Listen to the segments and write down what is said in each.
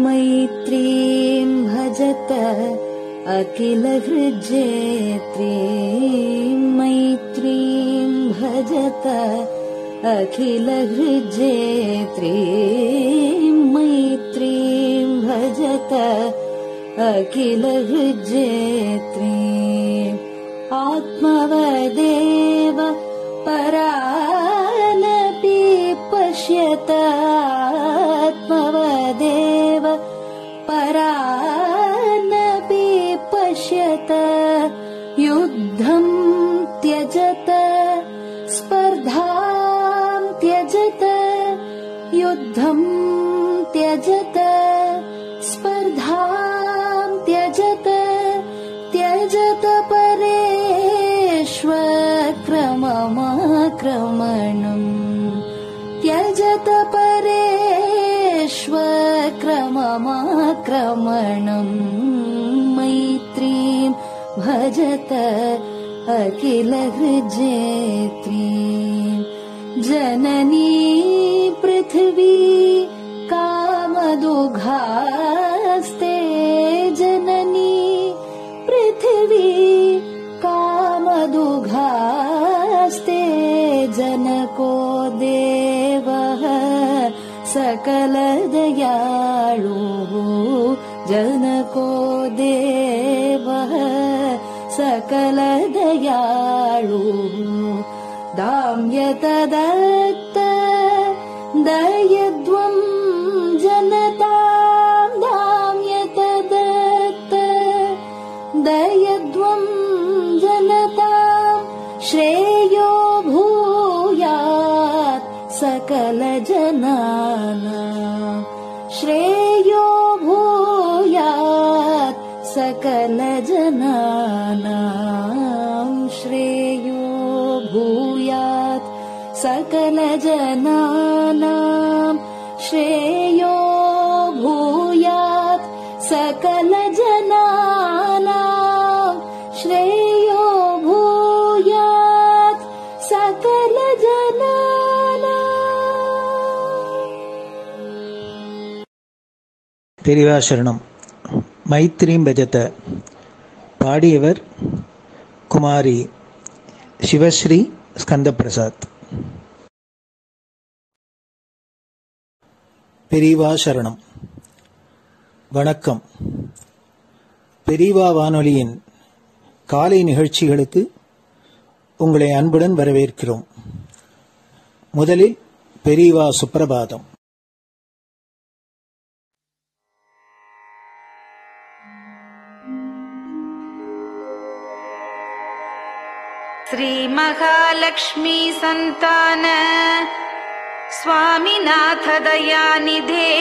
मैत्रीं भजत अखिलहृज्जेत्रीं मैत्रीं भजत अखिलहृज्जेत्रीं मैत्रीं भजत अखिलहृज्जेत्रीं आत्मवदेव परानपि पश्यत आत्मवदेव परानपि पश्यत युद्धं त्यजत स्पर्धां त्यजत युद्धं त्यजत स्पर्धां त्यजत त्यजत परेष्वक्रममाक्रमणम् त्यजत परेष्वक्रममाक्रमणम् मैत्रीं भजत अखिलहृज्जेत्रीं जननी पृथिवी कामदुघास्ते जननी पृथिवी कामदुघास्ते जनको देवः सकलदयाळुः जनको देवः सकलदयाळुः दाम्यतदत्त दयध्वं जनतां दाम्यतदत्त दयध्वं जनतां श्रेयो भूयात् सकलजनानां श्रेयो भूयात् सकलजनानां श्रेयो भूयात् सकलजनानां श्रेयो भूयात् सकलजनानां श्रेयो भूयात् सकलजनानां. பெரியவா சரணம். மைத்ரீம் பஜத பாடியவர் குமாரி சிவஸ்ரீ ஸ்கந்தபிரசாத். பெரியவா சரணம். வணக்கம். பெரியவா வானொலியின் காலை நிகழ்ச்சிகளுக்கு உங்களை அன்புடன் வரவேற்கிறோம். முதலில் பெரியவா சுப்பிரபாதம். श्री महालक्ष्मी संतान स्वामीनाथ दयानिधे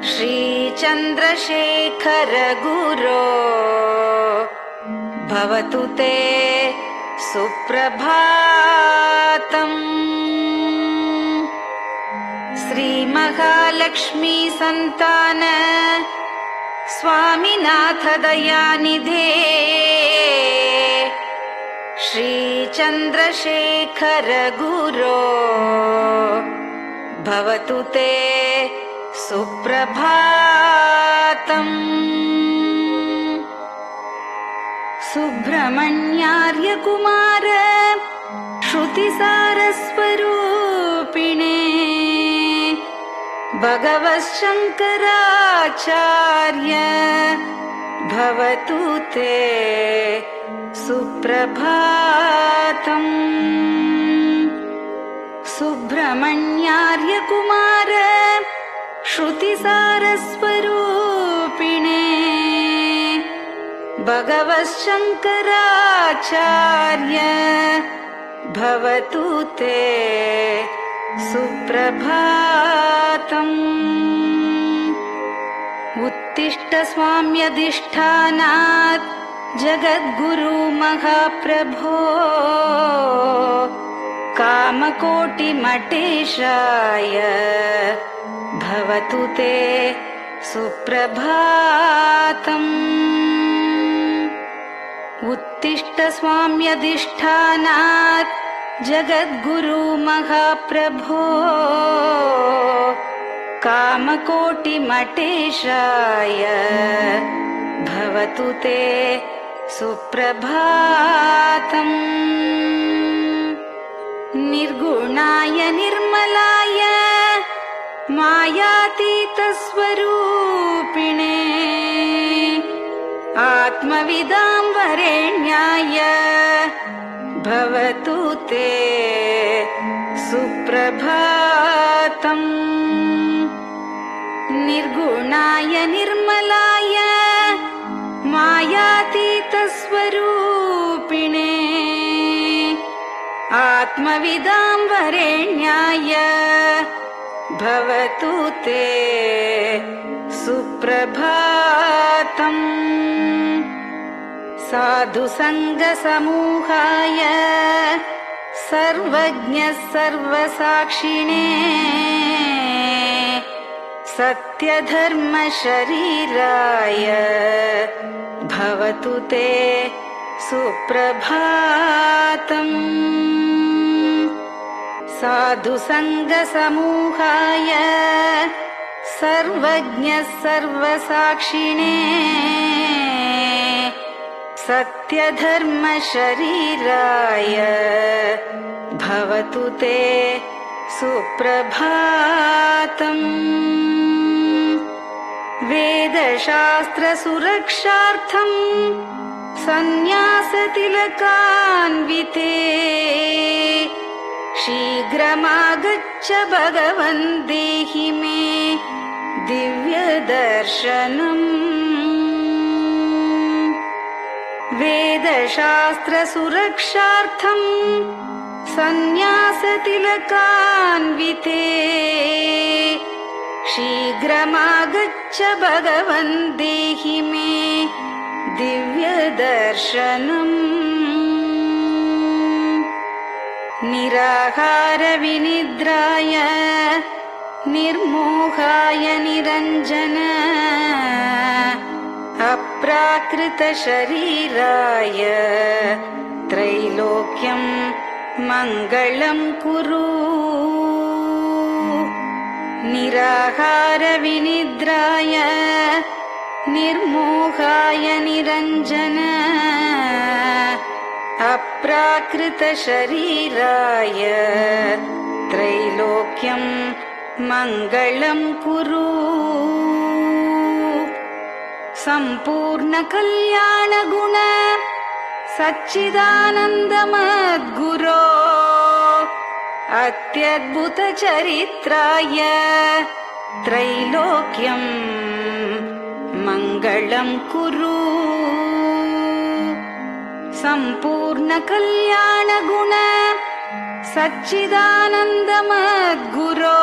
श्री चंद्रशेखर गुरो भवतु ते सुप्रभातम्. श्री महालक्ष्मी संतान स्वामीनाथ दयानिधे श्री चंद्रशेखर गुरो भवतु ते सुप्रभातम्. सुब्रह्मण्यार्य कुमार श्रुतिसारस्वरूपिणे भगवच्छंकराचार्य भवतु ते सुप्रभातम्. सुब्रह्मण्यार्य कुमार श्रुतिसारस्वरूपिणे भगवच्छंकराचार्य भवतु ते सुप्रभातम्. उत्तिष्ठ स्वाम्यधिष्ठानात् जगद्गुरु महाप्रभो कामकोटिमटेशाय भवतु ते सुप्रभातम्. उत्तिष्ठ स्वाम्यधिष्ठानात् जगद्गुरु महाप्रभो कामकोटिमटेशाय भवतु ते सुप्रभातम्। निर्गुणाय निर्मलाय मायातीतस्वरूपिणे आत्मविदां वरेण्याय भवतु ते सुप्रभातम्। निर्गुणाय निर्मलाय मायातीतस्वरूपिणे आत्मविदां वरेण्याय भवतु ते सुप्रभातम्। साधुसङ्गसमूहाय सर्वज्ञ सर्वसाक्षिणे सत्यधर्मशरीराय भवतु ते सुप्रभातम्। साधुसङ्गसमूहाय सर्वज्ञ सर्वसाक्षिणे सत्यधर्मशरीराय भवतु ते सुप्रभातम्। वेदशास्त्रसुरक्षार्थम् सन्न्यासतिलकान्विते शीघ्रमागच्छ भगवन् देहि मे दिव्यदर्शनम्। वेदशास्त्रसुरक्षार्थम् सन्न्यासतिलकान्विते शीघ्रमागच्छ भगवन् देहि मे दिव्यदर्शनम्। निराहारविनिद्राय निर्मोहाय निरञ्जन अप्राकृतशरीराय त्रैलोक्यं मङ्गलं कुरु। निराहारविनिद्राय निर्मोहाय निरञ्जन अप्राकृतशरीराय त्रैलोक्यं मङ्गलं कुरु। सम्पूर्णकल्याणगुण सच्चिदानन्दमद्गुरो अत्यद्भुतचरित्राय त्रैलोक्यं मङ्गलं कुरु। सम्पूर्णकल्याणगुण सच्चिदानन्दमद्गुरो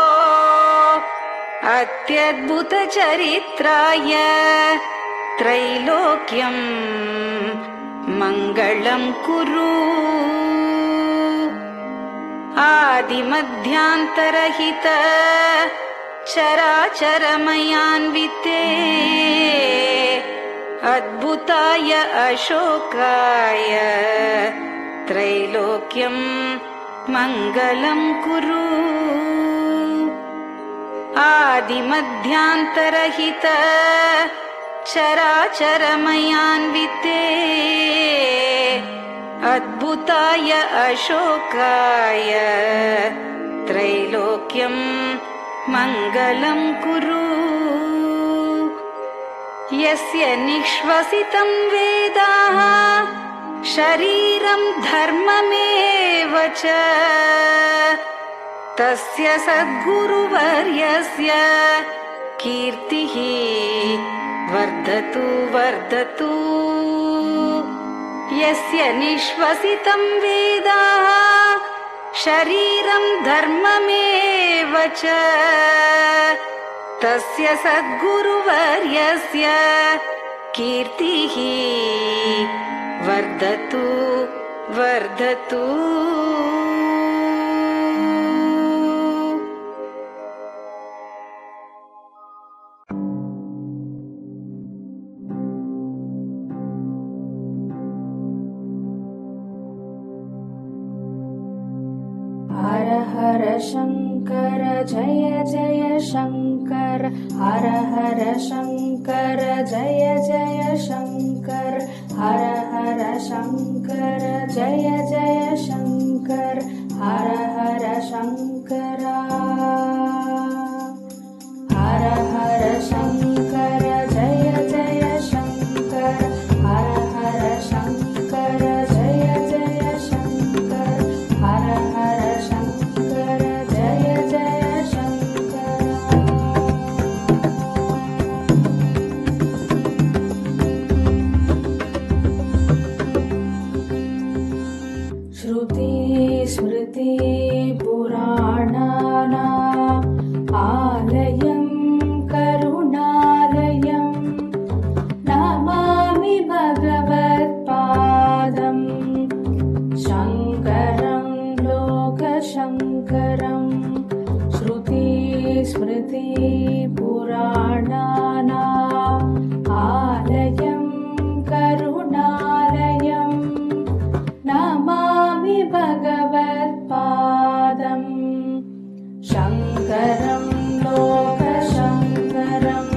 अत्यद्भुतचरित्राय त्रैलोक्यं मङ्गलं कुरु। आदिमध्यान्तरहित चराचरमयान्विते अद्भुताय अशोकाय त्रैलोक्यं मङ्गलं कुरु। आदिमध्यान्तरहित चराचरमयान्विते अद्भुताय अशोकाय त्रैलोक्यं मङ्गलं कुरु। यस्य निःश्वसितं वेदाः शरीरं धर्ममेव च तस्य सद्गुरुवर्यस्य कीर्तिः वर्धतु वर्धतु। यस्य निःश्वसितं वेदाः शरीरं धर्ममेव च तस्य सद्गुरुवर्यस्य कीर्तिः वर्धतु वर्धतु। हर हर शङ्कर जय जय शङ्कर हर हर शङ्कर जय जय शङ्कर हर हर शङ्कर जय जय शङ्कर हर हर शङ्कर हर हर शङ्कर जय जय शङ्कर हर हर शङ्कर जय जय शङ्कर हर हर शङ्कर जय जय शङ्कर श्रुति स्मृति पुराणानाम् आलयं करुणालयं नमामि भगवत्पादं शङ्करं लोकशङ्करं श्रुति स्मृति पुराणानाम् आलयं करुणालयं नमामि भगवत्पादं शङ्करं लोकशङ्करम्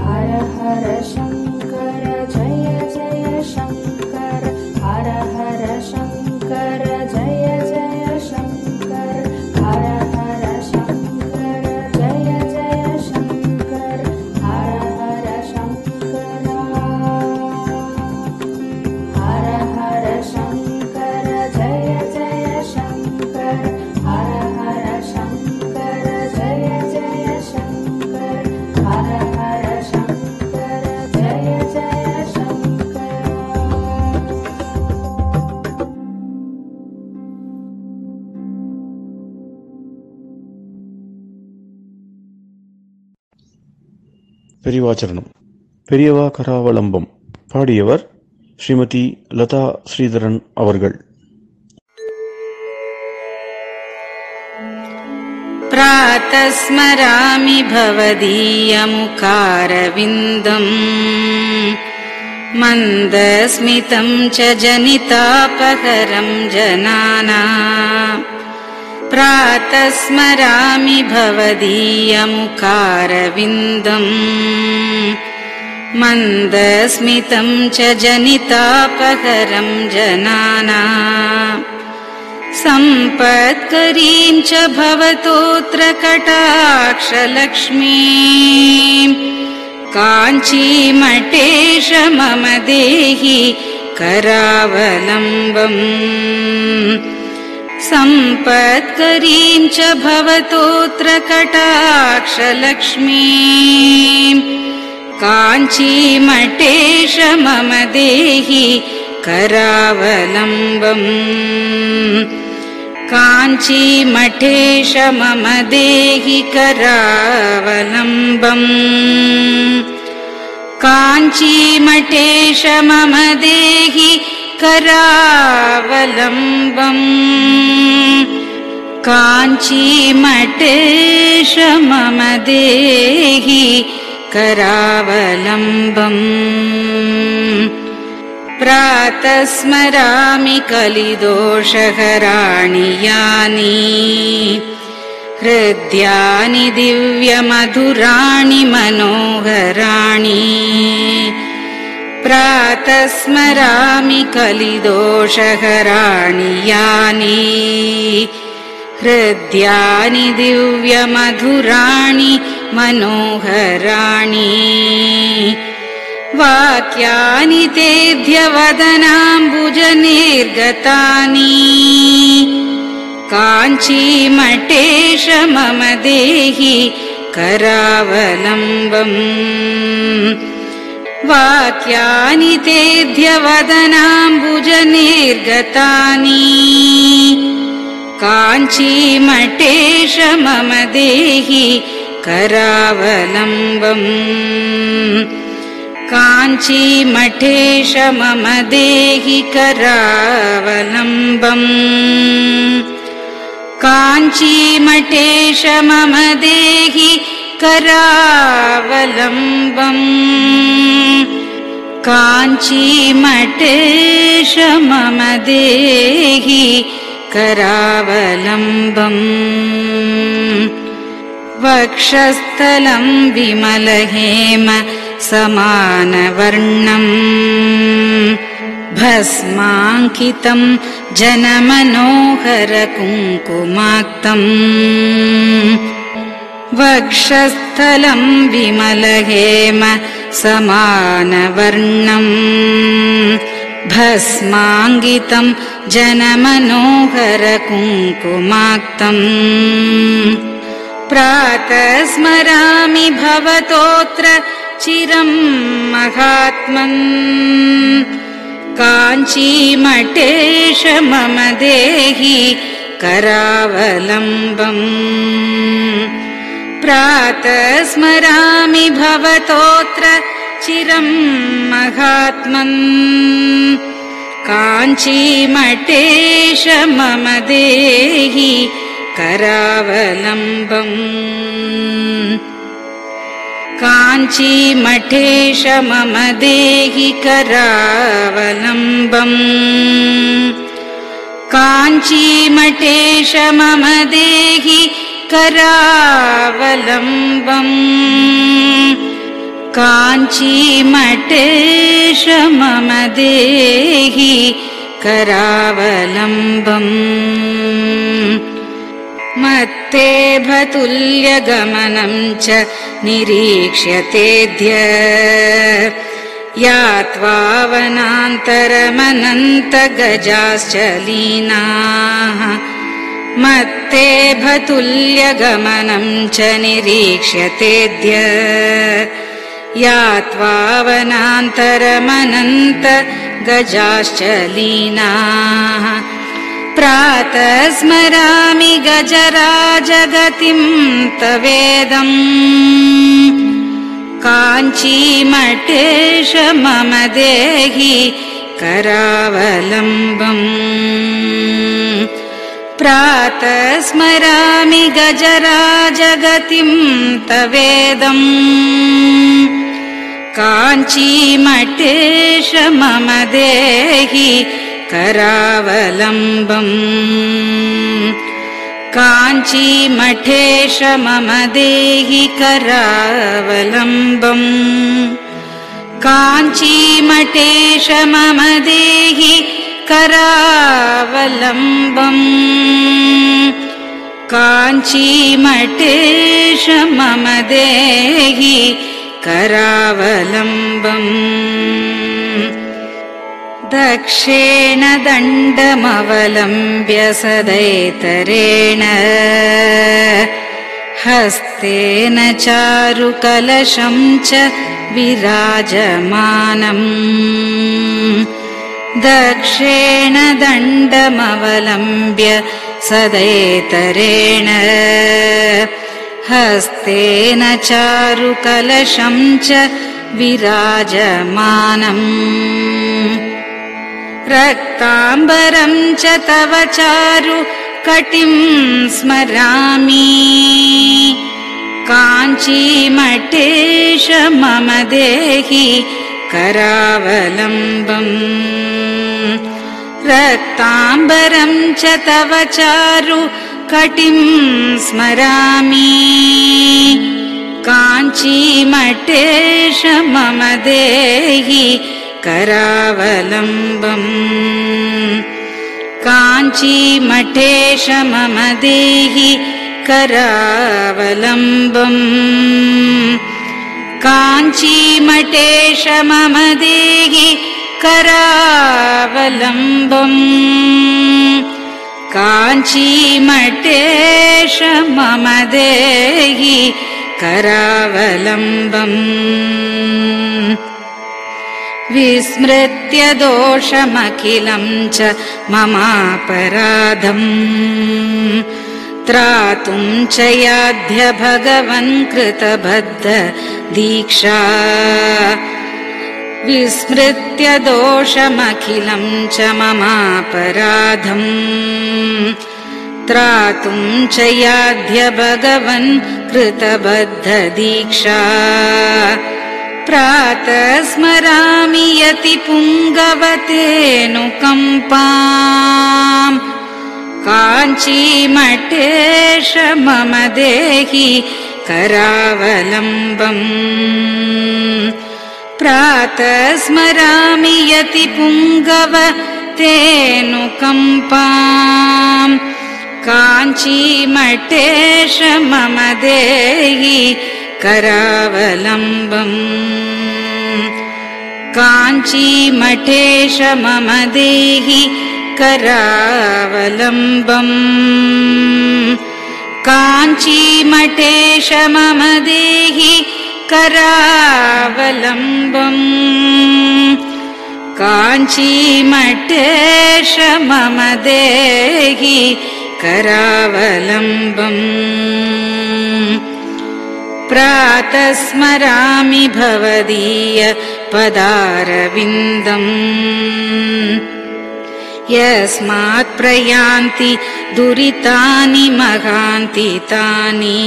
हर हर शङ्कर जय जय शङ्कर हर हर शङ्कर जय जय शङ्कर हर हर शङ्कर जय जय शङ्कर हर हर शङ्कर हर हर शङ्कर जय जय शङ्कर हर हर शङ्कर जय जय शङ्कर हर हर शङ्कर जय जय शङ्कर பெரியவாச்சரணம். பெரியவா கராவலம்பம். பாடியவர் ஸ்ரீமதி லதா ஸ்ரீதரன் அவர்கள். प्रातः स्मरामि भवदीयमुखारविन्दम् मन्दस्मितं च जनितापहरं जनानाम् प्रातः स्मरामि भवदीयमुखारविन्दम् मन्दस्मितं च जनितापहरं जनानाम् सम्पत्करीं च भवतोऽत्र कटाक्षलक्ष्मीं काञ्चीमठेश मम देहि करावलम्बम् सम्पत्करीं च भवतोऽत्र कटाक्षलक्ष्मीं काञ्चीमठेश मम देहि करावलम्बम् काञ्चीमठेश मम देहि करावलम्बम् काञ्चीमठेश मम देहि करावलम्बम् काञ्चीमठेश मम देहि करावलम्बम् प्रातः स्मरामि कलिदोषहराणि यानि हृद्यानि दिव्यमधुराणि मनोहराणि प्रातः स्मरामि कलिदोषहराणि यानि हृद्यानि दिव्यमधुराणि मनोहराणि वाक्यानि तेऽध्यवदनाम्बुजनिर्गतानि काञ्चीमठेश मम देहि करावलम्बम् वाक्यानि तेऽध्यवदनाम्बुजनिर्गतानि काञ्चीमठेश मम देहि करावलम्बम् काञ्चीमठेश मम देहि करावलम्बम् काञ्चीमठेश मम देहि करावलम्बम् काञ्चीमठेश मम देहि करावलम्बम् वक्षस्थलं विमलहेम समानवर्णम् भस्माङ्कितं जनमनोहर कुङ्कुमाक्तम् वक्षस्थलं विमलहेम समानवर्णम् भस्माङ्कितं जनमनोहर कुङ्कुमाक्तम् प्रातः स्मरामि भवतोऽत्र चिरं महात्मन् काञ्चीमठेश मम देहि करावलम्बम् प्रातः स्मरामि भवतोऽत्र चिरं महात्मन् काञ्चीमठेश मम देहि करावलम्बम् काञ्चीमठेश मम देहि करावलम्बम् काञ्चीमठेश मम देहि करावलम्बम् काञ्चीमठेश मम देहि करावलम्बम् मत्तेभतुल्यगमनं च निरीक्ष्यतेऽद्य यात्वा वनान्तरमनन्तगजाश्च लीनाः मत्तेभतुल्यगमनं च निरीक्ष्यतेऽद्य यात्वा वनान्तरमनन्तगजाश्च लीनाः प्रातः स्मरामि गजराजगतिं तवेदम् काञ्चीमठेश मम देहि करावलम्बम् प्रातः स्मरामि गजराजगतिं तवेदम् काञ्चीमठेश मम देहि करावलम्बम् काञ्चीमठेश मम देहि करावलम्बम् काञ्चीमठेश मम देहि करावलम्बम् काञ्चीमठेश मम देहि करावलम्बम् दक्षेण दण्डमवलम्ब्य सदैतरेण हस्तेन चारुकलशं च विराजमानम् दक्षेण दण्डमवलम्ब्य सदैतरेण हस्तेन चारुकलशं च विराजमानम् रक्ताम्बरं च तव चारु कटिं स्मरामि काञ्चीमठेश मम देहि करावलम्बम् रक्ताम्बरं च तव चारु कटिं स्मरामि काञ्चीमठेश मम देहि करावलम्बम् काञ्चीमठेश मम देहि करावलम्बम् काञ्चीमठेश मम देहि करावलम्बम् काञ्चीमठेश मम देहि करावलम्बम् विस्मृत्य दोषमखिलं च ममापराधम् त्रातुं च याध्य भगवन् कृतबद्ध दीक्षा विस्मृत्य दोषमखिलं च ममापराधम् त्रातुं च याध्य भगवन् कृतबद्ध दीक्षा प्रातः स्मरामि यति पुङ्गवतेऽनुकम्पाम् काञ्चीमठेश मम देहि करावलम्बम् प्रातः स्मरामि यति पुङ्गव तेऽनुकम्पाम् काञ्चीमठेश मम देहि करावलम्बम् काञ्चीमठेश मम देहि करावलम्बम् काञ्चीमठेश मम देहि करावलम्बम् काञ्चीमठेश मम देहि करावलम्बम् प्रातः स्मरामि भवदीय पदारविन्दम् यस्मात् प्रयान्ति दुरितानि महान्ति तानि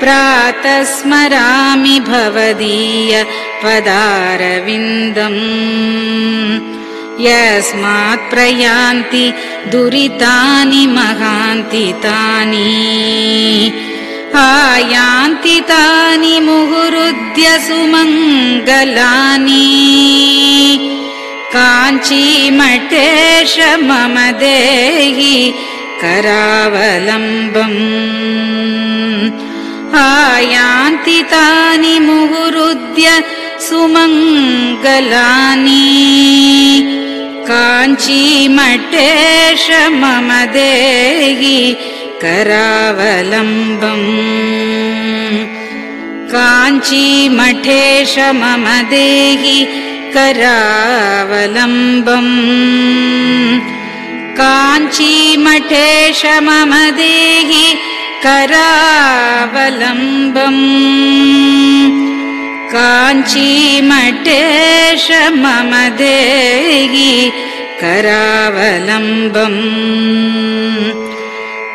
प्रातः स्मरामि भवदीय पदारविन्दम् यस्मात् प्रयान्ति दुरितानि महान्ति तानि आयान्ति तानि मुहुरुद्य सुमङ्गलानि काञ्चीमठेश मम देहि करावलम्बम् आयान्ति तानि मुहुरुद्य सुमङ्गलानि काञ्चीमठेश मम देहि करावलम्बम् काञ्चीमठेश मम देहि करावलम्बम् काञ्चीमठेश मम देहि करावलम्बम् काञ्चीमठेश मम देहि करावलम्बम्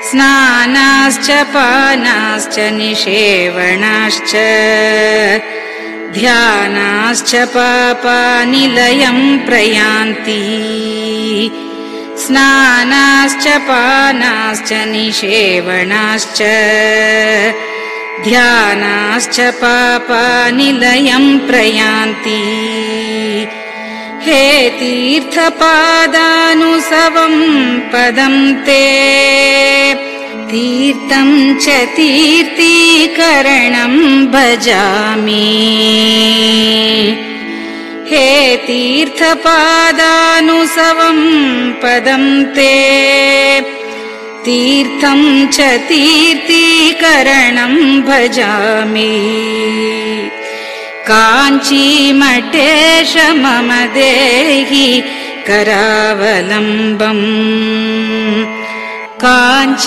स्नानाश्च पानाश्च निषेवणाश्च ध्यानाश्च पापानि लयं प्रयान्ति स्नानाश्च पानाश्च निषेवणाश्च ध्यानाश्च पापानि लयं प्रयान्ति हे तीर्थपादानुसवं पदं ते तीर्थं च तीर्थीकरणं भजामि हे तीर्थपादानुसवं पदं ते तीर्थं च तीर्थीकरणं भजामि काञ्चीमठेश मम देहि करावलम्बम् काञ्चीमठेश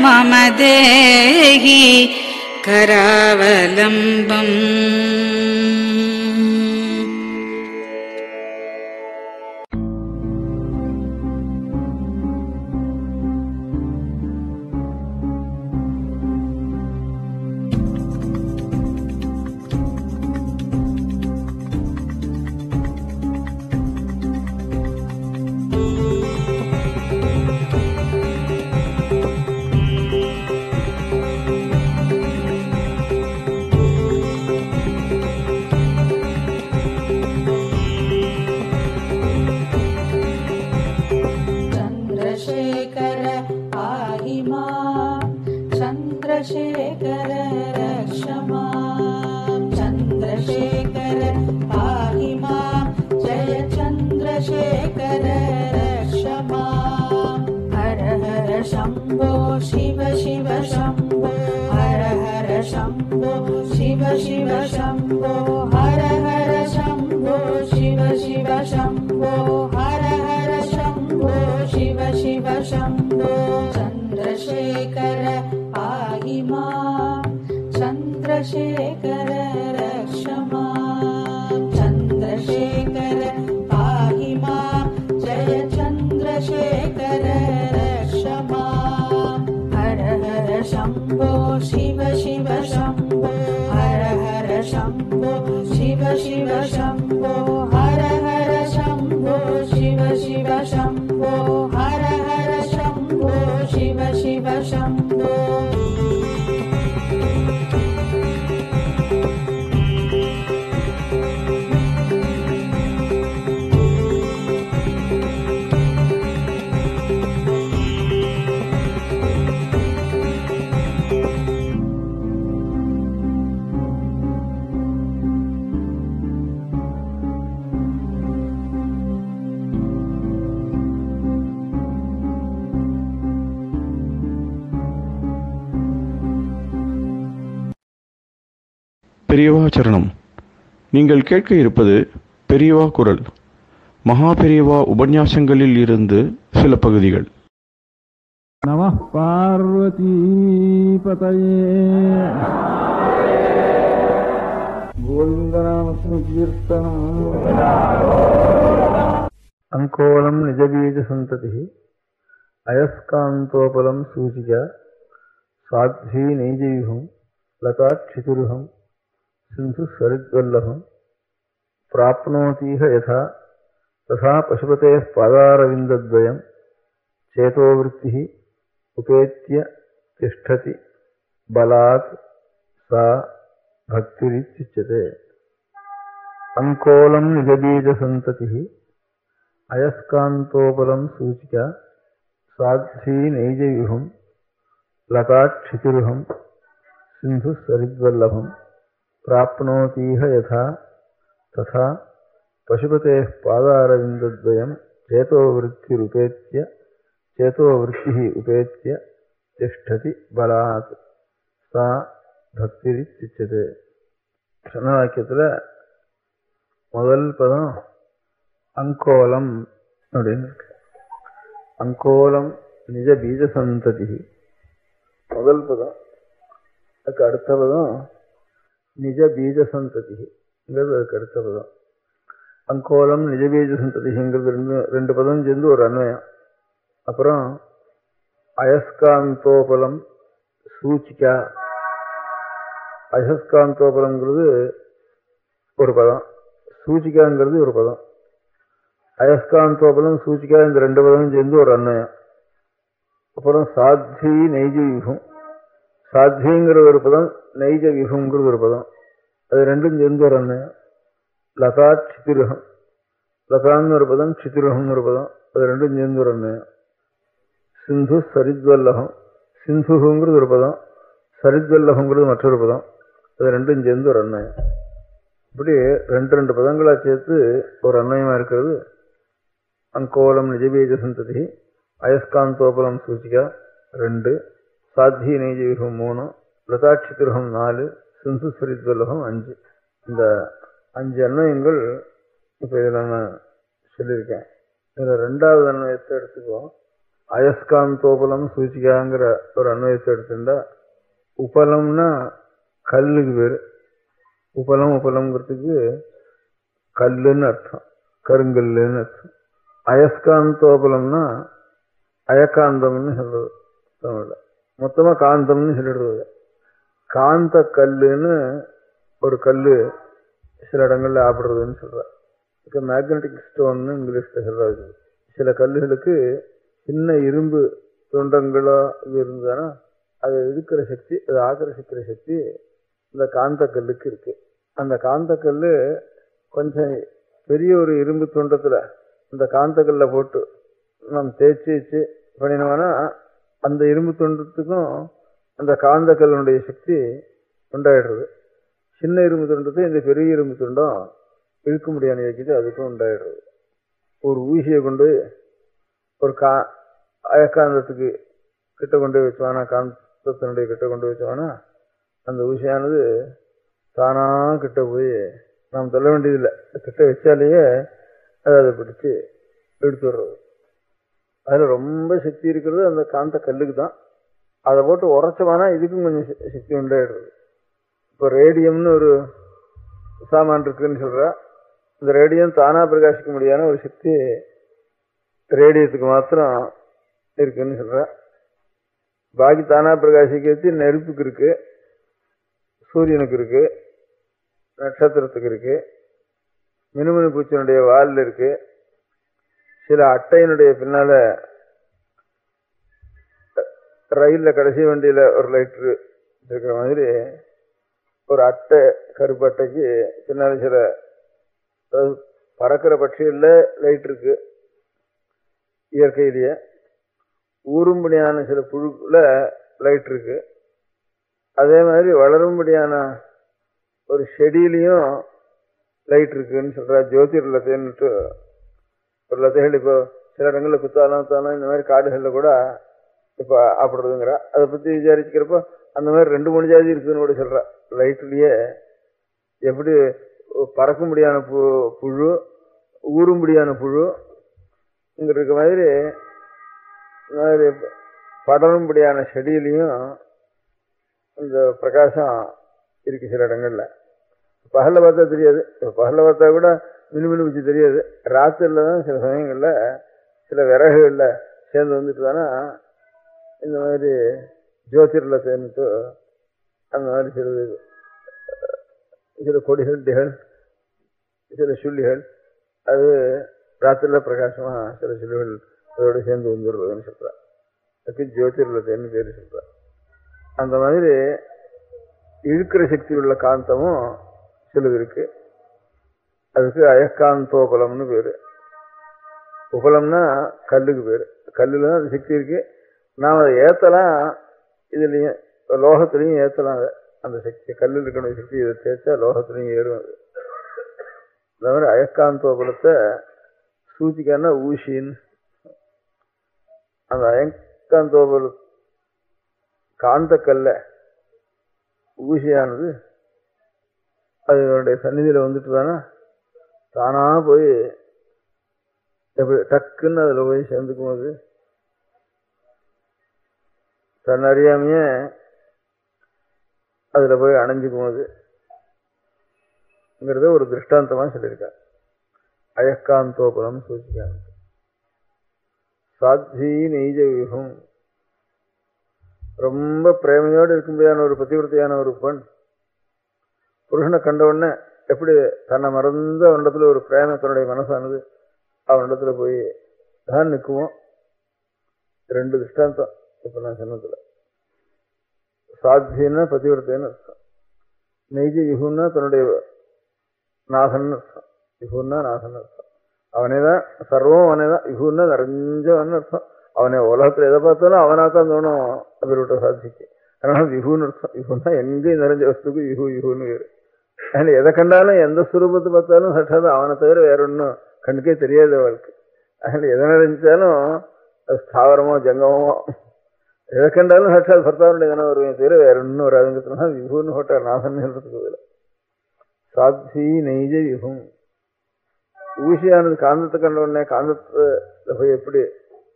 मम देहि करावलम्बम् चन्द्रशेखर रक्ष मां चन्द्रशेखर पाहि मां जय चन्द्रशेखर रक्ष मां हर हर शम्भो शिव शिव शम्भो हर हर शम्भो शिव शिव शम्भो हर हर शम्भो शिव शिव शम्भो हर हर शम्भो शिव शिव शम्भो चन्द्रशेखर पाहि मां चन्द्रशेखर रक्ष मां चन्द्रशेखर पाहि मां जय चन्द्रशेखर रक्ष मां हर हर शम्भो शिव शिव शम्भो हर हर शम्भो शिव शिव शम्भो हर हर शम्भो शम्भो हर हर शम्भो शिव शिव शम्भो பெரியவா சரணம். நீங்கள் கேட்க இருப்பது பெரியவா குரல். மகா பெரியவா உபன்யாசங்களில் இருந்து சில பகுதிகள். நமः பார்வதி பதயே. கோவிந்தநாமசங்கீர்த்தனம். அங்கோலம் நிஜபீஜ சந்ததி அயஸ்காந்தோபலம் சூச்சிகா சாத்வி நெய்ஜீகம் லதாட்சிதுருகம் சிந்து சரித்வல்லபம் பிராப்னோதீஹ யதா ததா பசுபதேः பாதாரவிந்தத்வயம் சேதோவிருத்திः உபேத்ய திஷ்டதி பலாத் சா பக்திரித்யுச்யதே. அங்கோலம் நிஜபீஜசந்ததிः அயஸ்காந்தோபலம் சூச்சிகா சாத்வி நைஜவிஹும் லதாட்சிதுருகம் சிந்து சரித்வல்லபம் பிராப்னோதீஹ யதா ததா பசுபதேः பாதாரவிந்தத்வயம் சேதோவிருத்திः உபேத்ய திஷ்டதி பலாத் சா பக்திரித்யுச்யதே. சரணவாக்கியத்தில் முதல் பதம் அங்கோலம் அப்படின்னு இருக்கு. அங்கோலம் நிஜ பீஜசந்ததி முதல் பதம். அதுக்கு அடுத்த பதம் நிஜ பீஜசந்ததிங்கிறது அதுக்கு அடுத்த பதம். அங்கோலம் நிஜ பீஜசந்ததிங்கிறது ரெண்டு பதம் சேர்ந்து ஒரு அன்வயம். அப்புறம் அயஸ்காந்தோபலம் சூச்சிகா. அயஸ்காந்தோபலங்கிறது ஒரு பதம், சூச்சிகாங்கிறது ஒரு பதம். அயஸ்காந்தோபலம் சூச்சிகா இந்த ரெண்டு பதம் சேர்ந்து ஒரு அன்வயம். அப்புறம் சாத்வி நைஜ வியூகம். சாத்விங்கிற ஒரு பதம், நைஜ வியூகங்கிறது ஒரு பதம். அது ரெண்டும் சேர்ந்து ஒரு அன்வயம். லதா சித்திருகம். லதான்னு ஒரு பதம், சித்திருகம்னு ஒரு பதம். அது ரெண்டும் சேர்ந்து ஒரு அன்வயம். சிந்து சரித்வல்லகம். சிந்துங்கிறது ஒரு பதம், சரித்வல்லகங்கிறது மற்றொரு பதம். அது ரெண்டும் சேர்ந்து ஒரு அன்வயம். இப்படி ரெண்டு பதங்களா சேர்த்து ஒரு அன்வயமா இருக்கிறது. அங்கோலம் நிஜபீஜ சந்ததி அயஸ்காந்தோபலம் சூச்சிகா 2, சாத்வி நைஜவிகம் 3, லதாட்சிதிருகம் 4, சிந்து சரித்வல்லகம் 5. இந்த 5 அன்வயங்கள் இப்போ இதில் நான் சொல்லியிருக்கேன். இதில் 2வது அன்வயத்தை எடுத்துக்குவோம். அயஸ்காந்தோபலம் சூச்சிகாங்கிற ஒரு அன்வயத்தை எடுத்துட்டா, உபலம்னா கல்லுக்கு பேர். உபலம்ங்கிறதுக்கு கல்லுன்னு அர்த்தம், கருங்கல்லுன்னு அர்த்தம். அயஸ்காந்தோபலம்னா அயக்காந்தம்னு சொல்றது தமிழ்ல. மொத்தமா காந்தம்னு சொல்லிடுறது. காந்த கல்லுன்னு ஒரு கல்லு சில இடங்கள்ல ஆப்படுறதுன்னு சொல்ற. மேக்னட்டிக் ஸ்டோன்னு இங்கிலீஷ்ல சொல்றாரு. சில கல்லுகளுக்கு சின்ன இரும்பு துண்டங்களோ இது இருந்ததுன்னா அதை இழுக்கிற சக்தி, அதை ஆக்கர்ஷிக்கிற சக்தி இந்த காந்த கல்லுக்கு இருக்கு. அந்த காந்த கல்லு கொஞ்சம் பெரிய ஒரு இரும்பு துண்டத்துல இந்த காந்த கல்லை போட்டு நம்ம தேய்ச்சி பண்ணினோம்னா அந்த இரும்பு துண்டத்துக்கும் அந்த காந்த கல்லுடைய சக்தி உண்டாயிடுறது. சின்ன இரும்பு துண்டத்தை இந்த பெரிய இரும்பு துண்டம் இழுக்க முடியாத இயக்கிட்டு அதுக்கும் உண்டாயிடுறது. ஒரு ஊசியை கொண்டு ஒரு அயக்காந்தத்துக்கு கிட்ட கொண்டு வச்சோம்னா, காந்தத்தினுடைய கிட்ட கொண்டு வச்சோம்னா அந்த ஊசியானது தானா கிட்ட போய் நாம் சொல்ல வேண்டியதில்லை, கிட்ட வச்சாலேயே அதை பிடிச்சி எடுத்துடுறது. அதில் ரொம்ப சக்தி இருக்கிறது அந்த காந்த கல்லுக்கு தான். அதை போட்டு உரைச்சோம்னா இதுக்கும் கொஞ்சம் சக்தி உண்டாயிடுறது. இப்போ ரேடியம்னு ஒரு சாமான் இருக்குன்னு சொல்ற, இந்த ரேடியம் தானா பிரகாசிக்க முடியாத ஒரு சக்தி ரேடியத்துக்கு மாத்திரம் இருக்குன்னு சொல்ற. பாக்கி தானா பிரகாசிக்கிறது நெருப்புக்கு இருக்கு, சூரியனுக்கு இருக்கு, நட்சத்திரத்துக்கு இருக்கு, மினுமினு பூச்சியினுடைய வாலில் இருக்கு, சில அட்டையினுடைய பின்னால ரயில்ல கடைசி வண்டியில ஒரு லைட்ரு இருக்கிற மாதிரி ஒரு அட்டை, கருப்பு அட்டைக்கு பின்னால சில பறக்கிற பட்சிகள்ல லைட் இருக்கு இயற்கையிலேயே. ஊரும்படியான சில புழுக்குல லைட் இருக்கு. அதே மாதிரி வளரும்படியான ஒரு செடியிலையும் லைட் இருக்குன்னு சொல்ற. ஜோதிர் லத்தைன்னுட்டு ஒரு லத்தைகள் இப்போ சில இடங்கள்ல குத்தாலும் இந்த மாதிரி காடுகள்ல கூட இப்ப ஆப்படுறதுங்கிற. அதை பத்தி விசாரிச்சுக்கிறப்போ அந்த மாதிரி 2-3 ஜாதி இருக்குன்னு கூட சொல்ற. லைட்லயே எப்படி பறக்கும்படியான புழு, ஊரும்படியான புழு இங்க இருக்க மாதிரி படரும்படியான செடியிலையும் இந்த பிரகாசம் இருக்கு சில இடங்கள்ல. பகல்ல பார்த்தா தெரியாது. பகல்ல பார்த்தா கூட மினுமினு வச்சு தெரியாது. ராத்திரில தான் சில சமயங்கள்ல சில விறகுகள்ல சேர்ந்து வந்துட்டு தானே இந்த மாதிரி ஜோதிர்ல சேர்ந்துட்டு அந்த மாதிரி சில கொடிகள், டிகள், சில சுள்ளிகள், அது ராத்திரில பிரகாசமா சில சுள்ளிகள் அதோட சேர்ந்து வந்துடுறதுன்னு சொல்ற. அதுக்கு ஜோதிர்லத்தைன்னு பேரு சொல்ற. அந்த மாதிரி இழுக்கிற சக்தி உள்ள காந்தமும் சிலது இருக்கு. அதுக்கு அயக்காந்தோபலம்னு பேரு. உபலம்னா கல்லுக்கு பேரு. கல்லுல தான் அது சக்தி இருக்கு. நாம் அதை ஏத்தலாம். இதுலயும் லோகத்திலையும் ஏத்தலாம். அந்த சக்தி கல்லில் இருக்கக்கூடிய சக்தி இதை தேய்ச்சா லோகத்திலையும் ஏறும். அது அந்த மாதிரி அயக்காந்தோபலத்தை சூச்சிக்கான ஊசின்னு. அந்த அயக்காந்தோபல காந்த கல்ல ஊசியானது அதனுடைய சந்நிதியில வந்துட்டு தானே தானா போய் எப்படி டக்குன்னு அதுல போய் சேர்ந்துக்கும். அது தன்னறியாமையே அதுல போய் அணைஞ்சுக்கும். அதுங்கிறத ஒரு திருஷ்டாந்தமா சொல்லியிருக்கார். அயக்காந்தோபலம் சூச்சிக்கான சாத்வி நெய்ஜ வியூகம். ரொம்ப பிரேமையோடு இருக்க முடியாத ஒரு பதிவிரத்தையான ஒரு பெண் புருஷனை கண்ட உடனே எப்படி தன்னை மறந்து அவனிடத்துல ஒரு பிரேம, தன்னுடைய மனசானது அவனிடத்துல போய் தான் நிற்குமோ. 2 திருஷ்டாந்தம் இப்ப நான் சொன்னதுல. சாத்தியன்னா பதிவிரத்தைன்னு அர்த்தம். நெய்ஜ விகுன்னா தன்னுடைய நாசன் அர்த்தம். விகுன்னா நாசன் அர்த்தம். அவனேதான் சர்வம், அவனேதான். விகுன்னா நிறைஞ்சவன் அர்த்தம். அவனை உலகத்துல எதை பார்த்தாலும் அவனாத்தான் தோணும் அப்படிவிட்ட சாட்சிக்கு. அதனால விகுன்னு அர்த்தம். விகுன்னா எங்கேயும் நிறைஞ்ச வஸ்துக்கு விகுன்னு வேறு. அதில் எதை கண்டாலும் எந்த சுரூபத்தை பார்த்தாலும் சட்டாத அவனை தவிர வேற ஒன்றும் கண்ணுக்கே தெரியாது அவளுக்கு. அதில் எதை நினைச்சாலும் அது ஸ்தாவரமோ ஜங்கமோ எதை கண்டாலும் சட்டாத் பர்த்தாவுடைய தானே வருவேன் தவிர வேற ஒன்றும் வராதுங்கிறதுனா விகுன்னு போட்டார். நாசன் சொல்றதுக்கு பதில் சாத்வி நெய்ஜ விகும். ஊசியானது காந்தத்தை கண்ட உடனே காந்தத்தை போய் எப்படி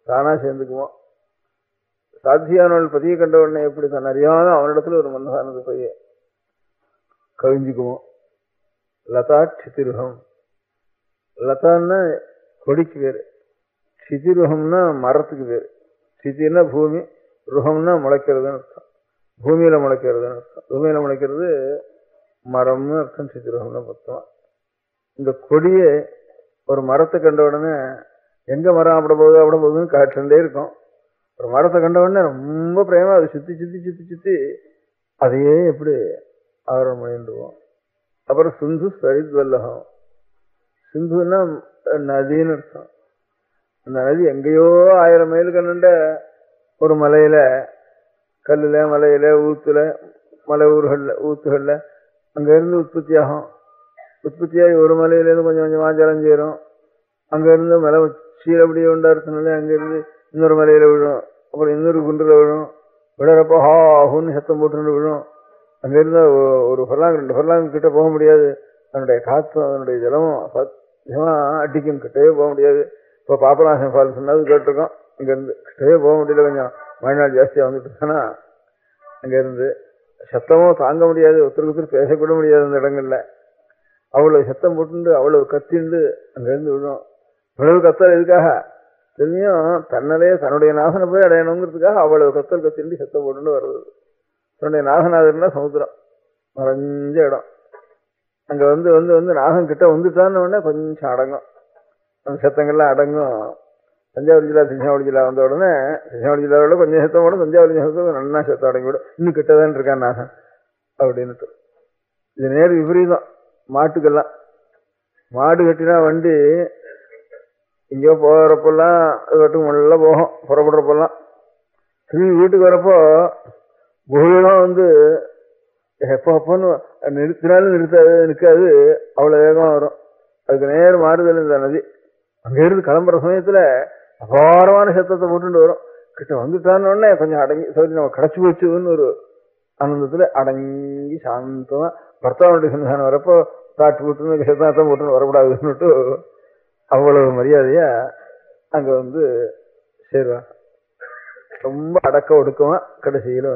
தானா சேர்ந்துக்குவோம். சாத்தியானவள் பதியை கண்ட உடனே எப்படி தான் அறியாத அவனிடத்துல ஒரு மனசானது போய் கவிஞ்சுக்குவோம். லதா சிதிருகம். லதான்னா கொடிக்கு பேரு, சிதிருகம்னா மரத்துக்கு பேரு. சிதினா பூமி, ருகம்னா முளைக்கிறதுன்னு அர்த்தம். பூமியில முளைக்கிறதுன்னு அர்த்தம். பூமியில முளைக்கிறது மரம்னு அர்த்தம். சிதிருகம்னா மொத்தமா இந்த கொடியே ஒரு மரத்தை கண்ட உடனே எங்க மரம் அப்பட போகுதுன்னு காட்டுண்டே இருக்கும். ஒரு மரத்தை கண்ட உடனே ரொம்ப பிரேமா அதை சுத்தி அதையே எப்படி ஆவரணம் பண்ணிடுவோம். அப்புறம் சிந்து சரித்வல்லகம். சிந்துன்னா நதின்னு அர்த்தம். அந்த நதி எங்கேயோ 1000 மைல் கண்ணுண்ட ஒரு மலையில, கல்லுல, மலையில, ஊத்துல, மலை ஊத்துகள்ல அங்க இருந்து உற்பத்தியாகும். உற்பத்தியாகி ஒரு மலையிலேருந்து கொஞ்சம் கொஞ்சமா ஜலம் சேரும். அங்க இருந்து மலை சீரப்படியே உண்டாடுறதுனால அங்கிருந்து இன்னொரு மலையில விழும். அப்புறம் இன்னொரு குன்றுல விழும். விழறப்போ ஹாஹுன்னு சத்தம் போட்டு விழும். அங்க இருந்த ஒரு ஃபர்லாங் 2 ஃபர்லாங் கிட்ட போக முடியாது. அதனுடைய காற்றும் அதனுடைய ஜலமும் சத்தியமா அடிக்கும். கிட்டவே போக முடியாது. இப்போ பாபநாசம் ஃபால்ஸ் சொன்னது கேட்டிருக்கோம். அங்க இருந்து கிட்டவே போக முடியல. கொஞ்சம் மழை நாள் ஜாஸ்தியா வந்துட்டு இருக்கானா அங்க இருந்து சத்தமும் தாங்க முடியாது. ஒருத்தருக்கு பேசக்கூட முடியாது அந்த இடங்கள்ல. அவ்வளவு சத்தம் போட்டு அவ்வளவு கத்திண்டு அங்க இருந்து விழும். இவ்வளவு கத்தல் எதுக்காக தெரியும்? தன்னாலேயே தன்னுடைய நாசனை போய் அடையணுங்கிறதுக்காக அவ்வளவு கத்தல் கத்திண்டு சத்தம் போட்டு வருது. தன்னுடைய நாகநாதர்னா சமுத்திரம், மறைஞ்ச இடம். அங்க வந்து நாகம் கிட்ட வந்துட்டான்னு உடனே கொஞ்சம் அடங்கும். அந்த சத்தங்கள்லாம் அடங்கும். தஞ்சாவூர் ஜில்லா வந்த உடனே தஞ்சாவூர் ஜில்லாவோட கொஞ்சம் சத்தம் போடும், தஞ்சாவூர் சத்தம் நல்லா சத்தம் அடங்கி விடும். இன்னும் கிட்டதான் இருக்கான் நாசன் அப்படின்னுட்டு. இது நேர் விபரீதம் மாட்டுக்கெல்லாம். மாடு கட்டினா வண்டி இங்கேயோ போகிறப்பெல்லாம் அது மட்டும் நல்லா போகும், புறப்படுறப்பெல்லாம். திரும்பி வீட்டுக்கு வரப்போ பூமியெல்லாம் எப்போன்னு நிறுத்தினாலும் நிற்காது, அவ்வளோ வேகம் வரும். அதுக்கு நேர் மாறுதல் இந்த நதி. அங்கேருந்து கிளம்புற சமயத்தில் அபாரமான சத்தத்தை போட்டுட்டு வரும். கிட்ட வந்துட்டான்னு கொஞ்சம் அடங்கி சரி நம்ம கிடச்சி போச்சுன்னு ஒரு ஆனந்தத்தில் அடங்கி சாந்தமாக பர்த்தாவுடைய சன்னிதானம் வரப்போ காட்டு போட்டுன்னு சத்தாத்தம் போட்டுன்னு வரக்கூடாதுன்னுட்டு அவ்வளவு மரியாதையா அங்கே சேருவாங்க. ரொம்ப அடக்க ஒடுக்கமா கடைசியில்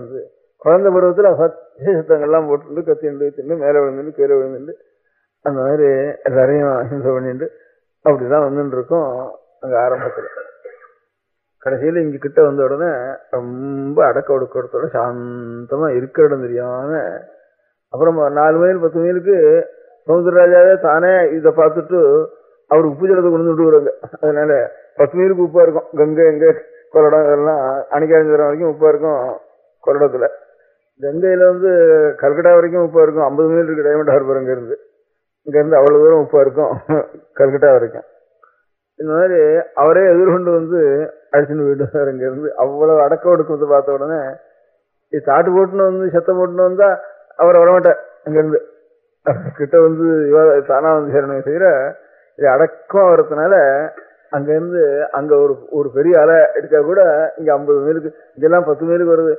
குழந்தை பருவத்தில் சத்தங்கள்லாம் போட்டு கத்திண்டு மேலே விழுந்துட்டு கீழே விழுந்துட்டு அந்த மாதிரி எல்லாரையும் அஹிம்சை பண்ணிட்டு அப்படிதான் வந்துட்டு இருக்கோம். அங்கே ஆரம்பத்தில் கடைசியில் இங்கே கிட்ட வந்த உடனே ரொம்ப அடக்க ஒடுக்கத்தோட சாந்தமாக இருக்கிற இடம் தெரியாம அப்புறம் 4 மைல் 10 மைலுக்கு சமுத்திரராஜாவே தானே இதை பார்த்துட்டு அவருக்கு உப்பு ஜலத்தை கொண்டு விடுவாங்க. அதனால 10 மைலுக்கு உப்பா இருக்கும். கங்கை எங்கே கொள்ளடம் இதெல்லாம் அணிக்காஞ்சிரம் வரைக்கும் உப்பா இருக்கும். கொள்ளடத்துல கங்கையில கல்கட்டா வரைக்கும் உப்பா இருக்கும். 50 மைல் இருக்கு டைமண்ட் ஹார்பர். இங்கேருந்து அவ்வளவு தூரம் உப்பா இருக்கும் கல்கட்டா வரைக்கும். இந்த மாதிரி அவரே எதிர்கொண்டு அடிச்சுன்னு போயிட்டு இங்கேருந்து அவ்வளவு அடக்க ஒடுக்கத்தை பார்த்த உடனே இது தாட்டு போட்டுன்னு சத்தம் போட்டுன்னு வந்தா அவரை வரமாட்டார். அங்கேருந்து கிட்ட தானா சேரணும் செய்கிற இது அடக்கம் வரதுனால அங்கேருந்து அங்கே ஒரு பெரிய அலை எடுத்தா கூட இங்கே 50 மைலுக்கு இங்கெல்லாம் 10 மைலுக்கு வருது.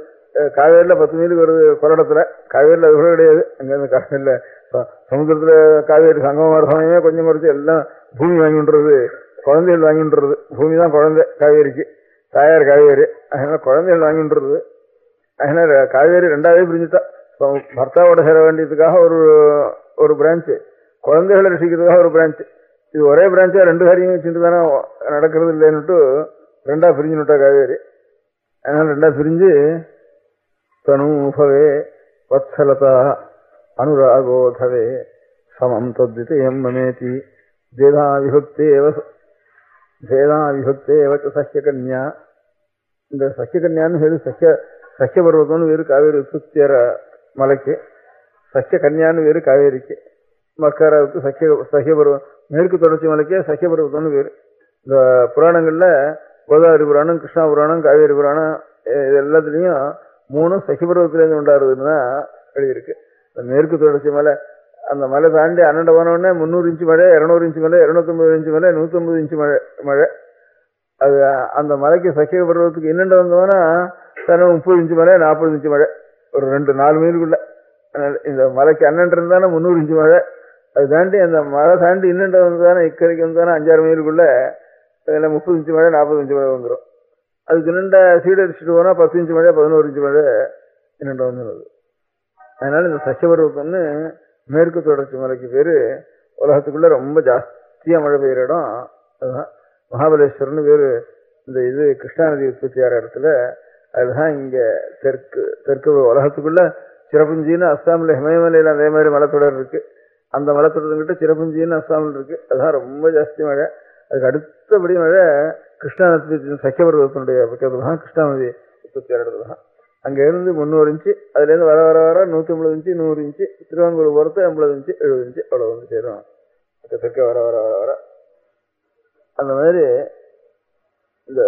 காவேரியில் 10 மைலுக்கு வருது கொள்ளடத்தில். காவேரியில் அது கூட கிடையாது. அங்கேருந்து காவேரியில் சமுத்திரத்தில் காவேரி சங்கமமான சமயமே கொஞ்சம் குறைச்சி எல்லாம் பூமி வாங்கின்றது, குழந்தைகள் வாங்கின்றது. பூமி தான் குழந்தை காவேரிக்கு, தாயார் காவேரி. அதனால குழந்தைகள் வாங்கின்றது. அதனால காவேரி 2ஆவே பிரிஞ்சுட்டா. பர்த்தாவோட சேர வேண்டியதுக்காக ஒரு பிரான்ச்சு, குழந்தைகளை ரசிக்கிறதுக்காக ஒரு பிரான்ச்சு. இது ஒரே பிரான்ச்சா 2 காரியம் வச்சுட்டு தானே நடக்கிறது இல்லைன்னுட்டு 2ஆ பிரிஞ்சுட்டா காவேரி. அதனால 2ஆ பிரிஞ்சு தனூபவே வத்சலதா அனுராகோதவே சமம் தத்விதயம் மமேதி வேதா விபக்தேவ சஹ்யகன்யா. இந்த சஹ்யகன்யான்னு பேரு சஹ்ய பர்வதம்னு வேறு காவேரி உற்பத்தியற மலைக்கு, சஹ்ய கன்யான்னு வேறு காவேரிக்கு. மக்காராவுக்கு சஹ்ய பருவம், மேற்கு தொடர்ச்சி மலைக்கே சஹ்ய பருவத்தம்னு பேரு. இந்த புராணங்கள்ல கோதாவரி புராணம், கிருஷ்ணா புராணம், காவேரி புராணம் இது எல்லாத்துலேயும் 3 சஹ்ய பருவத்திலேருந்து உண்டாடுறதுன்னு தான் எழுதியிருக்கு. இந்த மேற்கு தொடர்ச்சி மலை, அந்த மலை தாண்டி அண்ணண்ட போனோடனே 300 இன்ச்சு மழை, 200 இன்ச்சு மழை, 250 இன்ச்சு மழை, 150 இன்ச்சு மழை. அது அந்த மலைக்கு சஹ்ய பருவத்துக்கு இன்னண்ட வந்தோன்னா 30 இன்ச்சு மழை, 40 இன்ச்சு மழை, ஒரு 2-4 மைலுக்குள்ள. இந்த மலைக்கு அண்ணன் இருந்தானே 300 இன்ச்சு மழை. அது தாண்டி அந்த மழை தாண்டி இன்னண்ட வந்தானே இக்கரைக்கு வந்தானே 5-6 மைலுக்குள்ள அதில் 30 இன்ச்சு மழை, 40 இன்ச்சு மழை வந்துடும். அதுக்கு இன்னண்ட சீடடிச்சுட்டு போனால் 10 இன்ச்சு மழை, 11 இன்ச்சு மழை இன்னண்ட வந்துடுது. அதனால இந்த சஹ்ய பருவத்தம்னு மேற்கு தொடர்ச்சி மலைக்கு பேரு. உலகத்துக்குள்ள ரொம்ப ஜாஸ்தியா மழை பெய்யுற இடம் அதுதான். மகாபலேஸ்வரர்னு பேரு இந்த கிருஷ்ணா நதி உற்பத்தி ஆகிற இடத்துல. அதுதான் இங்க தெற்கு உலகத்துக்குள்ள சிறப்புஞ்சின்னு அஸ்ஸாமில் ஹிமயமலையில் அதே மாதிரி மலைத்தொடர் இருக்கு. அந்த மலைத்தொடர்கிட்ட சிறப்புஞ்சின்னு அஸ்ஸாமில் இருக்கு. அதுதான் ரொம்ப ஜாஸ்தி மழை. அதுக்கு அடுத்தபடி மழை கிருஷ்ணா நதி சஹ்ய பருவத்தினுடைய பக்கத்துல தான், கிருஷ்ணா நதி உற்பத்தி ஆகிற இடத்துல தான். அங்க இருந்து 300 இன்ச்சு, அதுல இருந்து வர 150 இன்ச்சு, 100 இன்ச்சு, திருவாங்கூர் போறது 50 இன்ச்சு, 70 இன்ச்சு அவ்வளவு சேரும். தெற்க வர அந்த மாதிரி இந்த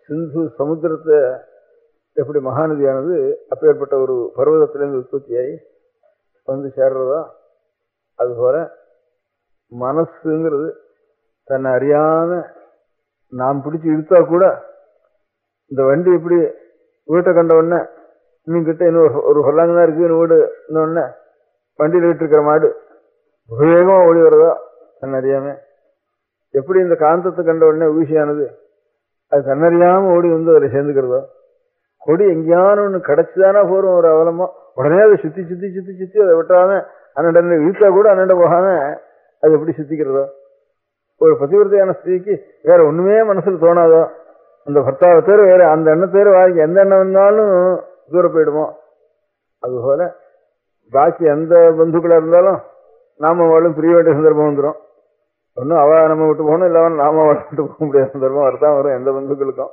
சிந்து சமுத்திரத்தை எப்படி மகாநதியானது அப்பேற்பட்ட ஒரு பர்வதத்திலிருந்து உற்பத்தியாகி சேர்றதோ அதுபோல மனசுங்கிறது தன்னை அறியாம நாம் பிடிச்சி இழுத்தா கூட இந்த வண்டி எப்படி வீட்டை கண்ட உடனே இன்னும் கிட்ட இன்னும் ஒரு சொல்லாங்க தான் இருக்கு வீடு இன்னொன்னு வண்டியில் விட்டுருக்கிற மாடு வேகமா ஓடி வரதோ தன்னறியாம, எப்படி இந்த காந்தத்தை கண்ட உடனே ஊசியானது அது தன்னறியாம ஓடி அதில் சேர்ந்துக்கிறதோ, கொடி எங்கேயான ஒன்று கிடைச்சுதானா போறோம் ஒரு அவலமா உடனே அதை சுத்தி அதை விட்டாம அண்ணன் இழுத்தா கூட அண்ணன் போகாம அது எப்படி சுத்திக்கிறதோ, ஒரு பதிவிரத்தையான ஸ்திரீக்கு வேற ஒண்ணுமே மனசுல தோணாதோ, அந்த பர்த்தாவை தேர் வேற அந்த எண்ணெய் தேர் வாங்கி எந்த எண்ணம் வந்தாலும் தூர போயிடுமோ, அதுபோல பாக்கி எந்த பந்துக்களா இருந்தாலும் நாம வாழும் பிரிய வேண்டிய சந்தர்ப்பம் வந்துடும். ஒன்னும் அவ நம்ம விட்டு போகணும், இல்ல நாம விட்டு போக முடியாத சந்தர்ப்பம் வரதான் வரும் எந்த பந்துக்களுக்கும்.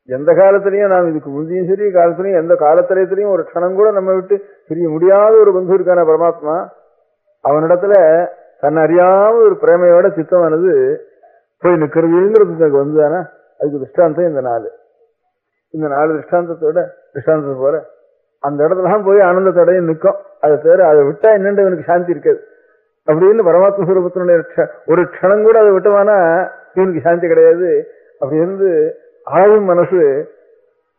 எந்த காலத்திலையும் நாம் இதுக்கு முந்தையும் சரி காலத்திலையும் எந்த காலத்திலையும் ஒரு க்ஷணம் கூட நம்ம விட்டு பிரிய முடியாத ஒரு பந்து இருக்கான பரமாத்மா. அவனிடத்துல தன்னை அறியாம ஒரு பிரேமையோட சித்தமானது போய் நிற்கிறதுங்கிறது எனக்கு வந்துதானே. அதுக்கு திருஷ்டாந்தம் இந்த நாலு திருஷ்டாந்தத்தை போல அந்த இடத்துலாம் போய் ஆனந்தத்தோடையும் நிற்கும். அதை தவிர அதை விட்டா என்னென்று இவனுக்கு சாந்தி இருக்காது. அப்படின்னு பரமாத்ம ஸ்வரூபத்தினுடைய ஒரு க்ஷணம் கூட அதை விட்டவானா இவனுக்கு சாந்தி கிடையாது. அப்படி இருந்து ஆளும் மனசு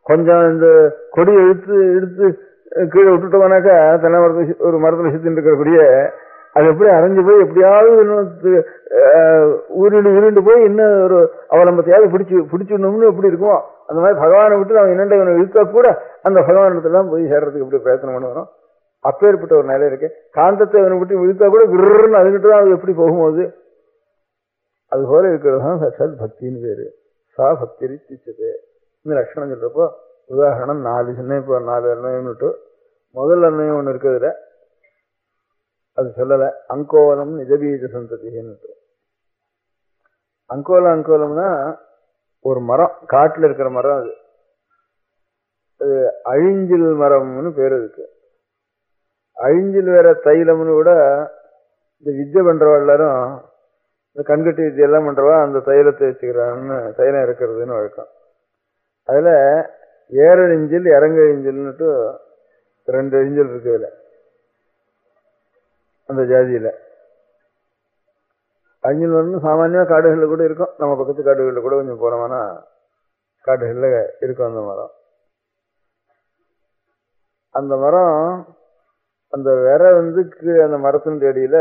கொஞ்சம் இந்த கொடியை இழுத்து கீழே விட்டுட்டோம்னாக்கா தென்னை மரத்தை ஒரு மரத்துல சுத்தின்னு இருக்கிற கொடிய அது எப்படி அரைஞ்சு போய் எப்படியாவது உருண்டு போய் இன்னும் ஒரு அவலம்பத்தையாவது பிடிச்சுடணும்னு எப்படி இருக்கும். அந்த மாதிரி பகவானை விட்டு அவன் என்னென்ன இவனை இழுத்தா கூட அந்த பகவானிடத்துலாம் போய் சேர்றதுக்கு எப்படி பிரயத்தனம் பண்ணுவோம். அப்பேற்பட்ட ஒரு நிலை இருக்கு. காந்தத்தை அவனை விட்டு இழுத்தா கூட விருன்னு அதுகிட்டு தான் அது எப்படி போகும்போது அது போல இருக்கிறது தான் சத் பக்தின்னு பேரு. சா பக்தி திச்சது இந்த லட்சணம் சொல்றப்போ உதாரணம் 4 சின்ன இப்போ 4 அர்ணயம்னுட்டு முதல் அர்ணயம் ஒன்று இருக்கிறதுல அது சொல்லலை. அங்கோலம் நிஜபீஜ சந்ததின்னு. அங்கோலம்னா ஒரு மரம், காட்டுல இருக்கிற மரம். அது அழிஞ்சில் மரம்னு பேர் இருக்கு. அழிஞ்சில் வேற தைலம்னு கூட இந்த வித்யை பண்றவா எல்லாரும் இந்த கண்கட்டி வித்தியெல்லாம் பண்றவா அந்த தைலத்தை வச்சுக்கிறான்னு தைலம் இருக்கிறதுன்னு வழக்கம். அதுல ஏரழிஞ்சில் இறங்கழிஞ்சில்னுட்டு 2 அழிஞ்சல் இருக்கு இதுல அந்த ஜாதியில. அழிஞ்சல் மரம் சாமானியமா காடுகளில் கூட இருக்கும். நம்ம பக்கத்து காடுகளில் கூட கொஞ்சம் போனோம்னா காடுகளில் இருக்கும் அந்த மரம். அந்த மரம் அந்த விர அந்த மரத்தினுடைய அடியில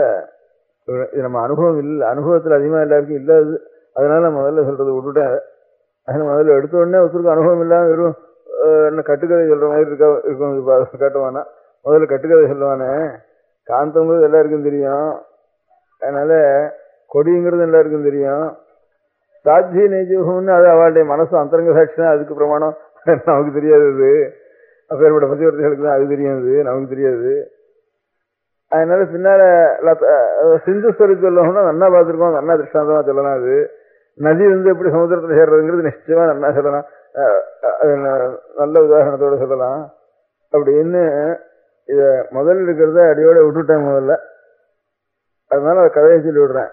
இது நம்ம அனுபவம் இல்லை, அனுபவத்தில் அதிகமா எல்லாருக்கும் இல்லாது. அதனால முதல்ல சொல்றது விட்டுட்டேன். அதனால முதல்ல எடுத்த உடனே ஒருத்தருக்கு அனுபவம் இல்லாம வெறும் என்ன கட்டுக்கதை சொல்ற மாதிரி இருக்கும் காட்டுவானா. முதல்ல கட்டுக்கதை சொல்லுவானே. காந்தங்கிறது எல்லாருக்கும் தெரியும், அதனால கொடிங்கிறது எல்லாருக்கும் தெரியும். சாட்சி நெய்ஜுகம்னு அது அவளுடைய மனசு அந்தரங்க சாட்சி தான், அதுக்கு பிரமாணம் நமக்கு தெரியாது. அது அப்பேற்பட்ட பத்திவர்த்திகளுக்கு தான் அது தெரியாது, நமக்கு தெரியாது. அதனால பின்னால சிந்து ஸ்வரி சொல்லணும்னா நன்னா பார்த்துருக்கோம், நன்னா திருஷ்டாந்தமா சொல்லலாம். அது நதி எப்படி சமுத்திரத்தில் சேர்றதுங்கிறது நிச்சயமா நன்னா சொல்லலாம், நல்ல உதாரணத்தோட சொல்லலாம். அப்படின்னு இத முதல்ல இருக்கிறத அடியோட விட்டுட்டேன் முதல்ல. அதனால அதை கதையை சொல்லி விடுறேன்.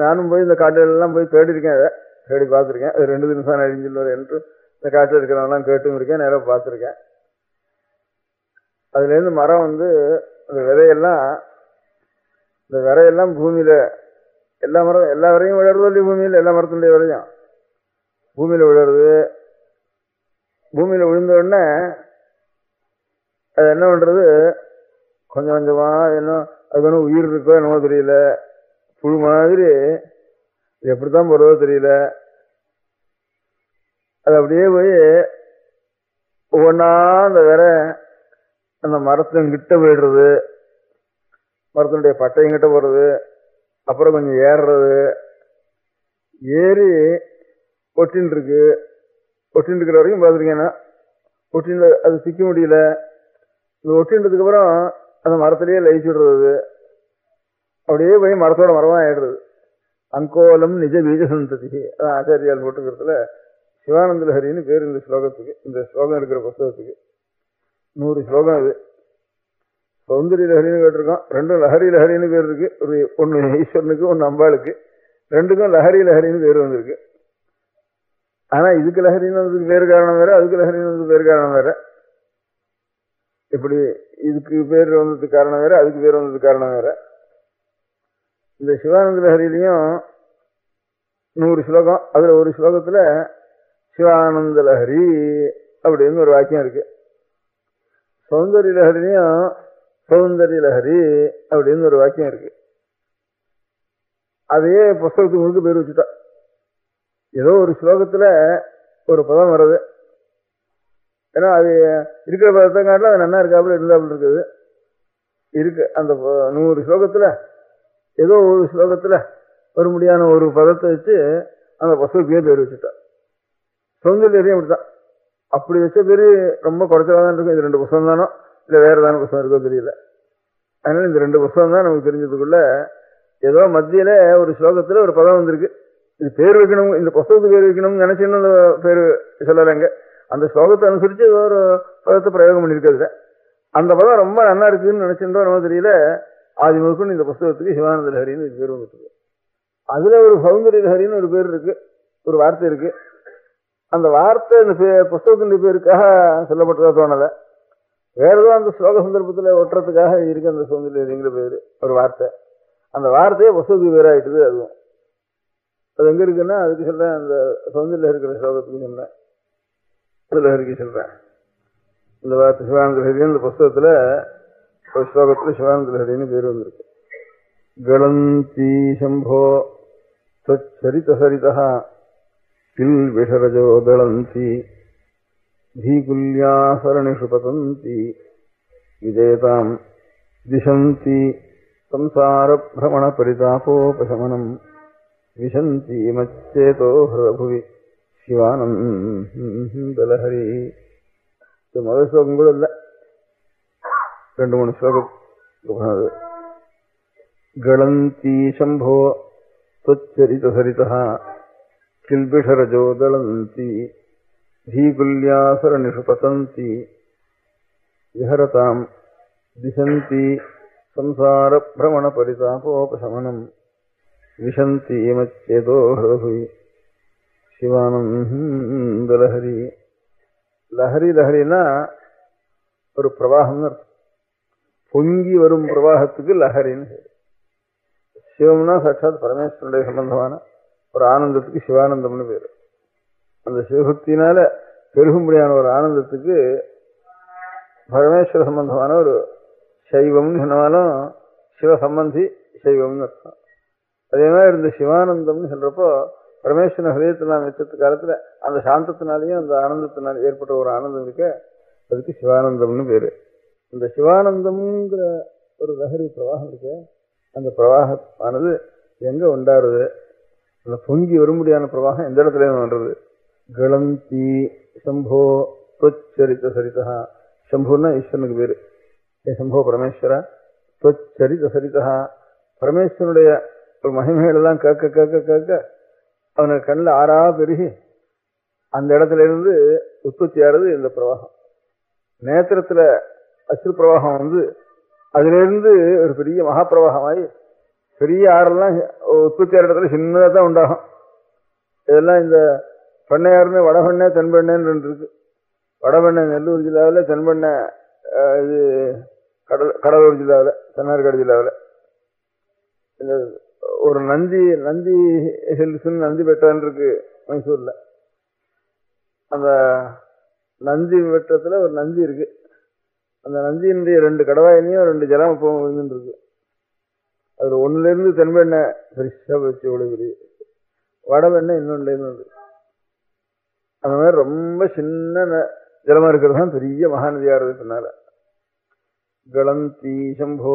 நானும் போய் இந்த காட்டுலாம் போய் தேடி இருக்கேன், அதை தேடி பார்த்துருக்கேன். அது 2 நிமிஷம் அழிஞ்சில் என்று இந்த காட்டில் இருக்கிறவங்களாம் கேட்டும் இருக்கேன், நேரம் பார்த்துருக்கேன். அதுல இருந்து மரம் இந்த விதையெல்லாம் பூமியில எல்லா வரையும் விழறது இல்லையா, பூமியில எல்லா மரத்தினுடைய விதையும் பூமியில விழறது. பூமியில விழுந்த உடனே அது என்ன பண்றது, கொஞ்சம் கொஞ்சமா என்ன அது ஒன்றும் உயிர் இருக்கோ என்னமோ தெரியல, புழு மாதிரி எப்படித்தான் போறதோ தெரியல. அது அப்படியே போய் ஒவ்வொன்னா அந்த அந்த மரத்தின்கிட்ட போயிடுறது, மரத்தினுடைய பட்டைங்கிட்ட போறது, அப்புறம் கொஞ்சம் ஏறுறது, ஏறி ஒட்டின்னு இருக்கிற வரைக்கும் பார்த்துருக்கேன்னா ஒட்டின்னு அது சிக்க முடியல. இந்த ஒட்டின்றதுக்கு அப்புறம் அந்த மரத்திலேயே லயிச்சு விடுறது, அப்படியே போய் மரத்தோட மரமா ஆயிடுறது. அங்கோலம் நிஜ பீஜ சந்ததி. அதான் ஆச்சாரியால் போட்டுக்கிறதுல சிவானந்த லஹரின்னு பேர் இந்த ஸ்லோகத்துக்கு. இந்த ஸ்லோகம் இருக்கிற புத்தகத்துக்கு 100 ஸ்லோகம். அது சௌந்தரிய லஹரின்னு கேட்டிருக்கோம். 2 லஹரி லஹரின்னு பேர் இருக்கு. ஒன்னு ஈஸ்வரனுக்கு, ஒன்னு அம்பாளுக்கு. 2க்கும் லஹரின்னு பேர் வந்திருக்கு. ஆனா இதுக்கு லஹரின்னு வந்ததுக்கு பேரு காரணம் வேற, அதுக்கு லஹரின்னு வந்ததுக்கு பேரு காரணம் வேற. இப்படி இதுக்கு பேர் வந்ததுக்கு காரணம் வேற, அதுக்கு பேர் வந்ததுக்கு காரணம் வேற. இந்த சிவானந்த லஹரிலையும் 100 ஸ்லோகம். அதுல ஒரு ஸ்லோகத்துல சிவானந்த லஹரி அப்படின்னு ஒரு வாக்கியம் இருக்கு. சௌந்தரிய லஹரிலையும் சௌந்தரிய லஹரி அப்படின்னு ஒரு வாக்கியம் இருக்கு. அதையே புஸ்தகத்துக்கு முழுக்க பேர் வச்சுட்டா. ஏதோ ஒரு ஸ்லோகத்துல ஒரு பதம் வருது, ஏன்னா அது இருக்கிற பதத்தை காட்டில அது நன்னா இருக்காப்புல இருந்தாப்புல இருக்குது இருக்கு. அந்த 100 ஸ்லோகத்துல ஏதோ ஒரு ஸ்லோகத்துல ஒரு முடியான ஒரு பதத்தை வச்சு அந்த புஸ்தகத்தையே பேர் வச்சுட்டா. சௌந்தர்யம் அப்படித்தான். அப்படி வச்ச பேரு ரொம்ப குறைச்சலாதான் இருக்கும். இது 2 புஸ்தகம் தானோ இல்ல வேற ஏதாவது புஸ்தகம் இருக்கோ தெரியல. அதனால இந்த 2 புஸ்தகம் தான் நமக்கு தெரிஞ்சதுக்குள்ள ஏதோ மத்தியில ஒரு ஸ்லோகத்துல ஒரு பதம் வந்திருக்கு, இது பேர் வைக்கணும், இந்த புஸ்தகத்துக்கு பேர் வைக்கணும்னு நினைச்சுன்னு பேர் சொல்லலைங்க. அந்த ஸ்லோகத்தை அனுசரிச்சு ஏதோ ஒரு பதத்தை பிரயோகம் பண்ணியிருக்கிறது. அந்த பதம் ரொம்ப நல்லா இருக்குன்னு நினைச்சுட்டோம் நம்ம தெரியல. ஆதிமுகன்னு இந்த புஸ்தகத்துக்கு சிவானந்த லஹரின்னு இது பேர் வந்துருக்கு. அதுல ஒரு சௌந்தரிய லஹரின்னு ஒரு பேர் இருக்கு, ஒரு வார்த்தை இருக்கு. அந்த வார்த்தை இந்த புஸ்தகத்தின் பேருக்காக சொல்லப்பட்டதா தோணலை, வேற ஏதோ அந்த ஸ்லோக சந்தர்ப்பத்தில் ஒட்டுறதுக்காக இருக்கு அந்த சௌந்தரிய லஹரிங்கிற பேரு ஒரு வார்த்தை. அந்த வார்த்தையே புஸ்தகத்துக்கு பேராயிட்டுது. அதுவும் அது எங்க இருக்குன்னா அதுக்கு சொல்றேன், அந்த சௌந்தரிய இருக்கிற ஸ்லோகத்துக்கு சொல்றேன், லஹரிக்கு சொல்றேன். இந்த வார்த்தை சிவானந்த லஹரி இந்த புஸ்தகத்துல ஒரு ஸ்லோகத்துல சிவானந்த லஹரின்னு பேர் வந்திருக்கு. கலந்தி சம்போ சரித சரிதா கில் விஷரஜோ தளந்தி தீகுல்யா சரணிஷு பதந்தி விஜயதாம் திசந்தி சம்சார பிரமண பரிதாபோபசமனம் விசந்தி மச்சேதோ ஹிருதபுவி சிவானந்த லஹரி. முதல் ஸ்லோகம் கூட இல்லை, 2-3 ஸ்லோகம். கலந்தி சம்போ त्वच्चरित सरितः किल्बिषरजो दलन्ति धीकुल्यासरणिषु पतन्ति विहरतां दिशन्ति संसारभ्रमणपरितापोपशमनं विशन्ति मच्चेतो हृदभुवि சிவானந்தலஹரி. லஹரி லஹரினா ஒரு பிரவாகம்னு அர்த்தம். பொங்கி வரும் பிரவாகத்துக்கு லஹரின்னு. சிவம்னா சாட்சாத் பரமேஸ்வரனுடைய சம்பந்தமான ஒரு ஆனந்தத்துக்கு சிவானந்தம்னு பேரு. அந்த சிவபக்தினால பெருகும்படியான ஒரு ஆனந்தத்துக்கு பரமேஸ்வர சம்பந்தமான ஒரு சைவம்னு சொன்னாலும் சிவ சம்பந்தி சைவம்னு அர்த்தம். அதே மாதிரி இந்த சிவானந்தம்னு சொல்றப்போ பரமேஸ்வரன் ஹிருதயத்தில் நாம் வச்சது காலத்துல அந்த சாந்தத்தினாலையும் அந்த ஆனந்தத்தினால ஏற்பட்ட ஒரு ஆனந்தம் இருக்க, அதுக்கு சிவானந்தம்னு பேரு. இந்த சிவானந்தம்ங்கிற ஒரு லஹரி பிரவாகம் இருக்கு. அந்த பிரவாகமானது எங்க உண்டாருது, அந்த பொங்கி வரும்படியான பிரவாகம் எந்த இடத்துல பண்றது. கலந்தி சம்போ त्वच्चरित சரிதா. சம்புன்னா ஈஸ்வரனுக்கு பேரு. சம்போ பரமேஸ்வர त्वच्चरित சரிதா. பரமேஸ்வரனுடைய ஒரு மகிமைகள் எல்லாம் கேட்க கேட்க கேட்க அவனுக்கு கண்ணில் ஆறா பெருகி அந்த இடத்துல இருந்து உற்பத்தி ஆறுது இந்த பிரவாகம். நேத்திரத்துல அஸ்ரு பிரவாகம் வந்து அதுல இருந்து ஒரு பெரிய மகாபிரவாகமாயி பெரிய ஆறெல்லாம் உற்பத்தி ஆகிற இடத்துல சின்னதாக தான் உண்டாகும். இதெல்லாம் இந்த பண்ணையாருன்னு வடபெண்ணை தென்பெண்ணைன்னு 2 இருக்கு. வடபெண்ணை நெல்லூர் ஜில்லாவில், தென்பெண்ணை இது கடலூர் ஜில்லாவில், தென்னார்காடு ஜில்லாவில். இந்த ஒரு நந்தி ஹில்ஸ்ன்னு நந்தி பெட்டான்னு இருக்கு மைசூர்ல. அந்த நந்தி பெட்டத்துல ஒரு நந்தி இருக்கு. அந்த நந்தியினுடைய 2 கடவாயிலையும் 2 ஜலம் விழுந்துட்டு இருக்கு. அதுல ஒண்ணுல இருந்து தென்பெண்ணை பெருசா வச்சு ஒழுகுது, வடபெண்ணை இன்னொன்னுல இருந்து வந்து அந்த மாதிரி ரொம்ப சின்ன ஜலமா இருக்கிறது தான் பெரிய மகாநதியா இருக்கு. பின்னால கலந்தி சம்போ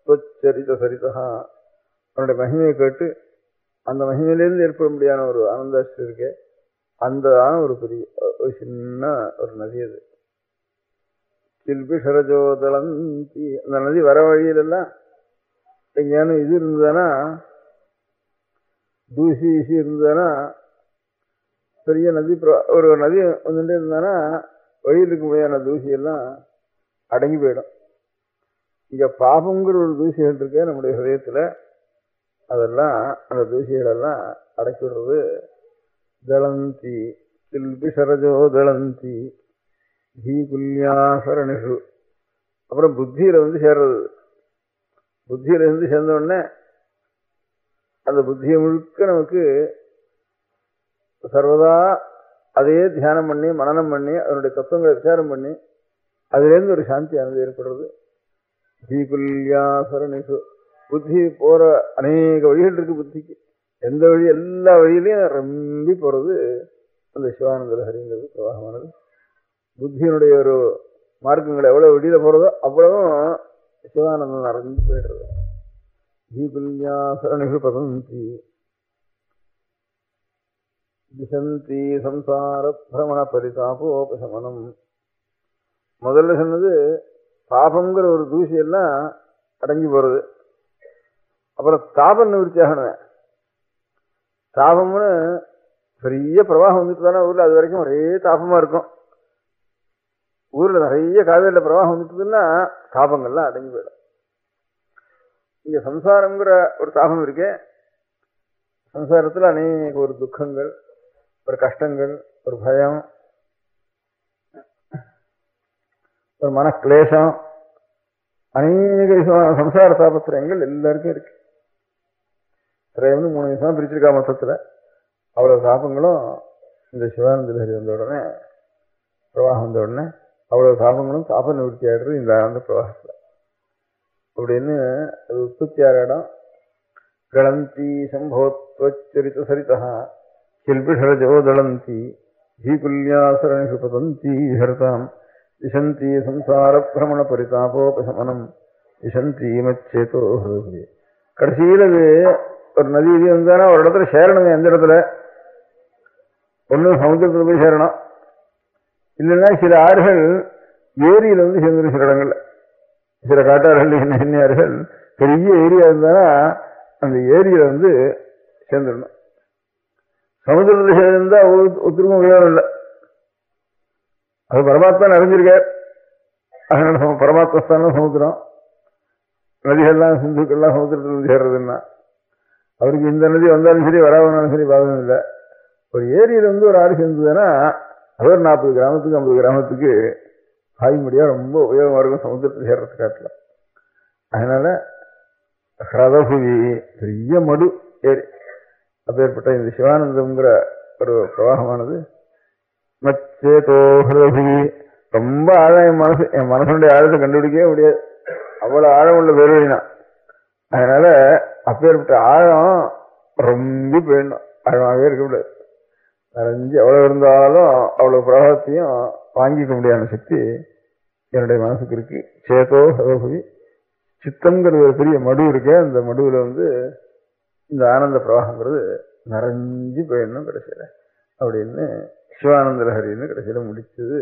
त्वच्चरित சரிதா. அவனுடைய மகிமையை கேட்டு அந்த மகிமையிலிருந்து ஏற்பட முடியாத ஒரு ஆனந்தாஷ்டி இருக்கு. அந்த ஒரு பெரிய ஒரு சின்ன ஒரு நதி அது. கில்பிஷரஜோ தளந்தி. அந்த நதி வர வழியிலெல்லாம் எங்கேயானு இது இருந்ததுன்னா, தூசி இருந்ததுன்னா, பெரிய நதி ஒரு நதி வந்துட்டே இருந்தானா வழியில் இருக்க முடியாத தூசியெல்லாம் அடங்கி போயிடும். இங்க பாபங்கிற ஒரு தூசிகள் இருக்கு நம்முடைய ஹிருதயத்துல, அதெல்லாம் அந்த தூசிகளெல்லாம் அடக்கி விடுறது. தளந்தி கில்பிஷரஜோ தளந்தி தீகுல்யாசரணிஷு. அப்புறம் புத்தியில வந்து சேர்றது. புத்தியில இருந்து சேர்ந்த உடனே அந்த புத்தியை முழுக்க நமக்கு சர்வதா அதையே தியானம் பண்ணி மனனம் பண்ணி அதனுடைய தத்துவங்களை விசாரம் பண்ணி அதுலேருந்து ஒரு சாந்தியானது ஏற்படுறது. தீகுல்யாசரணிஷு. புத்தி போற அநேக வழிகள் இருக்கு. புத்திக்கு எந்த வழி, எல்லா வழியிலையும் ரொம்பி போறது அந்த சிவானந்த லஹரிங்கிறது பிரவாகமானது. புத்தியினுடைய ஒரு மார்க்கங்கள் எவ்வளவு வெளியில போறதோ அவ்வளவும் சிவானந்தம் நிறைஞ்சு போயிடுறது. தீகுல்யாசரணிஷு பதந்தி திசந்தி சம்சார பிரமண பரிதாபோபசமனம். முதல்ல சொன்னது பாபங்கிற ஒரு தூசி எல்லாம் அடங்கி போறது. அப்புறம் தாப நிவர்த்தி ஆகணும். தாபம்னு பெரிய பிரவாகம் வந்துட்டு தானே ஊர்ல, அது வரைக்கும் ஒரே தாபமா இருக்கும். ஊர்ல நிறைய காவேரியில பிரவாகம் வந்துட்டுதுன்னா தாபங்கள்லாம் அடங்கி போயிடும். இங்க சம்சாரம்ங்கிற ஒரு தாபம் இருக்கே, சம்சாரத்துல அநேக ஒரு துக்கங்கள், ஒரு கஷ்டங்கள், ஒரு பயம், ஒரு மனக்லேசம், அநேக விதமான சம்சார தாபத்திரங்கள் எல்லாருக்கும் இருக்கு. திரையம்னு 3 விஷயம் பிரிச்சிருக்கா மொத்தத்துல. அவ்வளவு தாபங்களும் இந்த சிவானந்த லஹரி வந்த உடனே, பிரவாகம் வந்த உடனே அவ்வளவு தாபங்களும் தாப நிவர்த்தி ஆயிடுறது இந்த ஆனந்த பிரவாகத்துல அப்படின்னு. அது உற்பத்தி ஆற இடம். கலந்தி சம்போத்வச்சரித சரிதா கில்பிஷரஜோதளந்தி ஜீகுல்யாசரணிஷு பதந்தி ஹரதாம் விசந்தி சம்சார பிரமண பரிதாபோபசமனம் விசந்தி மச்சேதோ. கடைசியில் அது ஒரு நதி இது வந்தானா ஒரு இடத்துல சேரணுங்க. எந்த இடத்துல? ஒன்றும் சமுத்திரத்தில் போய் சேரணும், இல்லைன்னா சில ஆறுகள் ஏரியில வந்து சேர்ந்துடும். சில இடங்கள்ல சில காட்டாறுகள், சின்ன ஆறுகள், பெரிய ஏரியா இருந்தானா அந்த ஏரியில வந்து சேர்ந்துடணும். சமுத்திரத்தில் சேர்ந்தா ஒத்துருக்கும் உபயோகம் இல்லை. அது பரமாத்மா நிறைஞ்சிருக்கார். அதனால பரமாத்மஸ்தானம் சமுத்திரம். நதிகள்லாம் சிந்துக்கள்லாம் சமுத்திரத்தில் வந்து சேர்றதுன்னா அவருக்கு இந்த நதி வந்தாலும் சரி வராவனாலும் சரி பாதகம் இல்லை. ஒரு ஏரியில வந்து ஒரு ஆறு சேர்ந்ததுன்னா அது ஒரு 40 கிராமத்துக்கு 50 கிராமத்துக்கு ஆய்மடியா ரொம்ப உபயோகமா இருக்கும் சமுத்திரத்தில் சேர்றது காட்டுல. அதனால ஹிரதபுவி பெரிய மடு ஏரி. அப்பேற்பட்ட இந்த சிவானந்தம்ங்கிற ஒரு பிரவாகமானது மச்சேதோ ஹிரதபுவி ரொம்ப ஆழம். என் மனசுடைய ஆழத்தை கண்டுபிடிக்கவே முடியாது, அவ்வளவு ஆழம் உள்ள பேருவழினா. அதனால அப்பேற்பட்ட ஆழம் ரொம்ப போயிடணும், ஆழமாகவே இருக்கக்கூடாது. நிறைஞ்சு எவ்வளவு இருந்தாலும் அவ்வளவு பிரவாகத்தையும் வாங்கிக்க முடியாத சக்தி என்னுடைய மனசுக்கு இருக்கு. சேதோ ஹிரதபுவி சித்தம்ங்கிறது ஒரு பெரிய மடு இருக்கே, அந்த மடுவில் வந்து இந்த ஆனந்த பிரவாகங்கிறது நிறைஞ்சு போயிடணும் கடைசியில அப்படின்னு சிவானந்த லஹரின்னு கடைசியில முடிச்சது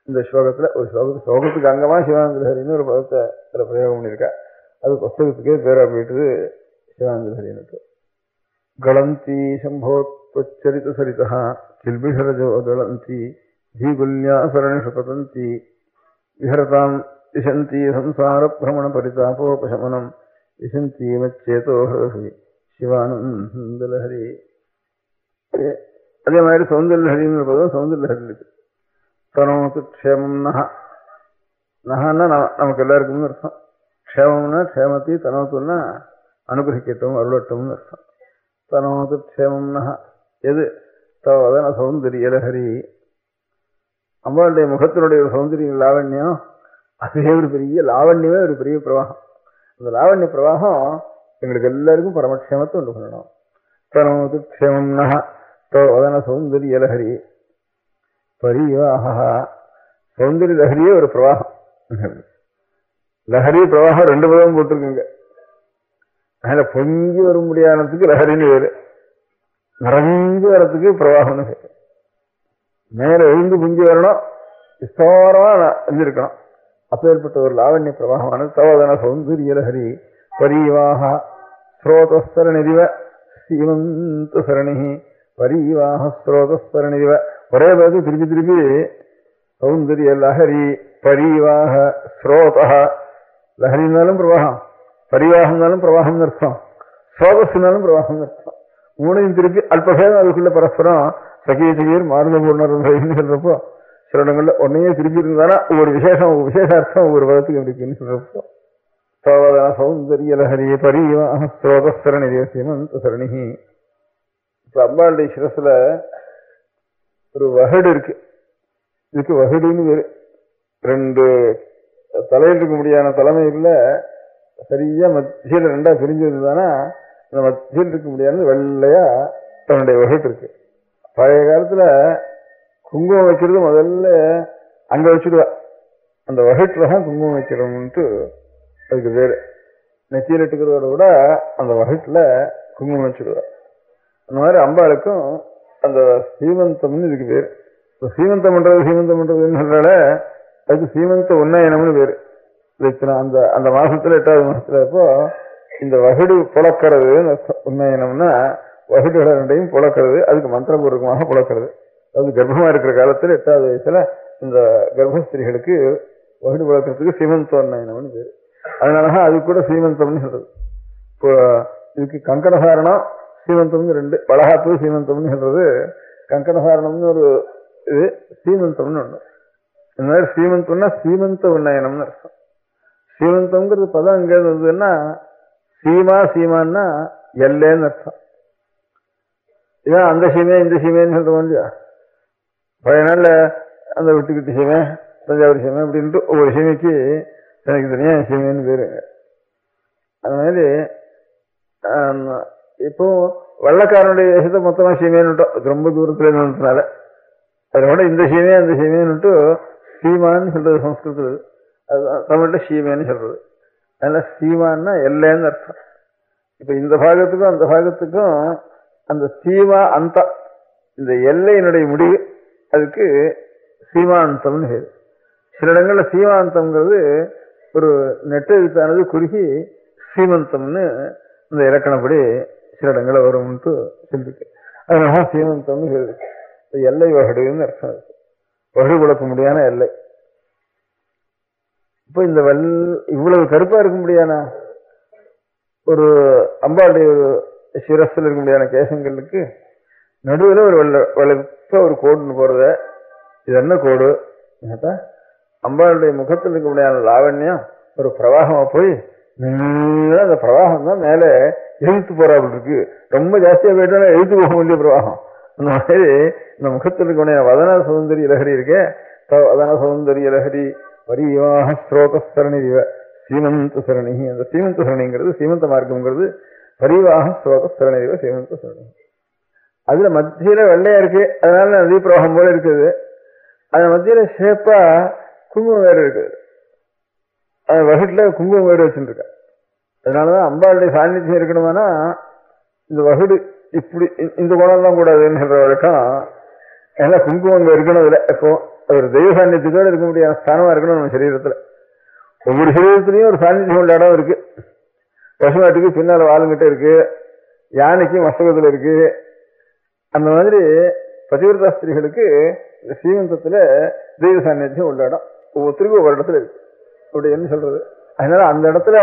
இந்த ஸ்லோகத்துல. ஒரு ஸ்லோகத்துக்கு அங்கமா சிவானந்த லஹரின்னு ஒரு பதத்தை சில பிரயோகம் பண்ணியிருக்கா. அது புஸ்தகத்துக்கே பேரா போயிட்டது சிவானந்த லஹரின்னு. கலந்தி சம்போத்வச்சரித சரிதா கில்பிஷரஜோதளந்தி ஜீகுல்யாசரணிஷு பதந்தி விஹரதாம் விசந்தி சம்சார பிரமண பரிதாபோபசமனம் விசந்தி மச்சேதோ ஹிரதபுவி சிவானந்த லஹரி. அதே மாதிரி சௌந்தர லஹரின்னு பதம் சௌந்தர லஹரி இருக்கு. தனோத்து க்ஷேமம் நஹ. நஹன்னா நமக்கு எல்லாருக்கும்னு அர்த்தம். க்ஷேமம்னா க்ஷேமத்தி, தனோத்துன்னா அனுகிரகிக்கட்டும் அருளட்டும்னு அர்த்தம். தனோத்து க்ஷேமம் நஹ. எது தவதன சௌந்தரிய லஹரி. அம்பாளுடைய முகத்தினுடைய ஒரு சௌந்தரிய லாவண்யம், அதுவே ஒரு பெரிய லாவண்யமே ஒரு பெரிய பிரவாகம். அந்த லாவண்ய பிரவாகம் எங்களுக்கு எல்லாருக்கும் பரமக்ஷேமத்தை உண்டு பண்ணணும். தனோத்து க்ஷேமம் நஹ தவதன சௌந்தரிய லஹரி பரிவாக. சௌந்தரிய லஹரியே ஒரு பிரவாகம். லஹரி பிரவாகம் 2 பதம் போட்டிருக்குங்க. அதனால பொங்கி வர முடியாததுக்கு லஹரின்னு வேறு, நிறைஞ்சு வரத்துக்கு பிரவாகம்னு பேரு. மேல எழுந்து பொங்கி வரணும், விஸ்தாரமா எழுந்திருக்கணும். அப்பேற்பட்ட ஒரு லாவண்ய பிரவாகமானது தவதன சௌந்தரிய லஹரி பரிவாக. ஸ்ரோதஸ்தரணிதிவ சீமந்த சரணி பரிவாக ஸ்ரோதஸ்தரணிதிவ. ஒரே பேருக்கு திருப்பி திருப்பி சௌந்தரிய லஹரி பரிவாக ஸ்ரோத. லஹரினாலும் பிரவாகம், பரிவாகம்னாலும் பிரவாகம் அர்த்தம், ஸ்ரோதஸ்னாலும் பிரவாகம் அர்த்தம். 3ஐயும் திருப்பி அல்பபேதம் அதுக்குள்ள பரஸ்பரம் சகீர் மாறுத பூர்ணர்னு சொல்றப்போ சில இடங்கள்ல ஒன்னையே திருப்பி இருந்தானா ஒரு விசேஷார்த்தம் ஒவ்வொரு பதத்துக்கு இருக்குன்னு சொல்றப்போ தவதன சௌந்தரிய லஹரி பரிவாக ஸ்ரோதஸ்தரணி சீமந்த சரணி. இப்ப அம்பாளுடைய சிரசுல ஒரு வகடு இருக்கு. இதுக்கு வகடுன்னு வேறு. 2 தலையில் இருக்க முடியாத தலைமையில சரியா மத்தியில 2ஆ பிரிஞ்சிருந்தானா அந்த மத்தியில் இருக்க முடியாது வெள்ளையா தன்னுடைய வகட்டு இருக்கு. பழைய காலத்துல குங்குமம் வைக்கிறது முதல்ல அங்க வச்சுடுவா. அந்த வகட்டுல தான் குங்குமம் வைக்கிறோம்ட்டு அதுக்கு பேரு. நெத்தியில் இட்டுக்கிறதோட விட அந்த வகட்டுல குங்குமம் வச்சுடுவா. அந்த மாதிரி அம்பாளுக்கும் அந்த சீமந்தம்னு இதுக்கு பேரு. சீமந்தம் பண்றதுன்னு சொல்றால அதுக்கு சீமந்த உன்னயனம்னு பேரு. அந்த அந்த மாசத்துல 8வது மாசத்துல இப்போ இந்த வகுடு புழக்கிறது உண்மையினம்னா வகுடுகளை ரெண்டையும் புழக்கிறது, அதுக்கு மந்திரபூர்வமாக புழக்கிறது. அதாவது கர்ப்பமா இருக்கிற காலத்துல 8வது வயசுல இந்த கர்ப்பஸ்திரிகளுக்கு வகுடு புழக்கிறதுக்கு சீமந்தோன்னயனம்னு பேரு. அதனாலதான் அது கூட சீமந்தம்னு சொல்றது. இப்போ இதுக்கு கங்கணசாரணம் சீமந்தம்னு 2, வளகாப்பு சீமந்தம்னு சொல்றது. கங்கணசாரணம்னு ஒரு இது, சீமந்தம்னு ஒண்ணு. இந்த மாதிரி சீமந்தம்னா சீமந்த உன்னயனம்னு அர்த்தம். சீமந்தம்ங்கிறது பதம் எங்க இருந்ததுன்னா சீமான்னா எல்லைன்னு அர்த்தம். இதான் அந்த சீமை இந்த சீமைன்னு சொல்றோம் இல்லையா. பழைய நாள்ல அந்த விட்டுக்கிட்டு சீமை, தஞ்சாவூர் சீமை அப்படின்ட்டு ஒவ்வொரு சீமைக்கு எனக்கு தனியா சீமைன்னு பேருங்க. அது மாதிரி இப்போ வெள்ளக்காரனுடைய தேசத்தை மொத்தமா சீமைன்னு ரொம்ப தூரத்துல இருந்ததுனால அதோட இந்த சீமை அந்த சீமைன்னு சீமான்னு சொல்றது சம்ஸ்கிருதத்தில், அது தமிழ்ல சீமைன்னு சொல்றது. அதனால சீமான்னா எல்லைன்னு அர்த்தம். இப்ப இந்த பாகத்துக்கும் அந்த பாகத்துக்கும் அந்த சீமா அந்த இந்த எல்லையினுடைய முடிவு, அதுக்கு சீமாந்தம்னு பேரு. சில இடங்கள்ல சீமாந்தம்ங்கிறது ஒரு நெட்டெழுத்தானது குறுகி சீமந்தம்னு இந்த இலக்கணப்படி சில இடங்களை வரும்ட்டு சொல்லிருக்கு. அதனால சீமந்தம்னு பேரு. எல்லை வகடுன்னு அர்த்தம் இருக்கு. வகடு குழப்ப முடியாத எல்லை. இப்போ இந்த இவ்வளவு கருப்பா இருக்க முடியாத ஒரு அம்பாளுடைய ஒரு சிரஸ்ல இருக்க முடியாத கேசங்களுக்கு நடுவில் ஒரு வெள்ளப்ப ஒரு கோடுன்னு போறத, இது என்ன கோடு கேட்டா அம்பாளுடைய முகத்தில் இருக்க முடியாத லாவண்யம் ஒரு பிரவாகமா போய் அந்த பிரவாகம் தான் மேல எழுத்து போறாப்புல இருக்கு. ரொம்ப ஜாஸ்தியா போயிட்டா எழுத்து போக வேண்டிய பிரவாகம். அந்த மாதிரி இந்த முகத்தில் இருக்க முடியாத வதன சௌந்தரிய லகரி இருக்கே, வதன சௌந்தரிய லகரி வரிவாக ஸ்ரோக சரணி சீமந்த சரணி. அந்த சீமந்த சரணிங்கிறது சீமந்த மார்க்கம்ங்கிறது பரிவாக ஸ்ரோக சரணி சீமந்த சரணி. அதுல மத்தியில வெள்ளையா இருக்கு, அதனால நதி பிரவாகம் போல இருக்குது. அது மத்தியில ஷேப்பா குங்குமம் வேறு இருக்குது. அது வகுட்டுல குங்குமம் வேறு வச்சுருக்க. அதனாலதான் அம்பாளுடைய சாநித்தியம் இருக்கணுமானா இந்த வகுடு இப்படி இந்த குணம்லாம் கூடாதுன்னு சொல்ற வழக்கம். ஏன்னா குங்குமம் அங்க இருக்கணும். இல்லை இப்போ ஒரு தெய்வ சாநித்தியத்தோடு இருக்க முடியாத ஸ்தானமா இருக்கணும் நம்ம சரீரத்துல. ஒவ்வொரு சரீரத்திலையும் ஒரு சாநித்தியம் உள்ள இடம் இருக்கு. பசுமாட்டுக்கு பின்னால வாழுங்கிட்ட இருக்கு, யானைக்கு மஸ்தகத்துல இருக்கு. அந்த மாதிரி பதிவிரதா ஸ்திரீகளுக்கு இந்த சீமந்தத்துல தெய்வ சாநித்தியம் உள்ள இடம் ஒவ்வொருத்தருக்கும் ஒவ்வொரு இடத்துல இருக்கு. அப்படி என்ன சொல்றது. அதனால அந்த இடத்துல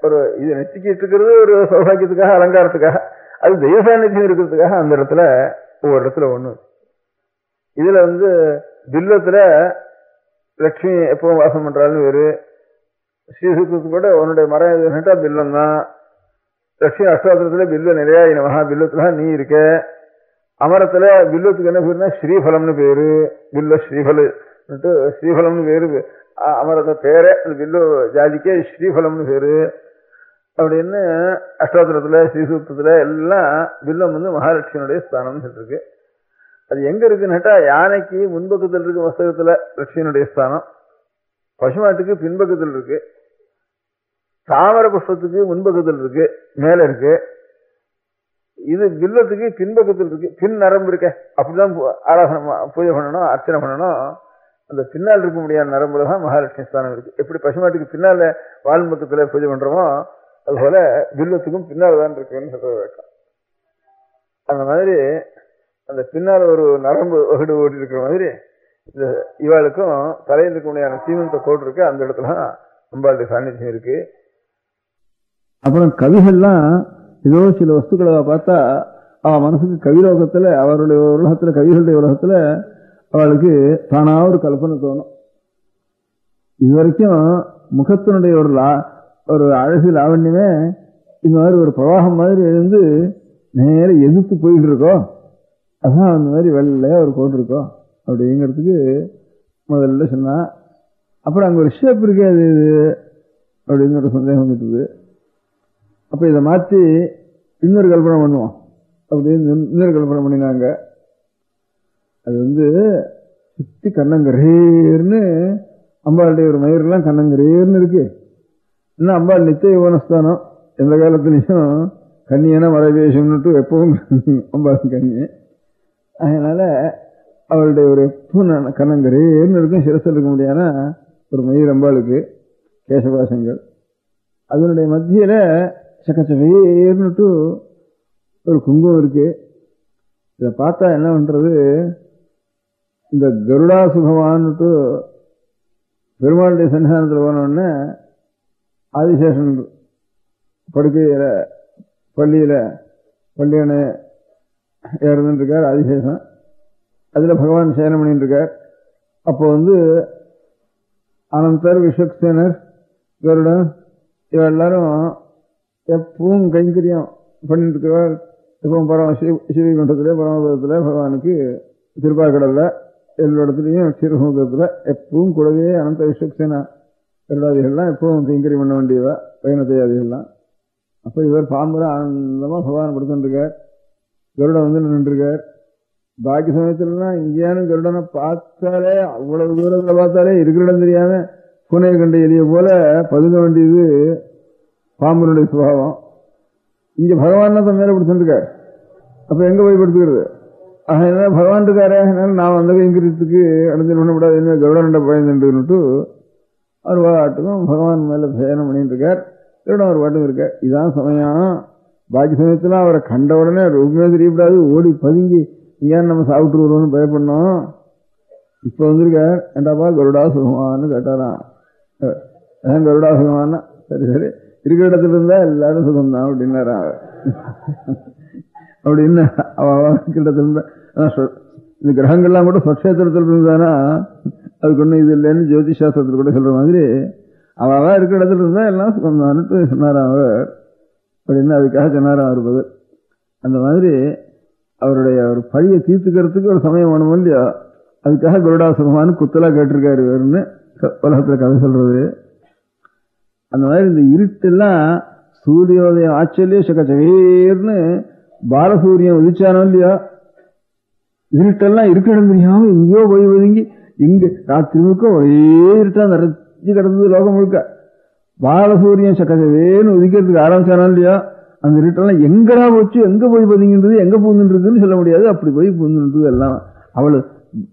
ஒரு இது நெச்சிக்கிட்டு இருக்கிறது ஒரு சௌபாகியத்துக்காக அலங்காரத்துக்காக, அது தெய்வ சாநித்தியம் இருக்கிறதுக்காக அந்த இடத்துல ஒவ்வொரு இடத்துல ஒண்ணு. இதுல பில்லத்துல லட்சுமி எப்பவும் வாசம் பண்றாலும் வேறு, ஸ்ரீசுக்கு கூட உன்னுடைய மரம் எதுன்னுட்டா பில்லம் தான். லட்சுமி அஷ்டோத்திரத்துல பில்ல நிலையாயி நமஹா, பில்லத்துல நீ இருக்க. அமரத்துல பில்லத்துக்கு என்ன பேருனா ஸ்ரீஃபலம்னு பேரு. பில்ல ஸ்ரீஃபலம்னு பேரு. அமரத்தை பேரே அந்த பில்லு ஜாதிக்கே ஸ்ரீஃபலம்னு பேரு. அப்படின்னு அஷ்டோத்திரத்துல ஸ்ரீசூக்தத்துல எல்லாம் பில்லம் மகாலட்சுமியுடைய ஸ்தானம்னு சொல்லிருக்கு. அது எங்க இருக்குன்னுட்டா யானைக்கு முன்பக்கத்தில் இருக்கு மஸ்தகத்துல லட்சுமியினுடைய ஸ்தானம், பசுமாட்டுக்கு பின்பக்கத்தில் இருக்கு, தாமர புஷ்பத்துக்கு முன்பக்கத்தில் இருக்கு, மேல இருக்கு. இது பில்லத்துக்கு பின்பக்கத்தில் இருக்கு, பின் நரம்பு இருக்க. அப்படிதான் ஆராதனை பூஜை பண்ணணும், அர்ச்சனை பண்ணணும். அந்த பின்னால் இருக்க முடியாத நரம்புல தான் மகாலட்சுமி ஸ்தானம் இருக்கு. எப்படி பசுமாட்டுக்கு பின்னால வால் பக்கத்துல பூஜை பண்றோமோ அதுபோல பில்லத்துக்கும் பின்னால் தான் இருக்குன்னு சொல்றது வழக்கம். அந்த மாதிரி அந்த பின்னால் ஒரு நரம்பு வகுடு ஓடி இருக்கிற மாதிரி இந்த இவாளுக்கும் தலையில் இருக்க முடியாத சீமந்த கோடு இருக்கு. அந்த இடத்துல அம்பாளுடைய சாநித்தியம் இருக்கு. அப்புறம் கவிகள்லாம் ஏதோ சில வஸ்துக்களை பார்த்தா அவ மனசுக்கு கவிலோகத்துல, அவருடைய உலகத்துல, கவிகளுடைய உலகத்துல அவளுக்கு தானா ஒரு கல்பனை தோணும். இதுவரைக்கும் முகத்தினுடைய ஒரு அழகு லாவண்யமே இந்த மாதிரி ஒரு பிரவாகம் மாதிரி இருந்து நேர எதிர்த்து போயிட்டு இருக்கோம். அதான் அந்த மாதிரி வெள்ளையா ஒரு கோடு இருக்கோம் அப்படிங்கிறதுக்கு முதல்ல சொன்னா. அப்புறம் அங்க ஒரு ஷேப் இருக்கே, அது இது அப்படின்னு ஒரு சந்தேகம் வந்துட்டுது. அப்ப இதை மாற்றி இன்னொரு கல்பனை பண்ணுவோம் அப்படின்னு இன்னொரு கல்பனை பண்ணினாங்க. அது சுத்தி கண்ணங்கரேர்னு அம்பாளுடைய ஒரு மயிரெல்லாம் கண்ணங்கரேர்னு இருக்கு. இன்னும் அம்பாள் நித்திய யுவனஸ்தானம், எந்த காலத்திலையும் கன்னியான மரவேஷம்னுட்டு எப்பவும் அம்பாள் கண்ணி. அதனால அவளுடைய ஒரு எப்பவும் கண்ணங்கரேர்னு இருக்கும். சிரசில் இருக்க முடியாத ஒரு மயிர் அம்பாளுக்கு கேசபாசங்கள். அதனுடைய மத்தியில சக்கச்சவேர்னுட்டு ஒரு குங்குமம் இருக்கு. இதை பார்த்தா என்ன பண்றது, இந்த கருடா சுகமானுட்டு பெருமாளுடைய சன்னிதானத்தில் போனோடனே ஆதிசேஷன் படுக்கையில பள்ளியனை இருந்துருக்கார் ஆதிசேஷன். அதுல பகவான் சேனம் பண்ணிட்டு இருக்கார். அப்போ அனந்தர், விஸ்வக்சேனர், கருடன் இவ எல்லாரும் எப்பவும் கைங்கரியம் பண்ணிட்டு இருக்கிறார். எப்பவும் சிவகுண்டத்துல பரமபதத்துல பகவானுக்கு திருப்பாக்கடல்ல எல்லா இடத்துலையும் சிறுமுகத்துல எப்பவும் கூடவே அனந்த விஸ்வக்சேனா கருடாதிகள்லாம் எப்பவும் கைங்கரியம் பண்ண வேண்டியவா வைணத்தையாதிகள்லாம். அப்போ இவர் பாம்புல ஆனந்தமா பகவான் படுத்துருக்கார். கருடன் நின்றுருக்கார். பாக்கி சமயத்துலலாம் இங்கேயான கருடனை பார்த்தாலே அவ்வளவு தூரத்துல பார்த்தாலே இருக்கிற இடம் தெரியாம பூனை கண்ட எலிய போல பதுங்க வேண்டியது பாம்பனுடைய சுபாவம். இங்க பகவான் தான் மேல படுத்துருக்கார். அப்ப எங்க போய் படுத்துக்கிறது? அதனால பகவான் இருக்காரு, அதனால நான் அந்த கைங்கரியத்துக்கு அடைஞ்சல் பண்ணக்கூடாது, என்ன கருடன்ட பயந்துட்டு அவர் பாட்டுக்கும் பகவான் மேல பயணம் பண்ணிட்டு இருக்கார். கருடன் அவர் பாட்டுக்கும் இருக்கார். இதான் சமயம். பாக்கி சமயத்துல அவரை கண்ட உடனே ரொம்பவே தெரியக்கூடாது, ஓடி பதுங்கி இங்கேன்னு நம்ம சாப்பிட்டு வருவோம்னு பயப்படணும். இப்ப வந்திருக்கார். ஏண்டாப்பா கருடா சுகமானு கேட்டாராம். அதான் கருடா சுகமானா சரி சரி இருக்கிற இடத்துல இருந்தா எல்லாரும் சுகம்தான் அப்படின்னாரா. அப்படின்னு இருக்கிற இடத்துல இருந்தா இந்த கிரகங்கள்லாம் கூட சொட்சேத்திரத்தில் இருந்தானா அதுக்கு ஒன்றும் இது இல்லைன்னு ஜோதிஷ் சாஸ்திரத்தில் கூட சொல்ற மாதிரி அவ இருக்கிற இடத்துல இருந்தா எல்லாம் சுகம்தான்ட்டு சொன்னாராம் அவர். அப்படின்னு அதுக்காக சொன்னாராம் அவர் பதில். அந்த மாதிரி அவருடைய ஒரு பழியை தீர்த்துக்கிறதுக்கு ஒரு சமயம் வேணும் இல்லையா, அதுக்காக கருடா சுகமானு குத்தலா கேட்டிருக்காரு இவருன்னு உலகத்துல கதை சொல்றது. அந்த மாதிரி இந்த இருட்டெல்லாம் சூரியோதயம் ஆச்சரிய சகச்சவேர்னு பாலசூரியன் உதிச்சானோ இல்லையா, இருட்டெல்லாம் இருக்கணும் தெரியாம எங்கேயோ போய் ஒதுங்கி இங்க ராத்திரி முழுக்க ஒரே இருட்டா நிறைஞ்சு கிடந்தது லோகம் முழுக்க. பாலசூரியன் சகச்சவேர்னு உதிக்கிறதுக்கு ஆரம்பிச்சானோ இல்லையா, அந்த இருட்டெல்லாம் எங்கடா போச்சு, எங்க போய் பதுங்கின்றது, எங்க பூந்துன்றதுன்னு சொல்ல முடியாது. அப்படி போய் பூந்துன்றது எல்லாம்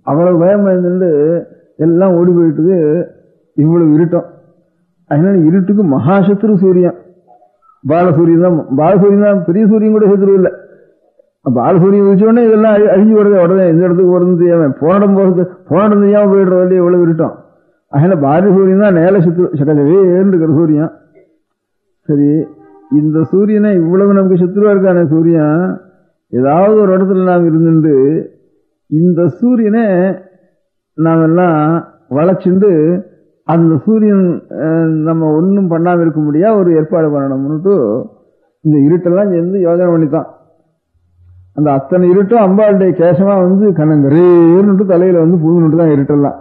அவ்வளவு பயம் பயந்துட்டு எல்லாம் ஓடி போயிட்டுது. இவ்வளவு இருட்டம். அதனால இருட்டுக்கு மகாசத்ரு சூரியன் பாலசூரியன் தான். பாலசூரியன் தான், பெரிய சூரியன் கூட சத்ரு இல்லை. பாலசூரியன் வச்ச உடனே இதெல்லாம் அழிஞ்சு வருது. உடனே எந்த இடத்துக்கு போறது தெரியாம போனடம் தெரியாம போயிடுறது இல்லையா, இவ்வளவு இருட்டம். அதனால பாலசூரியன் தான் நேல சத்ரு சகஜவே இருக்கிற சூரியன். சரி, இந்த சூரியனை இவ்வளவு நமக்கு சத்ருவா இருக்கான சூரியன், ஏதாவது ஒரு இடத்துல நாம் இருந்துட்டு இந்த சூரியனை நாம் எல்லாம் வளைச்சுண்டு அந்த சூரியன் நம்ம ஒன்றும் பண்ணாம இருக்க முடியா ஒரு ஏற்பாடு பண்ணணும்னுட்டு இந்த இருட்டெல்லாம் சேர்ந்து யோஜனை பண்ணித்தான். அந்த அத்தனை இருட்டும் அம்பாளுடைய கேசமா கண்ணங்கரேன்னுட்டு தலையில பூந்துட்டு தான் இருட்டெல்லாம்.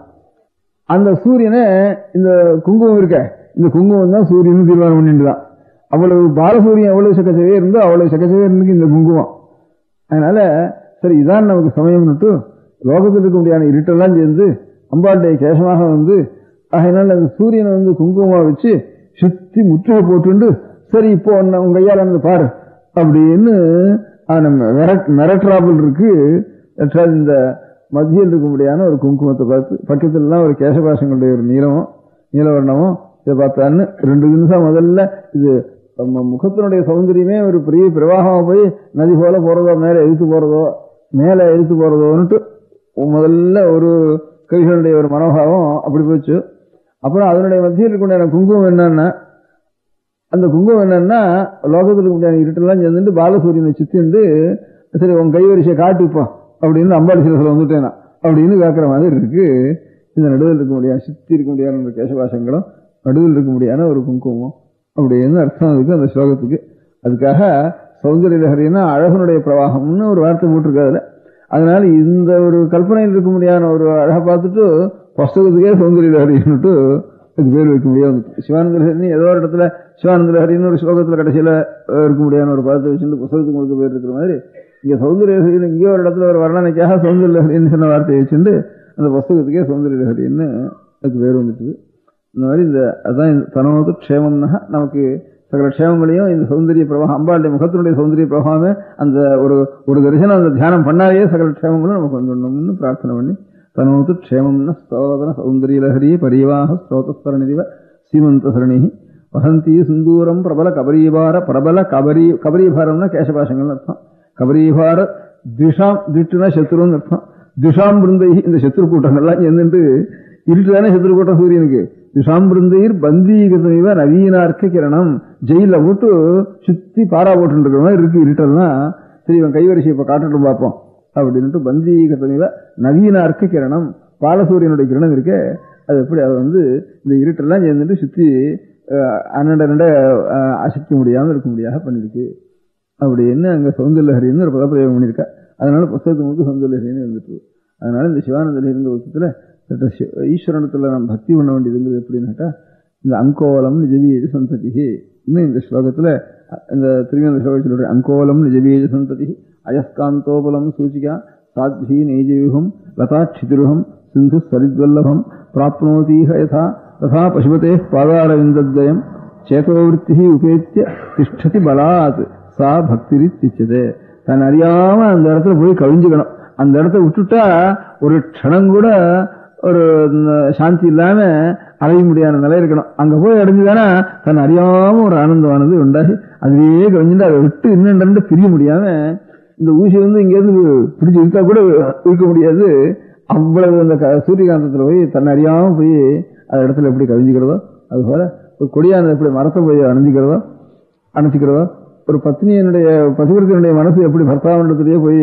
அந்த சூரியனை இந்த குங்குமம் இருக்க, இந்த குங்குமம் தான் சூரியன் தீர்மானம் பண்ணிட்டு தான். அவ்வளவு பாலசூரியன் எவ்வளவு சக்கச்சவே இருந்தோ அவ்வளவு சக்கச்சவே இருக்கு இந்த குங்குமம். அதனால சரி இதான் நமக்கு சமயம்னுட்டு லோகத்தில் இருக்க முடியாத இருட்டெல்லாம் சேர்ந்து அம்பாளுடைய கேசமாக அதனால அந்த சூரியனை குங்குமமா வச்சு சுத்தி முற்றுகை போட்டு சரி இப்போ உங்க கையால பாரு அப்படின்னு மிரட்ராபிள் இருக்கு. இந்த மத்தியில் இருக்க முடியாத ஒரு குங்குமத்தை பார்த்து பக்கத்துலலாம் ஒரு கேசபாசங்களுடைய ஒரு நீலவர்ணமும் இதை பார்த்தான்னு 2 நிமிஷம் முதல்ல இது முகத்தினுடைய சௌந்தரியமே ஒரு பெரிய பிரவாகமா போய் நதி போல போறதோ மேல எழுத்து போறதோன்னுட்டு முதல்ல ஒரு கவிகளுடைய ஒரு மனோபாவம் அப்படி போச்சு. அப்புறம் அதனுடைய மத்தியில் இருக்க குங்குமம் என்னன்னா, அந்த குங்குமம் என்னன்னா லோகத்தில் இருக்க முடியாத இருட்டெல்லாம் சேர்ந்துட்டு பாலசூரியனை சித்திண்டு சரி உன் கைவரிசையை காட்டிப்போம் அப்படின்னு அம்பாள் சிலசில வந்துட்டேனா அப்படின்னு கேட்கிற மாதிரி இருக்கு. இந்த நடுவில் இருக்க முடியாது, சித்தி இருக்க முடியாத கேசபாசங்களும் நடுவில் இருக்க முடியாத ஒரு குங்குமம் அப்படின்னு அர்த்தம் அதுக்கு அந்த ஸ்லோகத்துக்கு. அதுக்காக சௌந்தரிய லஹரின்னா அழகனுடைய பிரவாகம்னு ஒரு வார்த்தை போட்டிருக்காதுல. அதனால இந்த ஒரு கல்பனையில் இருக்க முடியாத ஒரு அழகை பார்த்துட்டு புஸ்தகத்துக்கே சௌந்தரிய லஹரின்னுட்டு அதுக்கு பேர் வைக்க முடியாது. சிவானந்த லஹரின்னு ஏதோ ஒரு இடத்துல சிவானந்த லஹரின்னு ஒரு ஸ்லோகத்துல கடைசியில இருக்க முடியாத ஒரு பதத்தை வச்சுட்டு புஸ்தகத்துக்கு முழுக்க பேர் இருக்கிற மாதிரி இங்க சௌந்தரிய லஹரின்னு இங்கே ஒரு இடத்துல ஒரு வர்ணனைக்காக சௌந்தரிய லஹரின்னு சொன்ன வார்த்தையை வச்சுட்டு அந்த புஸ்தகத்துக்கே சௌந்தரிய லஹரின்னு அதுக்கு பேர் வந்துட்டுது. இந்த மாதிரி அதான் தனோது க்ஷேமம்னா நமக்கு சகல க்ஷேமங்களையும் இந்த சௌந்தரிய பிரவாகம் அம்பாளுடைய முகத்தினுடைய சௌந்தரிய பிரவாகமே அந்த ஒரு தரிசனம் அந்த தியானம் பண்ணாலே சகல க்ஷேமங்களும் நமக்கு வந்துடணும்னு பிரார்த்தனை பண்ணி தனோது க்ஷேமம்னா ஸ்தோதன சௌந்தரிய லஹரி பரிவாக ஸ்ரோதஸ்தரணிவ சீமந்த சரணி வசந்தி சிந்தூரம் பிரபல கபரீபார பிரபல கபரீபாரம்னா கேசபாசங்கள்னு அர்த்தம். கபரீபார திஷாம் திட்டுனா சத்ருன்னு அர்த்தம். திஷாம் பிருந்தை இந்த சத்ரு கூட்டங்கள்லாம் சேர்ந்துட்டு இருட்டுதானே சத்ரு கூட்டம் சூரியனுக்கு. திஷாம் பிருந்தையர் பந்தீகதமிவ நவீனார்க்க கிரணம். ஜெயில போட்டு சுத்தி பாரா போட்டு இருக்கிற மாதிரி இருக்கு இருட்டெல்லாம். சரி இவன் கைவரிசை இப்ப காட்டுட்டு பார்ப்போம் அப்படின்ட்டு பந்தீகதமிவ நவீனார்க்க கிரணம். பாலசூரியனுடைய கிரணம் இருக்கே அது எப்படி அதை இந்த இருட்டெல்லாம் சேர்ந்துட்டு சுத்தி அண்ணண்ட அசைக்க முடியாம இருக்க முடியாத பண்ணிருக்கு அப்படின்னு அங்க சௌந்தர்யஹரின்னு ஒரு பதப்பிரயோகம் பண்ணியிருக்கா. அதனால புத்தகத்துக்கு சௌந்தர்யஹரின்னு இருந்துட்டு. அதனால இந்த சிவானந்த லஹரிங்கிற பட்சத்துல ஈஸ்வரனத்துல நம்ம பக்தி பண்ண வேண்டியதுங்கிறது எப்படின்னாக்கா இந்த அங்கோலம் நிஜவீஜ சந்ததி. இன்னும் இந்த ஸ்லோகத்துல இந்த திரும்பி அந்த ஸ்லோகத்தில் அங்கோலம் நிஜவீஜ சந்ததி அயஸ்காந்தோபலம் சூச்சிகா சாத்வி நெய்ஜவிகம் லதாட்சிதிருகம் சிந்து சரித்வல்லபம் பிராப்னோதீஹ யதா ததா பசுபதே பாதாரவிந்தத்வயம் சேதோவிருத்தி உபேத்திய திஷ்டதி பலாத் சா பக்திரித்யுச்சதே. தான் அறியாம அந்த இடத்துல போய் கவிஞ்சுக்கணும். அந்த இடத்த விட்டுட்டா ஒரு க்ஷணம் கூட ஒரு சாந்தி இல்லாம அடைய முடியாத நிலை இருக்கணும். அங்க போய் அடைஞ்சுதானா தன் அறியாம ஒரு ஆனந்தமானது உண்டாகி அதுவே கவிஞ்சுட்டு அதை விட்டு இன்னும் பிரிய முடியாம இந்த ஊசி இங்க இருந்து பிடிச்சி இருக்கா கூட இருக்க முடியாது. அவ்வளவு அந்த சூரியகாந்தத்துல போய் தன்னை அறியாம போய் அந்த இடத்துல எப்படி கவிஞ்சுக்கிறதோ அதுபோல ஒரு கொடியான எப்படி மரத்தை போய் அணைச்சிக்கிறதோ ஒரு பத்னியனுடைய பதிவிரத்தினுடைய மனசு எப்படி பர்த்தாவண்டத்திலேயே போய்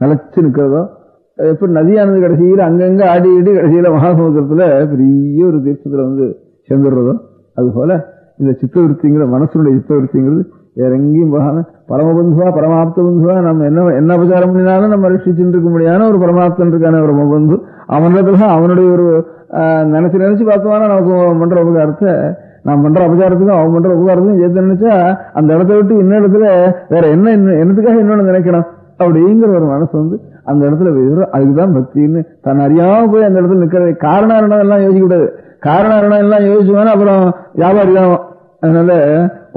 நிலைச்சு நிற்கிறதோ எப்படி நதியானது கடைசியில் அங்கங்க ஆடிட்டு கடைசியில மகாசமுத்திரத்துல பெரிய ஒரு தீர்த்தத்துல சேர்ந்துடுறதோ அதுபோல இந்த சித்தவருத்திங்கிற மனசுடைய சித்தவருத்திங்கிறது வேற எங்கேயும் போகாம பரமபந்துவா பரமாப்த பந்துவா நம்ம என்ன உபச்சாரம் பண்ணினாலும் நம்ம ரட்சிச்சுட்டு இருக்க முடியாத ஒரு பரமாப்தன் இருக்கான ஒரு பந்து அவனிடத்துல அவனுடைய ஒரு நினைச்சு பார்த்தோம்னா நமக்கு பண்ற உபகாரத்தை நான் பண்ற அபச்சாரத்துக்கும் அவன் பண்ற உபகாரத்துக்கும் சேர்த்து நினைச்சா அந்த இடத்த விட்டு இன்னொரு இடத்துல வேற என்னத்துக்காக இன்னொன்னு நினைக்கணும் அப்படிங்கிற ஒரு மனசு அந்த இடத்துல அதுக்குதான் பக்தின்னு தன் அறியாம போய் அந்த இடத்துல நிக்கிறது. காரணம் எல்லாம் யோசிக்க கூடாது. காரணம் எல்லாம் யோசிச்சுவானா அப்புறம் வியாபாரி தான். அதனால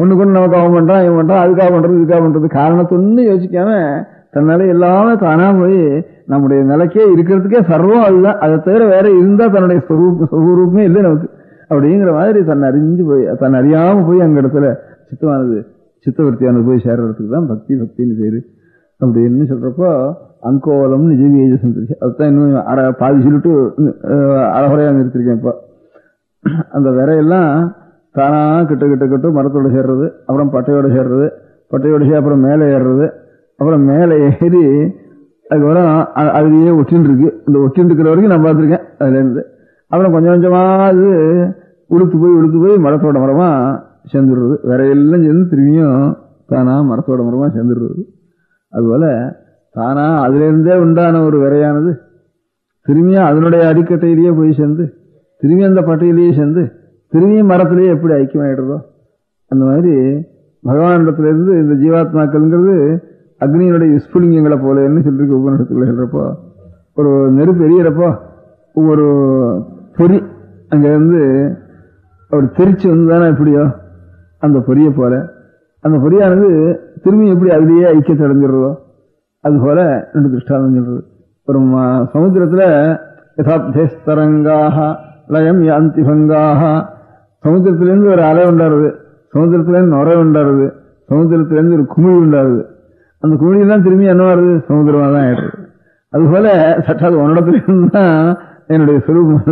ஒண்ணுக்கு ஒண்ணு நமக்கு அவன் பண்றான் இவன் பண்றான் அதுக்காக பண்றது இதுக்காக பண்றது காரணத்தொன்னு யோசிக்காம தன்னால எல்லாமே தானா போய் நம்முடைய நிலைக்கே இருக்கிறதுக்கே சர்வம் அதுதான். அதை தவிர வேற இருந்தா தன்னுடைய ஸ்வரூபமே இல்லை நமக்கு அப்படிங்கிற மாதிரி தன்னை அறியாம போய் அங்க இடத்துல சித்தவர்த்தியானது போய் சேர்றதுக்கு தான் பக்தின்னு பேரு அப்படின்னு சொல்றப்போ அங்கோலம் நிஜவீஜ சந்ததி. அதுதான் இன்னும் பாதி சொல்லிட்டு அழகுறையா நிறுத்திருக்கேன். இப்போ அந்த விரையெல்லாம் தானா கிட்ட மரத்தோட சேர்றது, அப்புறம் பட்டையோட சேர்றது, அப்புறம் மேலே ஏறுறது, அப்புறம் மேலே ஏறி அதுக்கப்புறம் அதுலயே ஒட்டின்னு இருக்கு. இந்த ஒட்டின்னு இருக்கிற வரைக்கும் நான் பார்த்துருக்கேன். அதுல இருந்து அப்புறம் கொஞ்சம் கொஞ்சமா அது உளுத்து போய் மரத்தோட மரமா சேர்ந்துடுறது. விரையெல்லாம் சேர்ந்து திரும்பியும் தானா மரத்தோட மரமா சேர்ந்துடுறது. அதுபோல தானா அதுல இருந்தே உண்டான ஒரு விரையானது திரும்பியும் அதனுடைய அடிக்கட்டையிலேயே போய் சேர்ந்து திரும்பி அந்த பட்டையிலேயே சேர்ந்து திரும்பியும் மரத்திலேயே எப்படி ஐக்கியமாயிடுறதோ அந்த மாதிரி பகவானிடத்திலிருந்து இந்த ஜீவாத்மாக்கள்ங்கிறது அக்னியினுடைய விஸ்புலிங்கங்களை போலன்னு சொல்லிருக்கு உபநிஷத்துல சொல்றப்போ. ஒரு நெருப்பு எரியறப்போ ஒரு பொறி அங்க இருந்து ஒரு தெரிச்சு தானே எப்படியோ அந்த பொரிய போல அந்த பொரியானது திரும்பி எப்படி அதுலேயே ஐக்கியத்தை அடைஞ்சிடுறதோ அதுபோல ரெண்டு திருஷ்டாந்தம் சொல்றது. ஒரு சமுத்திரத்துல யதாப்தேஸ்தரங்காக லயம் யாந்தி பங்காக. சமுத்திரத்திலேருந்து ஒரு அலை உண்டாருது, சமுத்திரத்திலேருந்து நுரை உண்டாருது, சமுத்திரத்திலேருந்து ஒரு குமிழி உண்டாருது. அந்த குமிழியெல்லாம் திரும்பி என்ன வருது சமுத்திரமா தான் ஆயிடுறது. அதுபோல சட்டாது உன்னிடத்திலிருந்து தான் என்னுடைய சுரூபம்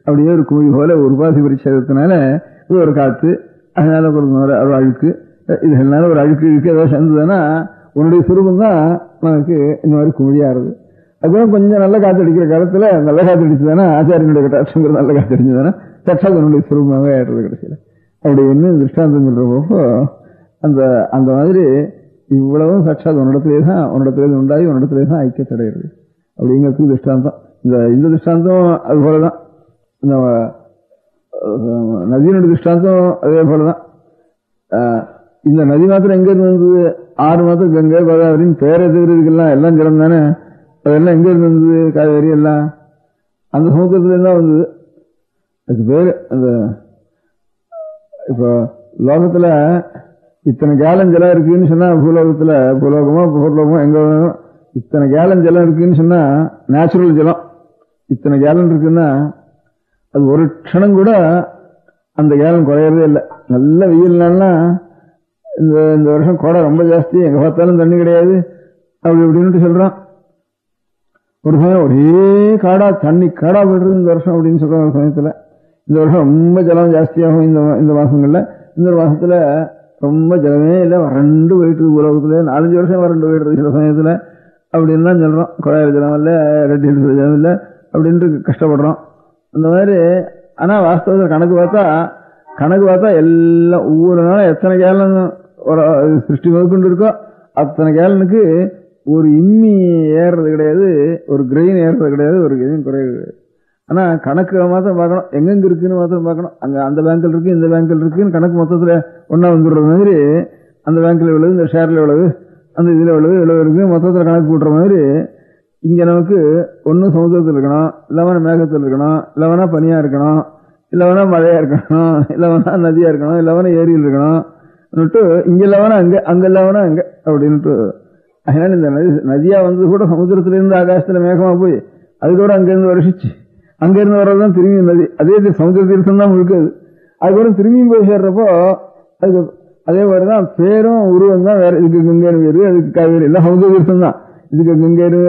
அப்படியே ஒரு குமிழி போல ஒரு உபாசி பரிச்சயத்தினால இது ஒரு காத்து, அதனால ஒரு அழுக்கு, இதனால ஒரு அழுக்கு ஏதாவது சேர்ந்ததுன்னா உன்னுடைய சுரூபம் தான் நமக்கு இந்த மாதிரி குமிழியாருது. அதுக்கப்புறம் கொஞ்சம் நல்ல காத்து அடிக்கிற காலத்துல நல்ல காத்து அடிச்சுதானே ஆச்சாரியனுடைய கட்டாட்சங்கிற நல்ல காத்து அடிச்சதுன்னா சட்டாது உன்னுடைய சுரூபமாகவே ஆயிடுறது கடைசியில. அப்படி என்ன திருஷ்டாந்தம் சொல்றப்போ அந்த மாதிரி இவ்வளவும் சாட்சாத் உன்னிடத்திலே உண்டாகி உன்னிடத்திலே தான் ஐக்கியத்தடைகிறது அப்படிங்கிறதுக்கு திருஷ்டாந்தம். இந்த திருஷ்டாந்தம் அது போலதான். இந்த நதியினுடைய திருஷ்டாந்தம் அதே போலதான். இந்த நதி மாத்திரம் எங்க இருந்து வந்தது? 6 மாத்திரம் கங்கை கோதாவரின்னு பேரை தவிரதுக்கெல்லாம் எல்லாம் ஜலம் தானே. அதெல்லாம் எங்க இருந்து வந்தது? காவேரி எல்லாம் அந்த சமுத்திரத்துல இருந்தா வந்தது. அதுக்கு பேரு அந்த இப்போ லோகத்துல இத்தனை கேலன் ஜலம் இருக்குன்னு சொன்னா பூலோகமோ எங்க இத்தனை கேலன் ஜலம் இருக்குன்னு சொன்னா நேச்சுரல் ஜலம் இத்தனை கேலன் இருக்குன்னா அது ஒரு க்ஷணம் கூட அந்த கேலம் குறையறதே இல்லை. நல்ல வெயில்னா இந்த வருஷம் கோடை ரொம்ப ஜாஸ்தி, எங்க பார்த்தாலும் தண்ணி கிடையாது அப்படி இப்படின்னு சொல்றான். ஒரு சமயம் ஒரே காடா தண்ணி காடா போயிடுறது இந்த வருஷம் அப்படின்னு சொல்ற ஒரு சமயத்துல. இந்த வருஷம் ரொம்ப ஜலம் ஜாஸ்தியாகும் இந்த மாசங்கள்ல. இந்த மாசத்துல ரொம்ப ஜலமே இல்லை, வறண்டு போயிட்டு உலகத்துல 4-5 வருஷம் வறண்டு போயிடுறது சில சமயத்துல அப்படின்னு தான் சொல்றோம். குழாயில் ஜலம் இல்லை, ரெட் ஹில்ஸ் ஜலம் இல்லை அப்படின்ட்டு கஷ்டப்படுறோம் அந்த மாதிரி. ஆனா வாஸ்தவத்தில் கணக்கு பார்த்தா எல்லாம் ஒவ்வொரு நாளும் எத்தனை கேலன் ஒரு சிருஷ்டி முதற்கொண்டு இருக்கோ அத்தனை கேலனுக்கு ஒரு இம்மி ஏறுறது கிடையாது, ஒரு கிரெயின் ஏறுறது கிடையாது, ஒரு கிரெயின் குறையாது கிடையாது. ஆனா கணக்கு மாத்திரம் பார்க்கணும், எங்கெங்க இருக்குன்னு மாத்திரம் பார்க்கணும். அங்க அந்த பேங்க்ல இருக்கு, இந்த பேங்க்ல இருக்குன்னு கணக்கு மொத்தத்துல ஒன்னா வந்துடுற மாதிரி அந்த பேங்க்ல எவ்வளவு, இந்த ஷேர்ல எவ்வளவு, அந்த இதுல எவ்வளவு இருக்கு மொத்தத்துல கணக்கு போடுற மாதிரி இங்க நமக்கு ஒன்னும் சமுத்திரத்தில் இருக்கணும், இல்லவனா மேகத்தில் இருக்கணும், இல்லவனா பனியா இருக்கணும், இல்லவனா மழையா இருக்கணும், இல்லவனா நதியா இருக்கணும், இல்லவனா ஏரியில் இருக்கணும், இங்க இல்லவனா அங்க இல்லவனா அங்க அப்படின்ட்டு. அதனால இந்த நதியா வந்து கூட சமுத்திரத்துல இருந்து ஆகாசத்துல மேகமா போய் அது கூட அங்கிருந்து வருஷிச்சு அங்கிருந்து வர்றதுதான் திரும்பி நதி. அதே சமுத்திர தீர்த்தம் தான் முழுக்காது. அது கூட திரும்பியும் போய் சேர்றப்போ அதுக்கு அதே மாதிரிதான் பேரும் உருவம் தான் வேற. இதுக்கு கங்கைன்னு பேரு, அதுக்கு காவேரி எல்லாம் சமுத்திர தீர்த்தம் தான். இதுக்கு கங்கைன்னு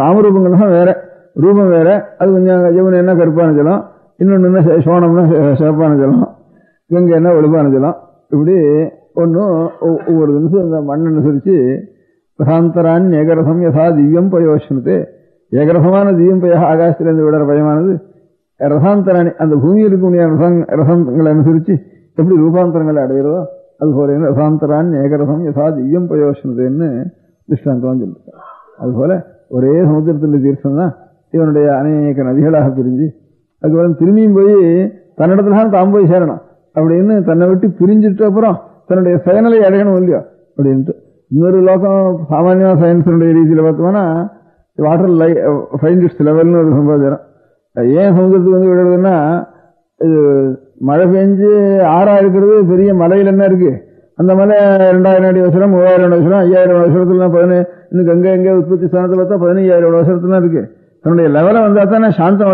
நாமரூபங்கள் தான் வேற, ரூபம் வேற. அது கொஞ்சம் யமுனை என்ன கருப்பான ஜலம், இன்னொன்னு என்ன சோனம்னா சிவப்பான ஜலம், கங்கை என்ன வெளுப்பான ஜலம். இப்படி ஒன்னும் ஒவ்வொரு நிமிஷம் இந்த மண் அனுசரிச்சு பிரசாந்தரான் ஏகரசம் யசா திவ்யம் பயோஷனது. ஏகரசமான திவ்யம் பய ஆகாசத்திலிருந்து விடுற பயமானது ரசாந்தராணி அந்த பூமியில் இருக்கக்கூடிய ரசங்களை அனுசரிச்சு எப்படி ரூபாந்தரங்களை அடைகிறதோ அது போல ரசாந்தரான் ஏகரசம் யசா திவ்யம் பயோஷனதுன்னு திருஷ்டாந்தம் சொல்லிருக்காரு. அதுபோல ஒரே சமுத்திரத்தில் தீர்த்தம் தான் இவனுடைய அநேக நதிகளாக பிரிஞ்சு அதுக்கப்புறம் திரும்பியும் போய் தன்னிடத்துல தான் போய் சேரணும் அப்படின்னு தன்னை விட்டு பிரிஞ்சிட்டு அப்புறம் தன்னுடைய செயலை அடையணும் இல்லையோ அப்படின்ட்டு. இன்னொரு லோகம் சாமானியமா சயின்ஸுடைய ரீதியில பார்த்தோம்னா வாட்டர் ஃபைண்ட் இட்ஸ் லெவல்னு ஒரு சம்பாதிக்கிறோம். ஏன் சமுதிரத்துக்கு வந்து விடுறதுன்னா இது மழை பெஞ்சு ஆறா இருக்கிறது பெரிய மலையில் என்ன இருக்கு, அந்த மலை 2000 அடி வருஷம் 3000 வருஷம் 5000 வருஷத்துல இன்னும் கங்கை எங்கே உற்பத்தி ஸ்தானத்தை பார்த்தா 15000 வருஷத்துல இருக்கு. தன்னுடைய லெவலை வந்தா தானே சாந்தம்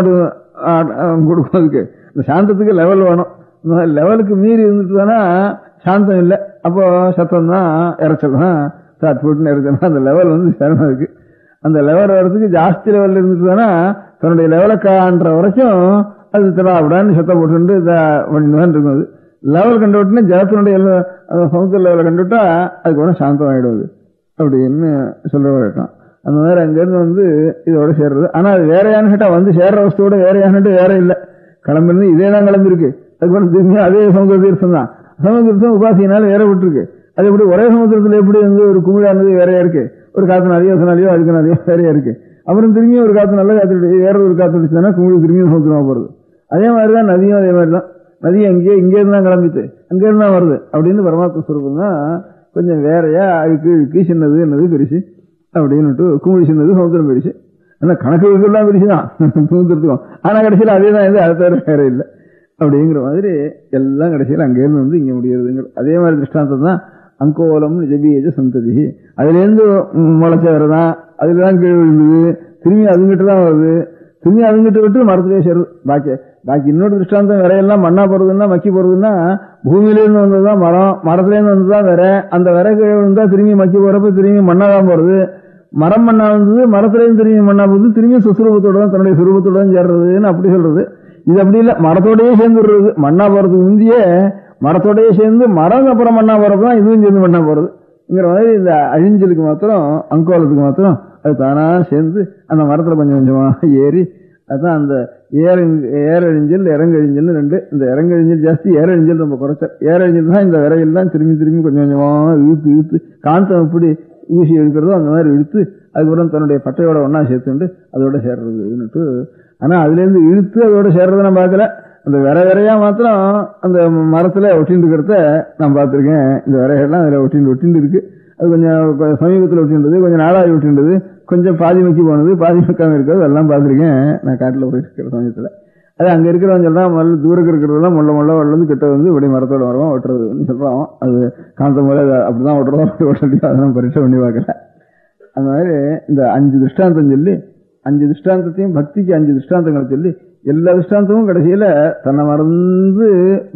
கொடுக்கும். அதுக்கு இந்த சாந்தத்துக்கு லெவல் வேணும். லெவலுக்கு மீறி இருந்துட்டு தானே சாந்தம் இல்லை. அப்போ சத்தம் தான் இறைச்சல் தான் சாட் போட்டுன்னு இறைச்சல். அந்த லெவல் வந்து சேரணும். அதுக்கு அந்த லெவல் வர்றதுக்கு ஜாஸ்தி லெவலில் இருந்துட்டு தானே தன்னுடைய லெவலை காண்ற வரைக்கும் அது தராவிடான்னு சத்தம் போட்டு பண்ணிட்டு தான் இருக்கும். அது லெவல் கண்டு விட்டுனா ஜலத்தினுடைய சமுத்திர லெவலை கண்டுவிட்டா அதுக்கு ஒன்றும் சாந்தம் ஆகிடுவது அப்படின்னு சொல்ற வழக்கம். அந்த மாதிரி அங்கிருந்து வந்து இதோட சேர்றது. ஆனா அது வேறையானு கேட்டா வந்து சேர்ற வஸ்துவோட வேறையானுட்டு வேற இல்லை. கிளம்பிருந்து இதே தான் கிளம்பிருக்கு. அதுக்கப்புறம் திரும்பி அதே சமுத்திர தீர்த்தம் தான். சமுத்திர தீர்த்தம் உபாசியினால வேற விட்டுருக்கு. அது எப்படி ஒரே சமுத்திரத்துல எப்படி வந்து ஒரு குமிழானது வேறையா இருக்கு, ஒரு காத்து நிறைய சொன்னாலையோ அதுக்கு நிறைய வேறையா இருக்கு. அப்புறம் திரும்பியும் ஒரு காத்து நல்ல காத்து வேற ஒரு காத்து அடிச்சுன்னா குமிழ் திரும்பியும் சமுத்திரமா போறது. அதே மாதிரிதான் நதியும் அதே மாதிரிதான். நதி அங்கே இங்கே இருந்தா கிளம்பிட்டு அங்கே இருந்தா வருது அப்படின்னு பரமாத்ம ஸ்வரூபம் தான் கொஞ்சம் வேறையா அழுக்கு இழுக்கு சின்னது என்னது பெருசு அப்படின்னுட்டு குமிழ் சின்னது சமுத்திரம் பெருசு. ஆனா கணக்கு எல்லாம் பெருசுதான் சமுத்திரத்துக்கும். ஆனா கடைசியில் அதே தான் எது அது தவிர வேற இல்லை அப்படிங்கிற மாதிரி எல்லாம் கடைசியில் அங்கேருந்து வந்து இங்க முடியறதுங்கிற அதே மாதிரி திருஷ்டாந்தம் தான் அங்கோலம் நிஜபீஜ சந்ததி. அதுல இருந்து முளைச்ச வரதான் அதுலதான் கீழ் விழுந்தது, திரும்பி அதுங்கிட்ட தான் வருது, திரும்பி அதுங்கிட்ட விட்டு மரத்திலே சேருது. பாக்கி இன்னொரு திருஷ்டாந்தம் விரையெல்லாம் மண்ணா போறதுன்னா மக்கி போறதுன்னா பூமியிலேருந்து வந்ததுதான் மரம், மரத்திலேருந்து வந்ததுதான் விரை, அந்த விரை கீழே விழுந்தா திரும்பி மக்கி போறப்ப திரும்பி மண்ணா தான் போறது. மரம் மண்ணா வந்தது, மரத்திலேருந்து திரும்பி மண்ணா போகுது, திரும்பி சுசுரூபத்தோட தான் தன்னுடைய சுரூபத்தோட தான் சேர்றதுன்னு அப்படி சொல்றது. இது அப்படி இல்லை, மரத்தோடயே சேர்ந்து விடுறது. மண்ணா போறதுக்கு முந்தையே மரத்தோடயே சேர்ந்து மரம் அப்புறம் மண்ணா போறப்பதான் இதுவும் சேர்ந்து மண்ணா போறதுங்கிற மாதிரி இந்த அழிஞ்சலுக்கு மாத்திரம் அங்கோலத்துக்கு மாத்திரம் அது தானா சேர்ந்து அந்த மரத்துல கொஞ்சம் கொஞ்சமா ஏறி அதுதான் அந்த ஏரழிஞ்சல் இறங்கழிஞ்சல் ரெண்டு. இந்த இறங்கழிஞ்சல் ஜாஸ்தி, ஏரழிஞ்சல் ரொம்ப குறைச்ச. ஏரழிஞ்சல் தான் இந்த விரையில் தான் திரும்பி திரும்பி கொஞ்சம் கொஞ்சமா இழுத்து இழுத்து காந்தம் எப்படி ஊசி எடுக்கிறதோ அந்த மாதிரி இழுத்து அதுக்கப்புறம் தன்னுடைய பட்டையோட ஒன்னா சேர்த்துட்டு அதோட சேர்றதுன்னுட்டு. ஆனா அதுல இருந்து இழுத்து அதோட சேர்றதை நான் பார்க்கல. அந்த விரையா மாத்திரம் அந்த மரத்துல ஒட்டின்னு இருக்கிறத நான் பார்த்திருக்கேன். இந்த விரைகள்லாம் அதுல ஒட்டிண்டு இருக்கு. அது கொஞ்சம் சமீபத்தில் ஒட்டின்றது, கொஞ்சம் நாளாகி ஒட்டின்றது, கொஞ்சம் பாதி மக்கி போனது, பாதி மக்காம இருக்கிறது எல்லாம் பார்த்திருக்கேன் நான் காட்டுல போயிட்டு இருக்கிற சமயத்துல. அது அங்க இருக்கிறவங்க சொல்றான் முதல்ல தூரக்கு இருக்கிறதெல்லாம் முள்ள வந்து கிட்ட வந்து இப்படி மரத்தோட மரமா ஒட்டுறதுன்னு சொல்றான். அது காந்தம் போல அப்படிதான் ஒட்டுறதோ ஒட்டலையோ அதெல்லாம் பரீட்சை பண்ணி பார்க்கல. அந்த மாதிரி இந்த 5 திருஷ்டாந்தம் சொல்லி 5 திருஷ்டாந்தத்தையும் பக்திக்கு 5 திருஷ்டாந்தங்களை சொல்லி எல்லா திருஷ்டாந்தமும் கடைசியில தன்னை மறந்து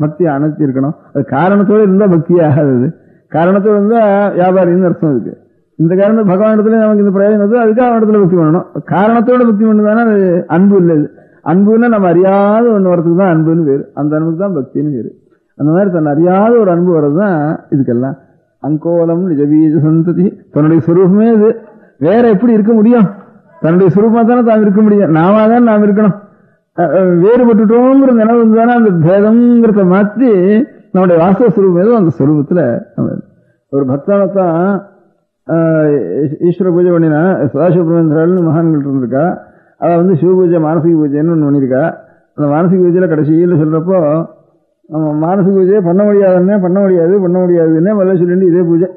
பக்தி அணைச்சி இருக்கணும். அது காரணத்தோடு இருந்தா பக்தி ஆகாது. காரணத்தோடு இருந்தா வியாபாரின்னு அர்த்தம் இருக்கு. இந்த காரணம் பகவானிடத்துல நமக்கு இந்த பிரயோஜனம் அதுக்காக அவனிடத்துல பக்தி பண்ணணும். காரணத்தோட பக்தி பண்ணுதானே அது அன்பு இல்லை. அன்புன்னா நம்ம அறியாத ஒன்று வரதுக்கு தான் அன்புன்னு பேரு. அந்த அன்புக்கு தான் பக்தின்னு பேரு. அந்த மாதிரி தன்னை அறியாத ஒரு அன்பு வர்றதுதான் இதுக்கெல்லாம். அங்கோலம் நிஜபீஜ சந்ததி, தன்னுடைய சுரூபமே இது. வேற எப்படி இருக்க முடியும்? தன்னுடைய சுரூபமா தானே தான் இருக்க முடியும். நாம தான் நாம் இருக்கணும். வேறுபட்டுட்டோங்கிற நினைவு தானே அந்த பேதம்ங்கிறத மாற்றி நம்முடைய வாஸ்தவ சுரூபம் ஏதோ அந்த சுரூபத்துல ஒரு பக்தனைத்தான் ஈஸ்வர பூஜை பண்ணினா சதாசிவபிரமேந்திராள்னு மகான்கள் இருந்திருக்கா. அவ சிவ பூஜை மானசிக பூஜைன்னு ஒன்று பண்ணியிருக்கா. அந்த மானசிக பூஜையில கடைசியில் சொல்றப்போ மானசிக பூஜையை பண்ண முடியாதுன்னே முதல்ல சொல்லிட்டு இதே பூஜை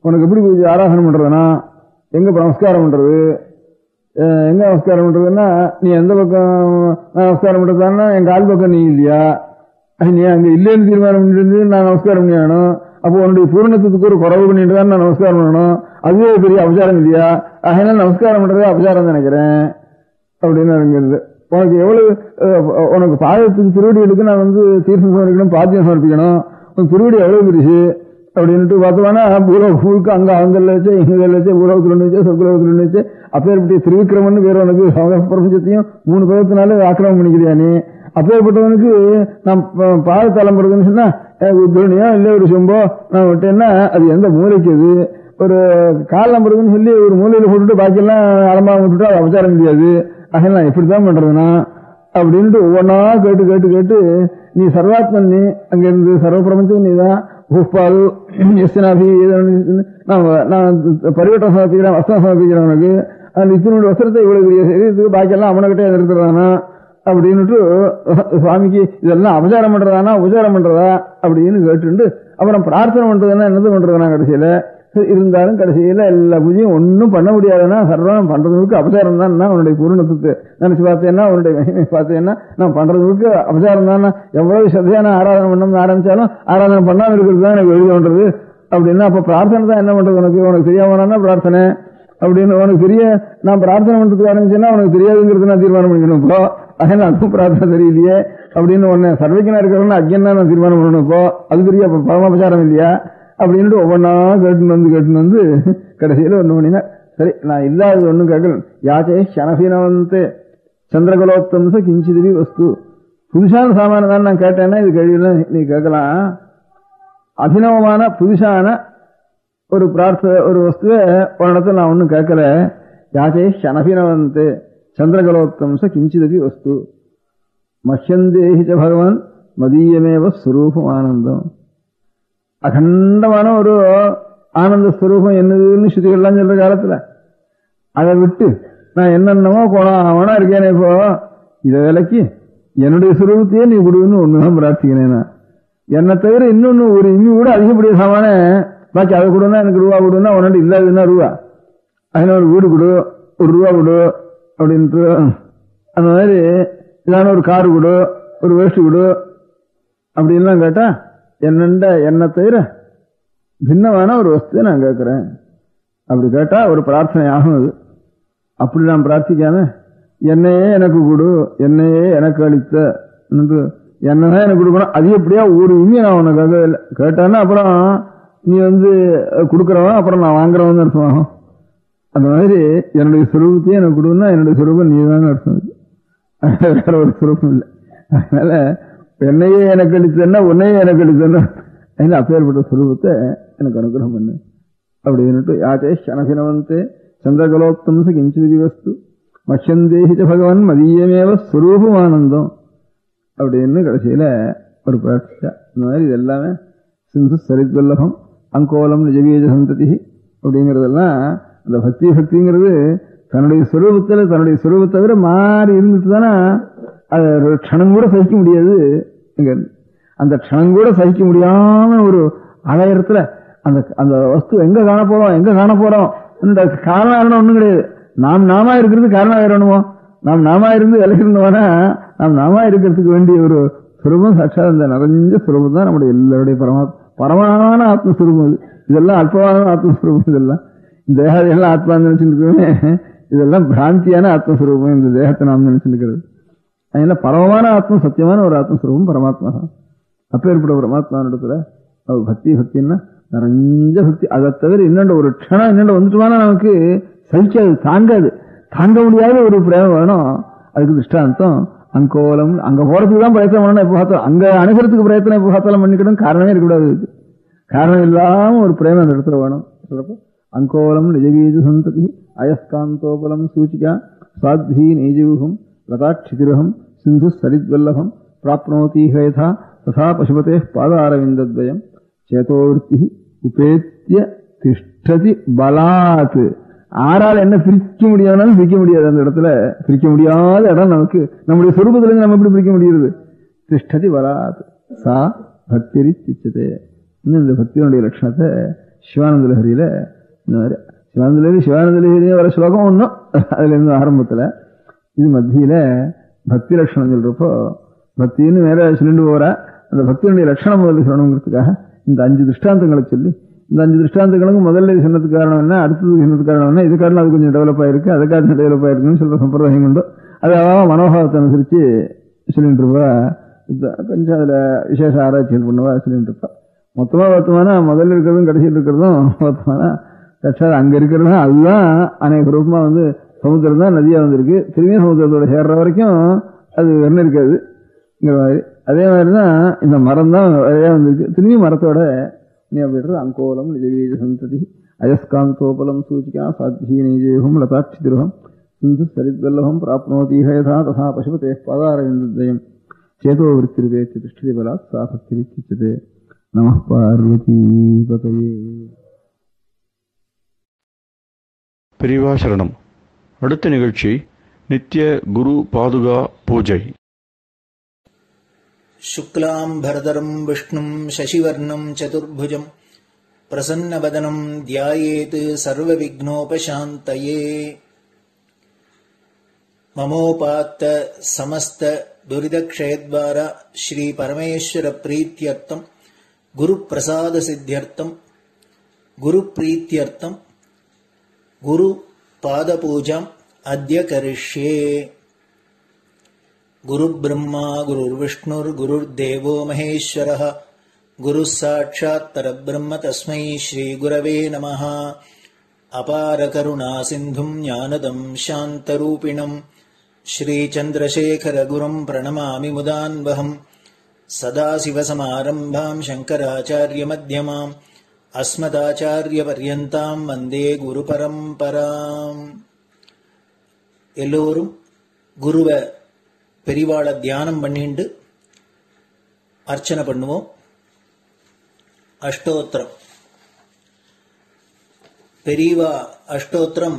உனக்கு எப்படி பூஜை ஆராதனை பண்றதுன்னா எங்க நமஸ்காரம் பண்றது, எங்க நமஸ்காரம் பண்றதுன்னா நீ எந்த பக்கம் நமஸ்காரம் பண்றதுன்னா எங்க ஆள் பக்கம் நீ இல்லையா, நீ அங்க இல்லைன்னு தீர்மானம் பண்ணிட்டு நான் நமஸ்காரம் பண்ணியானோ, அப்போ உன்னுடைய பூர்ணத்துக்கு ஒரு குறவு பண்ணிட்டு தான் நான் நமஸ்காரம் பண்ணணும், அதுவே பெரிய அபச்சாரம் இல்லையா, அதனால நமஸ்காரம் பண்றதே அபச்சாரம் நினைக்கிறேன் அப்படின்னு இருக்கிறது. உனக்கு எவ்வளவு உனக்கு பாதத்துக்கு திருவடிகளுக்கு நான் தீர்த்தம் சமர்ப்பிக்கணும், பாத்தியம் சமர்ப்பிக்கணும், உனக்கு திருவடி எவ்வளவு பெருசு அப்படின்ட்டு பார்த்தோம்னா பூலோகத்துக்கு அங்க அவங்கல்ல வச்சு இங்க வச்சு பூலோகத்துல ஒன்று வச்சு சொற்குலோகத்துல ஒன்று வச்சு அப்பேற்பட்ட திருவிக்கிரமன்னு பேர் உனக்கு பிரபஞ்சத்தையும் 3 பதத்தினால ஆக்கிரமம் பண்ணிக்கிறியா நீ. அப்பேற்பட்டவனுக்கு நான் பாதத்தலம் போடுறதுன்னு சொன்னா துணியோ இல்லை ஒரு சொம்போ நான் விட்டேன்னா அது எந்த மூளைக்கு அது ஒரு கால் நம்புறதுன்னு சொல்லி ஒரு மூலையில போட்டுட்டு பாக்கியெல்லாம் அலம்பாக விட்டுட்டு அது அபச்சாரம் முடியாது. அதெல்லாம் எப்படித்தான் பண்றதுனா அப்படின்ட்டு ஒவ்வொன்னா கேட்டு நீ சர்வாத்மன், நீ அங்க இருந்து சர்வ பிரபஞ்சம் நீதான், பூப்பால் எஸ்னாபி நான் பரிவட்டம் சமர்ப்பிக்கிறேன், வஸ்திரம் சமர்ப்பிக்கிறேன் உனக்கு, அந்த இத்தனோட வஸ்திரத்தை இவ்வளவு பெரிய செய்யறதுக்கு பாக்கியெல்லாம் அவனகிட்டே நிறுத்துறானா அப்படின்னுட்டு சுவாமிக்கு இதெல்லாம் அபச்சாரம் பண்றதானா உபச்சாரம் பண்றதா அப்படின்னு கேட்டுண்டு அப்புறம் பிரார்த்தனை பண்றதுன்னா என்னது பண்றதுனா கடைசியில இருந்தாலும் கடைசியில எல்லா பூஜையும் ஒன்னும் பண்ண முடியாதுன்னா சர்வம் பண்றதுக்கு அபச்சாரம் தான். உன்னுடைய பூர்ணத்துக்கு நினைச்சு பார்த்தேன்னா உன்னுடைய பார்த்தேன்னா நான் பண்றதுக்கு அபச்சாரம் தான். எவ்வளவு சதையான ஆராதனை பண்ணணும்னு ஆரம்பிச்சாலும் ஆராதனை பண்ணாம இருக்கிறது தான் எனக்கு எழுதி பண்றது அப்படின்னா அப்ப பிரார்த்தனை தான் என்ன பண்றது உனக்கு தெரியாமனா பிரார்த்தனை அப்படின்னு உனக்கு தெரிய நான் பிரார்த்தனை பண்றதுக்கு ஆரம்பிச்சேன்னா உனக்கு தெரியாதுங்கிறது நான் தீர்மானம் பண்ணிக்கணும். இப்போ அதனால அதுவும் பிரார்த்தனை தெரியலையே அப்படின்னு உடனே சர்வைக்கனா இருக்கிறவனா அஜ்ஞன்னா நான் தீர்மானம் பண்ணணும். இப்போ அது பெரிய பரமாபச்சாரம் இல்லையா அப்படின்ட்டு ஒவ்வொன்னா கேட்டுன்னு வந்து கடைசியில ஒண்ணு பண்ணினா சரி நான் இல்லாதது ஒண்ணும் கேட்கல. யாச்சே ஷனபினவந்தே சந்திரகலோத்தம்ச கிஞ்சிதிவி வஸ்து, புதுசான சாமான தான் நான் கேட்டேன்னா இது கேள்வியெல்லாம் நீ கேட்கலாம். அபினவமான புதுசான ஒரு ஒரு வஸ்துவை ஒரு இடத்துல நான் ஒன்னும் கேட்கல. யாச்சே ஷனபினவந்தே சந்திரகலோத்தம்ச கிஞ்சிதிவி வஸ்து மஹ்யந்தேஹிச்ச பகவான் மதீயமேவ ஸ்வரூபம் ஆனந்தம். அகண்டமான ஒரு ஆனந்த ஸ்வரூபம் என்னதுன்னு ஸ்ருதிகள்லாம் சொல்ற காலத்துல அதை விட்டு நான் என்னென்னமோ கோணா இருக்கேனே இப்போ இதை விலைக்கு என்னுடைய சுரூபத்தையே நீ கொடுன்னு ஒண்ணுதான் பிரார்த்திக்கிறேன். என்னை தவிர இன்னொன்னு ஒரு இம்மி கூட அதிகப்படிய சாமான பாக்கி அதை கொடுனா எனக்கு ரூபா கொடுன்னா உன்னோட இல்லாதுன்னா ரூபா, அதனால ஒரு வீடு கொடு, ஒரு ரூபா கொடு அப்படின்ட்டு அந்த மாதிரி இதான ஒரு காரு கொடு, ஒரு வேஷ்டி கொடு அப்படின்லாம் கேட்டா என்னை தவிர பின்னமான ஒரு வஸ்துவை நான் கேட்கிறேன். அப்படி கேட்டா ஒரு பிரார்த்தனை ஆகும். அது அப்படி நான் பிரார்த்திக்காம என்னையே எனக்கு கொடு, என்னையே எனக்கு அளித்த என்னதான் எனக்கு கொடுக்கணும், அது எப்படியா ஒரு இனிய நான் உனக்காக கேட்டான்னா அப்புறம் நீ கொடுக்கறவன் அப்புறம் நான் வாங்குறவன் அர்த்தமாகும். அந்த மாதிரி என்னுடைய சுரூபத்தையே எனக்கு கொடுன்னா என்னுடைய சுரூபம் நீ தான் அர்த்தம், வேற ஒரு சுரூபம் இல்லை. அதனால என்னையே எனக்கு அளித்தன்னா உன்னையே எனக்கு அளித்தன்னா அப்பேற்பட்ட சுரூபத்தை எனக்கு அனுகிரகம் பண்ணு அப்படின்னுட்டு யாச்சே ஷனபினவந்தே சந்திரகலோத்தம்ச கிஞ்சிதி வஸ்து மஹ்யந்தேஹிச்ச பகவான் மதீயமேவ ஸ்வரூபம் ஆனந்தம் அப்படின்னு கடைசியில ஒரு பிரார்த்திச்சா. இந்த மாதிரி இது எல்லாமே சிந்து சரித்வல்லபம் அங்கோலம் நிஜபீஜ சந்ததி அப்படிங்கறதெல்லாம் அந்த பக்திங்கிறது தன்னுடைய சுரூபத்தை தவிர மாறி இருந்துட்டு தானே அது ஒரு க்ஷணம் கூட சகிக்க முடியாது. அந்த க்ஷணம் கூட சகிக்க முடியாம ஒரு ஆதாயத்துல அந்த வஸ்து எங்க காண போறோம் காரணம் ஒண்ணும் கிடையாது. நாம இருக்கிறது காரணம் வேறணுமோ, நாம் நாம இருந்து விலகி இருந்தோம்னா நாம் நாம இருக்கிறதுக்கு வேண்டிய ஒரு சுரூபம் சாட்சா இந்த நிறைஞ்ச சுரூபம் தான் நம்முடைய எல்லாருடைய பரமான ஆத்மஸ்வரூபம். இதெல்லாம் அல்பமான ஆத்மஸ்வரூபம். இதெல்லாம் இந்த தேகத்தையெல்லாம் ஆத்மா நினைச்சுட்டு இருக்கோமே, இதெல்லாம் பிராந்தியான ஆத்மஸ்வரூபம். இந்த தேகத்தை நாம் நினைச்சுட்டு இருக்கிறது அதனால பரமமான ஆத்ம சத்தியமான ஒரு ஆத்மஸ்வரூபம் பரமாத்மா தான். அப்பேற்பட்ட பரமாத்மா இடத்துல பக்தின்னா நிறைஞ்ச பக்தி. அதை தவிர இன்னொன்று ஒரு க்ஷணம் இன்னொன்று வந்துட்டுவானா நமக்கு சகிக்காது, தாங்க முடியாத ஒரு பிரேமம் வேணும். அதுக்கு திருஷ்டாந்தம் அங்கோலம். அங்க போறதுக்கு தான் பிரயத்தனம் பண்ணணும். எப்போ பார்த்தாலும் அங்க அணுகிறதுக்கு பிரயத்தனம் எப்போ பார்த்தாலும் பண்ணிக்கிடும். காரணமே இருக்கக்கூடாது. காரணம் இல்லாம ஒரு பிரேமம் அந்த இடத்துல வேணும். சொல்றப்போ அங்கோலம் நிஜவீஜ சந்ததி அயஸ்காந்தோபலம் சூச்சிகா சாத்வி நெய்ஜூகம் லதாட்சிதிரகம் சிந்து சரித்வல்லபம் பிராப்னோதி ஹேதா ததா பசுபதே பாதாரவிந்தத்வயம் சேதோவிருத்தி உபேத்திய திஷ்டதி பலாத். ஆறால் என்ன பிரிக்க முடியாதுனாலும் பிரிக்க முடியாது. அந்த இடத்துல பிரிக்க முடியாத இடம் நமக்கு நம்முடைய சொரூபத்திலிருந்து நம்ம எப்படி பிரிக்க முடியுது? திஷ்டதி பலாத் சா பக்திரி திச்சதே. இன்னும் இந்த பக்தியினுடைய லட்சணத்தை சிவானந்த லஹரியில சிவானந்த லஹரியிலே வர ஸ்லோகம் ஒன்றும் அதுல இருந்து ஆரம்பத்துல இது மத்தியில பக்தி லட்சணம் சொல்றப்போ பக்தின்னு மேல சொல்லிட்டு போற அந்த பக்தியினுடைய லட்சணம் முதல்ல சொல்லணுங்கிறதுக்காக இந்த 5 திருஷ்டாந்தங்களை சொல்லி, இந்த 5 திருஷ்டாந்தங்களுக்கு முதல்ல சொன்னதுக்கு காரணம் என்ன, அடுத்தது சொன்னதுக்கு காரணம் என்ன, இது காரணம் அது கொஞ்சம் டெவலப் ஆயிருக்கு, அது காரணம் டெவலப் ஆயிருக்குன்னு சொல்ற சம்பிரதாயம் உண்டு. அது மனோபாவத்தை அனுசரிச்சு சொல்லிட்டு இருப்பா. கொஞ்சம் அதுல விசேஷ ஆராய்ச்சிகள் பண்ணுவா சொல்லிட்டு இருப்பா. மொத்தமா பார்த்தோம்னா முதல்ல இருக்கிறதும் கடைசியில் இருக்கிறதும் பார்த்தோம்னா சாட்சாத் அங்க இருக்கிறதும் அதுதான் அநேக ரூபமா சமுத்திரம் தான் நதியா வந்திருக்கு. திரும்பியும் சமுத்திரத்தோட சேர்ற வரைக்கும் அது வெண்ண இருக்காது. அதே மாதிரிதான் இந்த மரம் தான் நிறையா வந்திருக்கு. திரும்பி மரத்தோட நீ அப்படின்றது அங்கோலம் நிஜவீஜ சந்ததி அயஸ்காந்தோபலம் சூச்சிகா சாத்வி நெய்ஜூகம் லதாட்சிதிரகம் சிந்து சரித்வல்லபம் பிராப்னோதி ஹேதா ததா பசுபதே பாதாரவிந்தத்வயம் சேதோ விருத்திருபேத்தி திருஷ்டி பலாத் சா பக்திரி திச்சதே. நம பார்வதி பதயே. பெரியவா சரணம். அடுத்த நிகழ்ச்சி நித்திய குரு பாதுகா பூஜை. शुक्लां भरदरं विष्णुं शशिवर्णं चतुर्भुजं प्रसन्नवदनं ध्यायेत् सर्वविघ्नोपशान्तये. ममोपात्त समस्त दुरितक्षयद्वारा श्री परमेश्वर प्रीत्यर्थं गुरुप्रसाद सिद्ध्यर्थं गुरुप्रीत्यर्थं गुरुपादपूजां अद्य करिष्ये. गुरुब्रह्मा गुरुर्विष्णुर्गुरुर्देवो महेश्वरः गुरुः साक्षात् परब्रह्म तस्मै श्रीगुरवे नमः. अपारकरुणा सिन्धुं ज्ञानदं शान्तरूपिणं श्रीचन्द्रशेखरगुरुं प्रणमामि मुदान्वहम्. सदाशिवसमारम्भां शङ्कराचार्यमध्यमाम् अस्मदाचार्यपर्यन्तां वन्दे गुरुपरम्पराम्. எல்லோரும் குருவை பெரிவாளை தியானம் பண்ணிண்டு அர்ச்சனை பண்ணுவோம். அஷ்டோத்திரம். பெரியவா அஷ்டோத்திரம்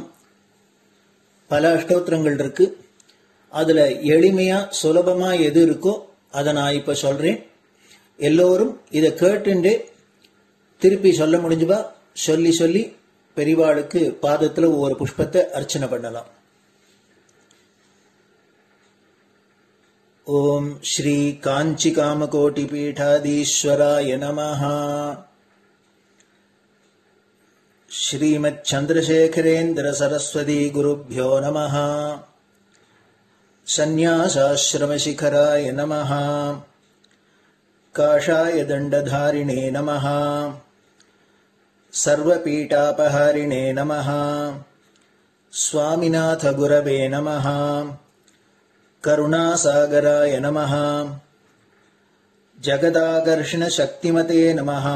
பல அஷ்டோத்திரங்கள் இருக்கு. அதுல எளிமையா சுலபமா எது இருக்கோ அதை நான் இப்ப சொல்றேன். எல்லோரும் இதை கேட்டுண்டே திருப்பி சொல்ல முடிஞ்சுபா சொல்லி சொல்லி பெரிவாளுக்கு பாதத்துல ஒவ்வொரு புஷ்பத்தை அர்ச்சனை பண்ணலாம். ओम श्री कांची कामकोटि पीठाधीश्वराय नमः. श्रीमत् चंद्रशेखरेन्द्र सरस्वती गुरुभ्यो नमः. सन्यासाश्रम शिखराय नमः. काषाय दंडधारिणे नमः. सर्वपीठापहारिणे नमः. स्वामिनाथ गुरवे नमः. करुणासागराय नमः. जगदाकर्षण शक्तिमते नमः.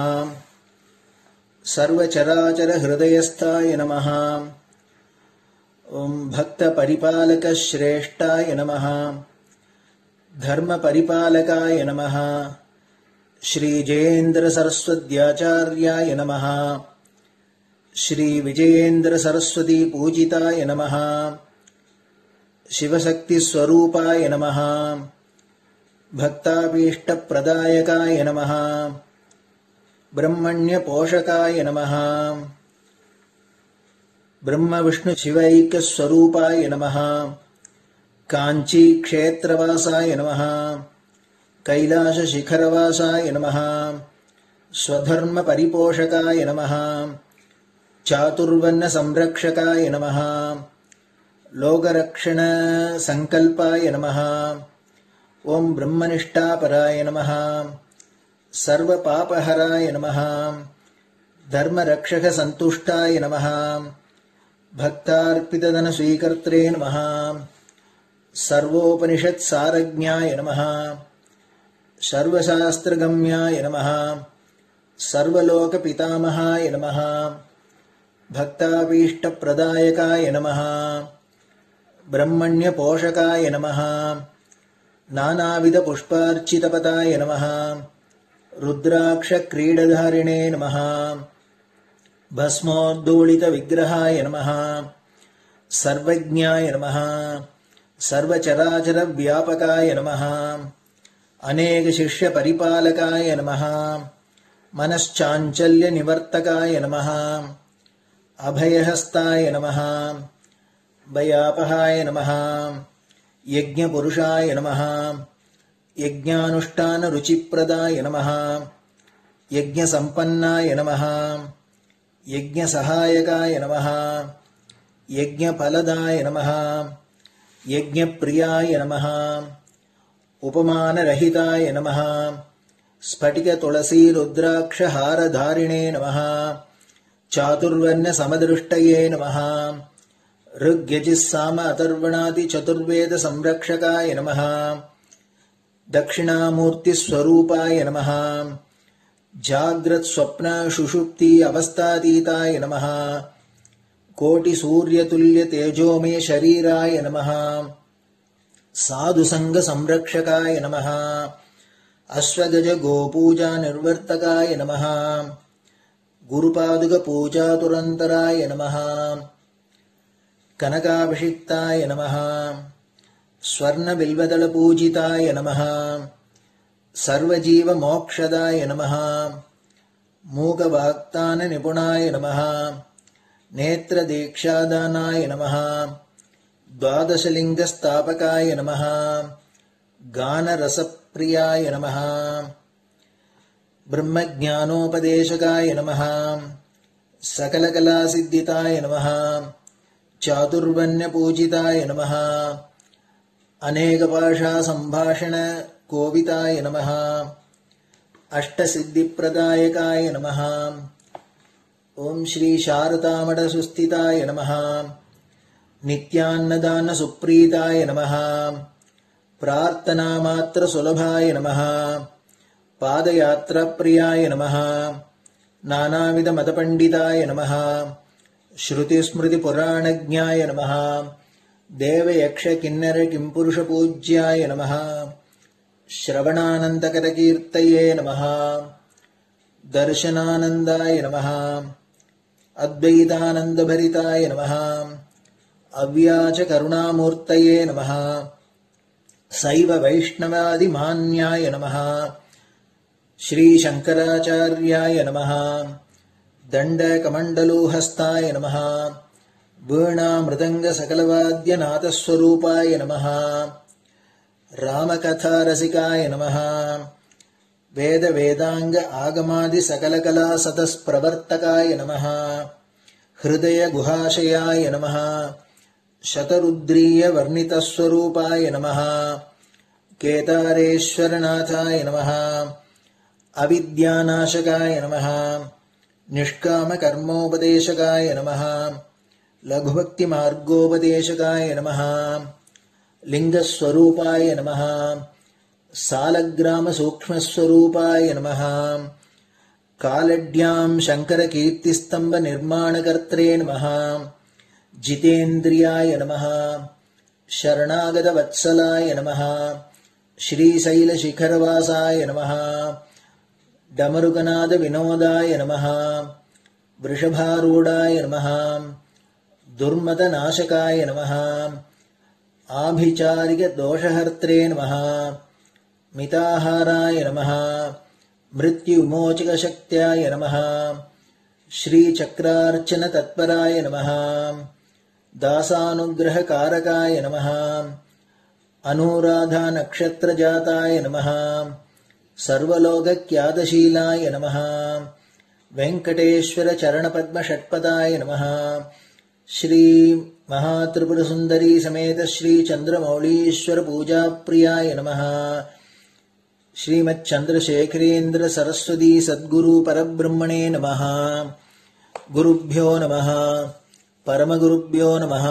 सर्वचराचर हृदयस्थाय नमः. ओम भक्त परिपालक श्रेष्ठाय नमः. धर्म परिपालकाय नमः. श्री जयेन्द्र सरस्वत्याचार्याय नमः. श्री विजयेन्द्र सरस्वती पूजिताय नमः. शिवशक्ति स्वरूपाय नमः. भक्ताभीष्ट प्रदायकाय नमः. ब्रह्मण्य पोषकाय नमः. ब्रह्म विष्णु शिवैक स्वरूपाय नमः. कांची क्षेत्रवासाय नमः. कैलाश शिखरवासाय नमः. स्वधर्म परिपोषकाय नमः. चातुर्वर्ण संरक्षकाय नमः. लोकरक्षण संकल्पाय नमः. ஓம் பிரம்மனிஷ்டாபராய நமः. சர்வபாபஹராய நமः. தர்மரக்ஷக சந்துஷ்டாய நமः. பக்தார்ப்பிததன ஸ்வீகர்த்ரே நமः. சர்வோபனிஷத் சாரஜ்ஞாய நமः. சர்வசாஸ்திரகம்யாய நமः. சர்வலோக பிதாமகாய நமः. பக்தாபீஷ்டப்பிரதாயகாய நமः. பிரம்மண்ய போஷகாய நமः. நானாவித புஷ்பார்ச்சிதபதாய நமः. ருத்ராக்ஷ கிரீடதாரிணே நமः. பஸ்மோத்தூளித விக்கிரகாய நமः. சர்வஜ்ஞாய நமः. சர்வச்சராச்சர வியாபகாய நமः. அநேக சிஷ்ய பரிபாலகாய நமः. மனச்சாஞ்சல்ய நிவர்த்தகாய நமः. அபயஹஸ்தாய நமः. பயாபகாய நமः. யஜ்ஞபுருஷாய நமः. யஜ்ஞானுஷ்டான ருச்சிப்ரதாய நமः. யஜ்ஞசம்பன்னாய நமः. யஜ்ஞசகாயகாய நமः. யஜ்ஞபலதாய நமः. யஜ்ஞப்ரியாய நமः. உபமானரஹிதாய நமः. ஸ்படிக துளசி ருத்ராக்ஷ ஹாரதாரிணே நமः. சாதுர்வர்ண சமதிருஷ்டயே நமः. ऋग्यजिस्साम अथर्वणादि चतुर्वेद संरक्षकाय नमः. दक्षिणामूर्तिस्वरूपाय नमः. जाग्रत् स्वप्न सुषुप्ति अवस्थातीताय नमः. कोटिसूर्यतुल्य तेजोमय शरीराय नमः. साधुसंग संरक्षकाय नमः. अश्वगज गोपूजा निर्वर्तकाय नमः. गुरुपादुक पूजातुरन्तराय नमः. कनकाभिषिक्ताय नमः. स्वर्णबिल्वदलपूजिताय नमः. सर्वजीवमोक्षदाय नमः. मूकवाक्ताननिपुणाय नमः. नेत्रदीक्षादानाय नमः. द्वादशलिङ्गस्थापकाय नमः. गानरसप्रियाय नमः. ब्रह्मज्ञानोपदेशकाय नमः. सकलकलासिद्धिताय नमः. चातुर्वण्यपूजिताय नमः. अनेकभाषासम्भाषण कोविताय नमः. अष्टसिद्धिप्रदायकाय नमः. ॐ श्री शारदामठसुस्थिताय नमः. नित्यान्नदानसुप्रीताय नमः. प्रार्थनामात्रसुलभाय नमः. पादयात्राप्रियाय नमः. नानाविधमतपण्डिताय नमः. श्रुतिस्मृतिपुराणज्ञाय नमः. देवयक्षकिन्नरकिम्पुरुषपूज्याय नमः. श्रवणानन्दकरकीर्तये नमः. दर्शनानन्दाय नमः. अद्वैतानन्दभरिताय नमः. अव्याचकरुणामूर्तये नमः. शैव वैष्णवादिमान्याय नमः. श्रीशङ्कराचार्याय नमः. दण्डकमण्डलोहस्ताय नमः. वीणामृदङ्गसकलवाद्यनाथस्वरूपाय नमः. रामकथारसिकाय नमः. वेदवेदाङ्ग आगमादिसकलकलासतस्प्रवर्तकाय नमः. हृदयगुहाशयाय नमः. शतरुद्रीयवर्णितस्वरूपाय नमः. केदारेश्वरनाथाय नमः. अविद्यानाशकाय नमः. निष्कामकर्मोपदेशकाय नमः. लघुभक्तिमार्गोपदेशकाय नमः. लिङ्गस्वरूपाय नमः. सालग्रामसूक्ष्मस्वरूपाय नमः. कालड्यां शङ्करकीर्तिस्तम्भनिर्माणकर्त्रे नमः. जितेन्द्रियाय नमः. शरणागतवत्सलाय नमः. श्रीशैलशिखरवासाय नमः. डमरुकनादविनोदाय नमः. वृषभारूढाय नमः. दुर्मदनाशकाय नमः. आभिचारिकदोषहर्त्रे नमः. मिताहाराय नमः. मृत्युविमोचकशक्त्याय नमः. श्रीचक्रार्चनतत्पराय नमः. दासानुग्रहकारकाय नमः. अनुराधानक्षत्रजाताय नमः. सर्वलोकख्यातशीलाय नमः. वेङ्कटेश्वरचरणपद्मषट्पदाय नमः. श्री महात्रिपुरसुंदरी समेत श्री चंद्रमौलीश्वर पूजा प्रियाय नमः। श्रीमच्चंद्रशेखरेन्द्र सरस्वती सद्गुरु परब्रह्मणे नमः। गुरुभ्यो नमः। परमगुरुभ्यो नमः।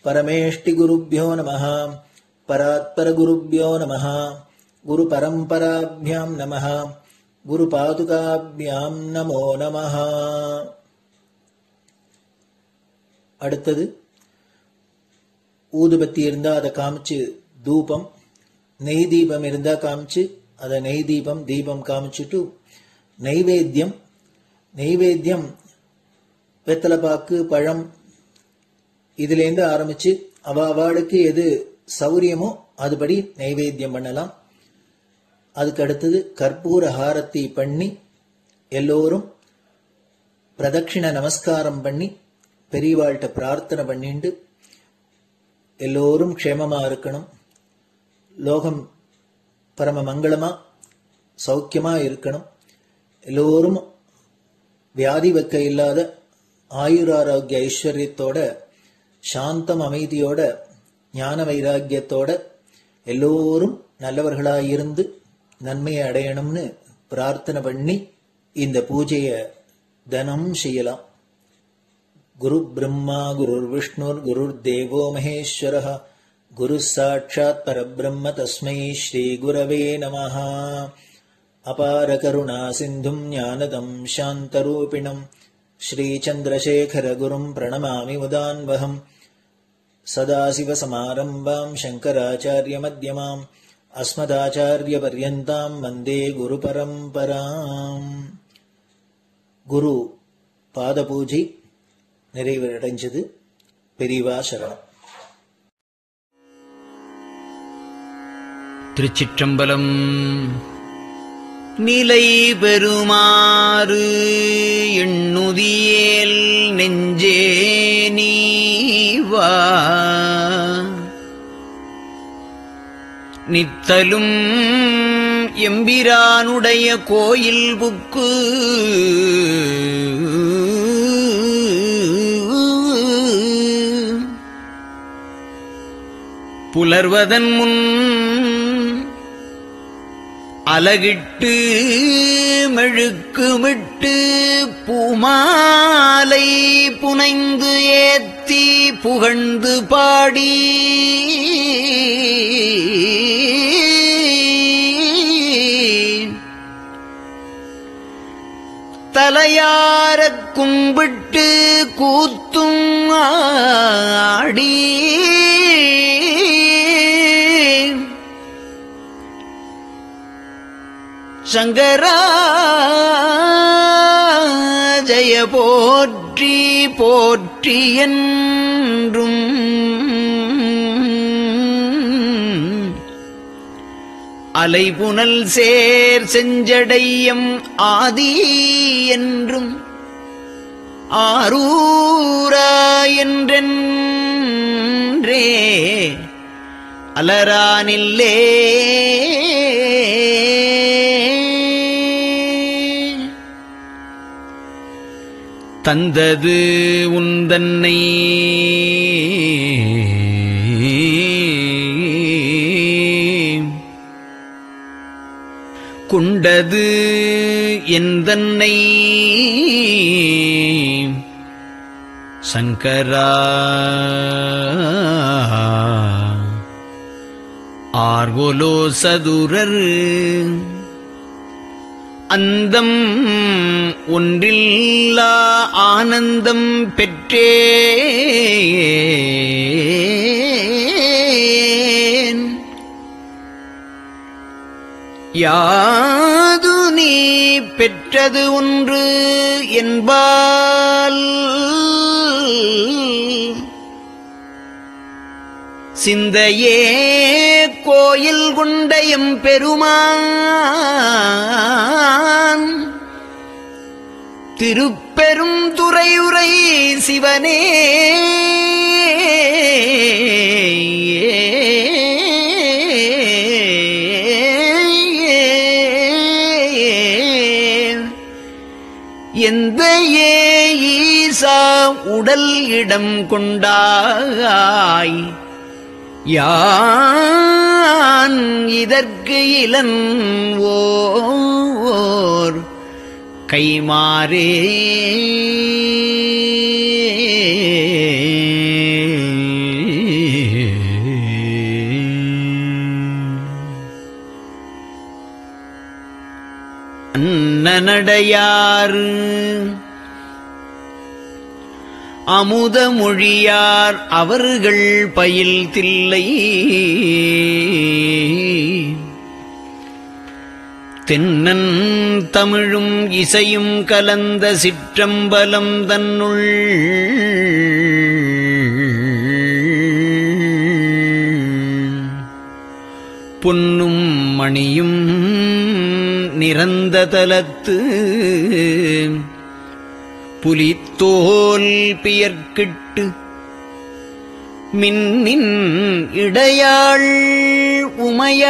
परमेष्टिगुरुभ्यो नमः। परात्परगुरुभ्यो नमः। गुरुपरम्पराभ्यां नमः। गुरुपादुकाभ्यां नमो नमः। அடுத்தது ஊதுபத்தி இருந்தா அதை காமிச்சு தூபம், நெய் தீபம் இருந்தா காமிச்சு அதை நெய் தீபம் தீபம் காமிச்சுட்டு நைவேத்தியம் வெத்தலைப்பாக்கு பழம் இதுலேருந்து ஆரம்பிச்சு அவளுக்கு எது சௌரியமோ அதுபடி நைவேத்தியம் பண்ணலாம். அதுக்கு அடுத்தது கற்பூர ஹாரத்தி பண்ணி எல்லோரும் பிரதட்சிண நமஸ்காரம் பண்ணி பெரியவாள்கிட்ட பிரார்த்தனை பண்ணிண்டு எல்லோரும் க்ஷேமமா இருக்கணும், லோகம் பரம மங்களமா சௌக்கியமா இருக்கணும், எல்லோரும் வியாதி வெக்க இல்லாத ஆயுராரோக்கிய ஐஸ்வர்யத்தோட சாந்தம் அமைதியோட ஞான வைராக்கியத்தோட எல்லோரும் நல்லவர்களாயிருந்து நன்மையை அடையணும்னு பிரார்த்தனை பண்ணி இந்த பூஜையை தினம் செய்யலாம். குரு பிரம்மா குருர் விஷ்ணுர் குருர் தேவோ மகேஸ்வரः குரு சாட்சாத் பரபிரம்ம தஸ்மை ஸ்ரீ குரவே நமः. அபார கருணா சிந்தும் ஞானதம் சாந்தரூபிணம் ஸ்ரீ சந்திரசேகர குரும் பிரணமாமி முதான்வகம். சதாசிவ சமாரம்பாம் சங்கராச்சார்ய மத்யமாம் அஸ்மதாச்சார்ய பர்யந்தாம் வந்தே குரு பரம்பராம். குரு பாத பூஜை நிறைவடைஞ்சது. பெரியவா சரணம். திருச்சிற்றம்பலம். நிலை பெறுமாறு எண்ணுதியேல் நெஞ்சே நீவா நித்தலும் எம்பிரானுடைய கோயில் புக்கு புலர்வதன் முன் அலகிட்டு மெழுக்குமிட்டு பூமாலை புனைந்து ஏத்தி புகழ்ந்து பாடி தலையாரக் கும்பிட்டு கூத்தும் ஆடி சங்கரா ஜய போற்றி போற்றி என்றும் அலைபுனல் சேர் செஞ்சடையம் ஆதி என்றும் ஆரூரா என்றென்றே அலரானில்லே தந்தது உந்தன்னை கொண்டது எந்தன்னை சங்கரா ஆர்கோலோ சதுரர் அந்தம் ஒன்றில்லா ஆனந்தம் பெற்றேன் யாது நீ பெற்றது ஒன்று என்பால் சிந்தையே கோயில் கொண்டயம் பெருமான் திருப்பெரும் துறையுரை சிவனே எந்த ஈசா உடல் இடம் கொண்டாய் யான் இதற்கு இலன்வோர் கைமாறே அன்னநடையார் அமுத மொழியார் அவர்கள் பயில் தில்லை தென்னன் தமிழும் இசையும் கலந்த சிற்றம்பலம் தன்னுள் பொன்னும் மணியும் நிறந்த தலத்து புலித்தோல் பியர்க்கிட்டு மின்னின் இடையாள் உமையாள்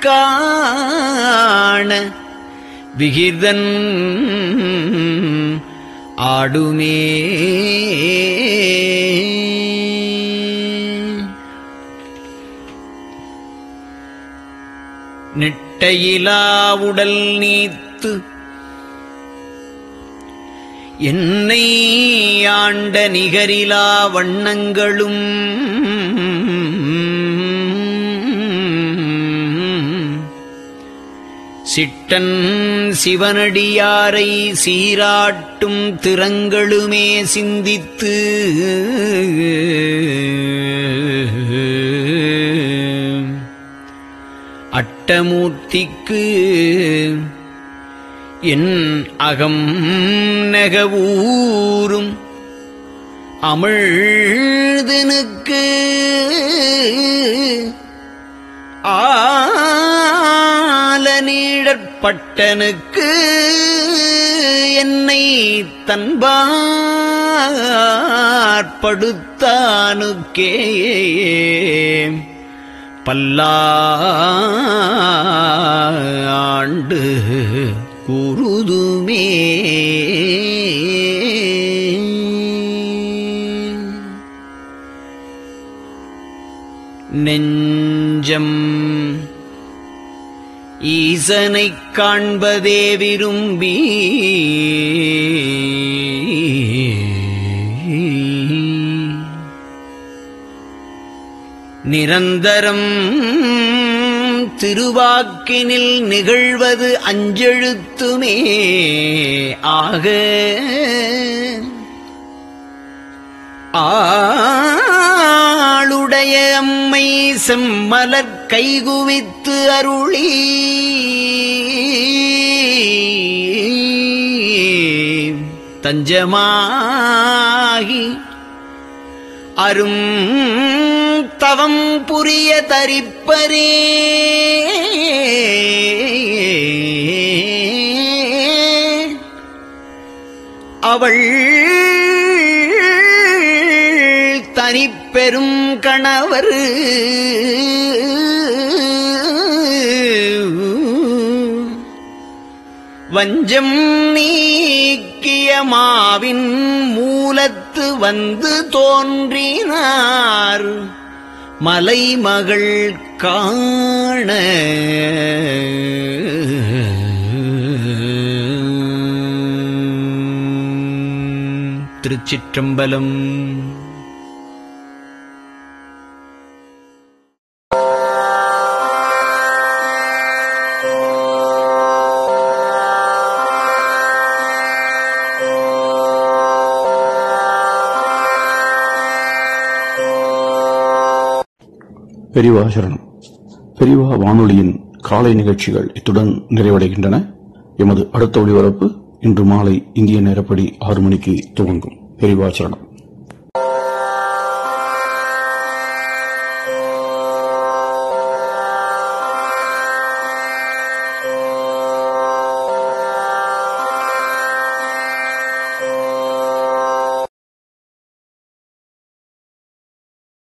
காண விகிர்தன் ஆடுமே நெட்டையிலா உடல் நீத்து என்னை ஆண்ட நிகரிலா வண்ணங்களும் சிட்டன் சிவனடியாரை சீராட்டும் திறங்களுமே சிந்தித்து அட்டமூர்த்திக்கு என் அகம் நெகவூரும் அமிழ்தனுக்கு ஆலநீழற்பட்டனுக்கு என்னை தன்பாற்படுத்தானுக்கே பல்லாண்டு கூறுதுமே நெஞ்சம் ஈசனைக் காண்பதே விரும்பி நிரந்தரம் திருவாக்கினில் நிகழ்வது அஞ்செழுத்துமே ஆக ஆளுடைய அம்மை செம்மலர் கைகுவித்து அருளி தஞ்சமாகி அரும் தவம் புரிய தரிப்பரே அவள் தனிப்பெரும் கணவர் வஞ்சம் நீக்கிய மாவின் மூலத்து வந்து தோன்றினார் மலைமகள் காண திருச்சிற்றம்பலம். பெரியவா சரணம். பெரியவா வானொலியின் காலை நிகழ்ச்சிகள் இத்துடன் நிறைவடைகின்றன. எமது அடுத்த ஒளிபரப்பு இன்று மாலை இந்திய நேரப்படி 6 மணிக்கு துவங்கும். பெரியவா சரணம்.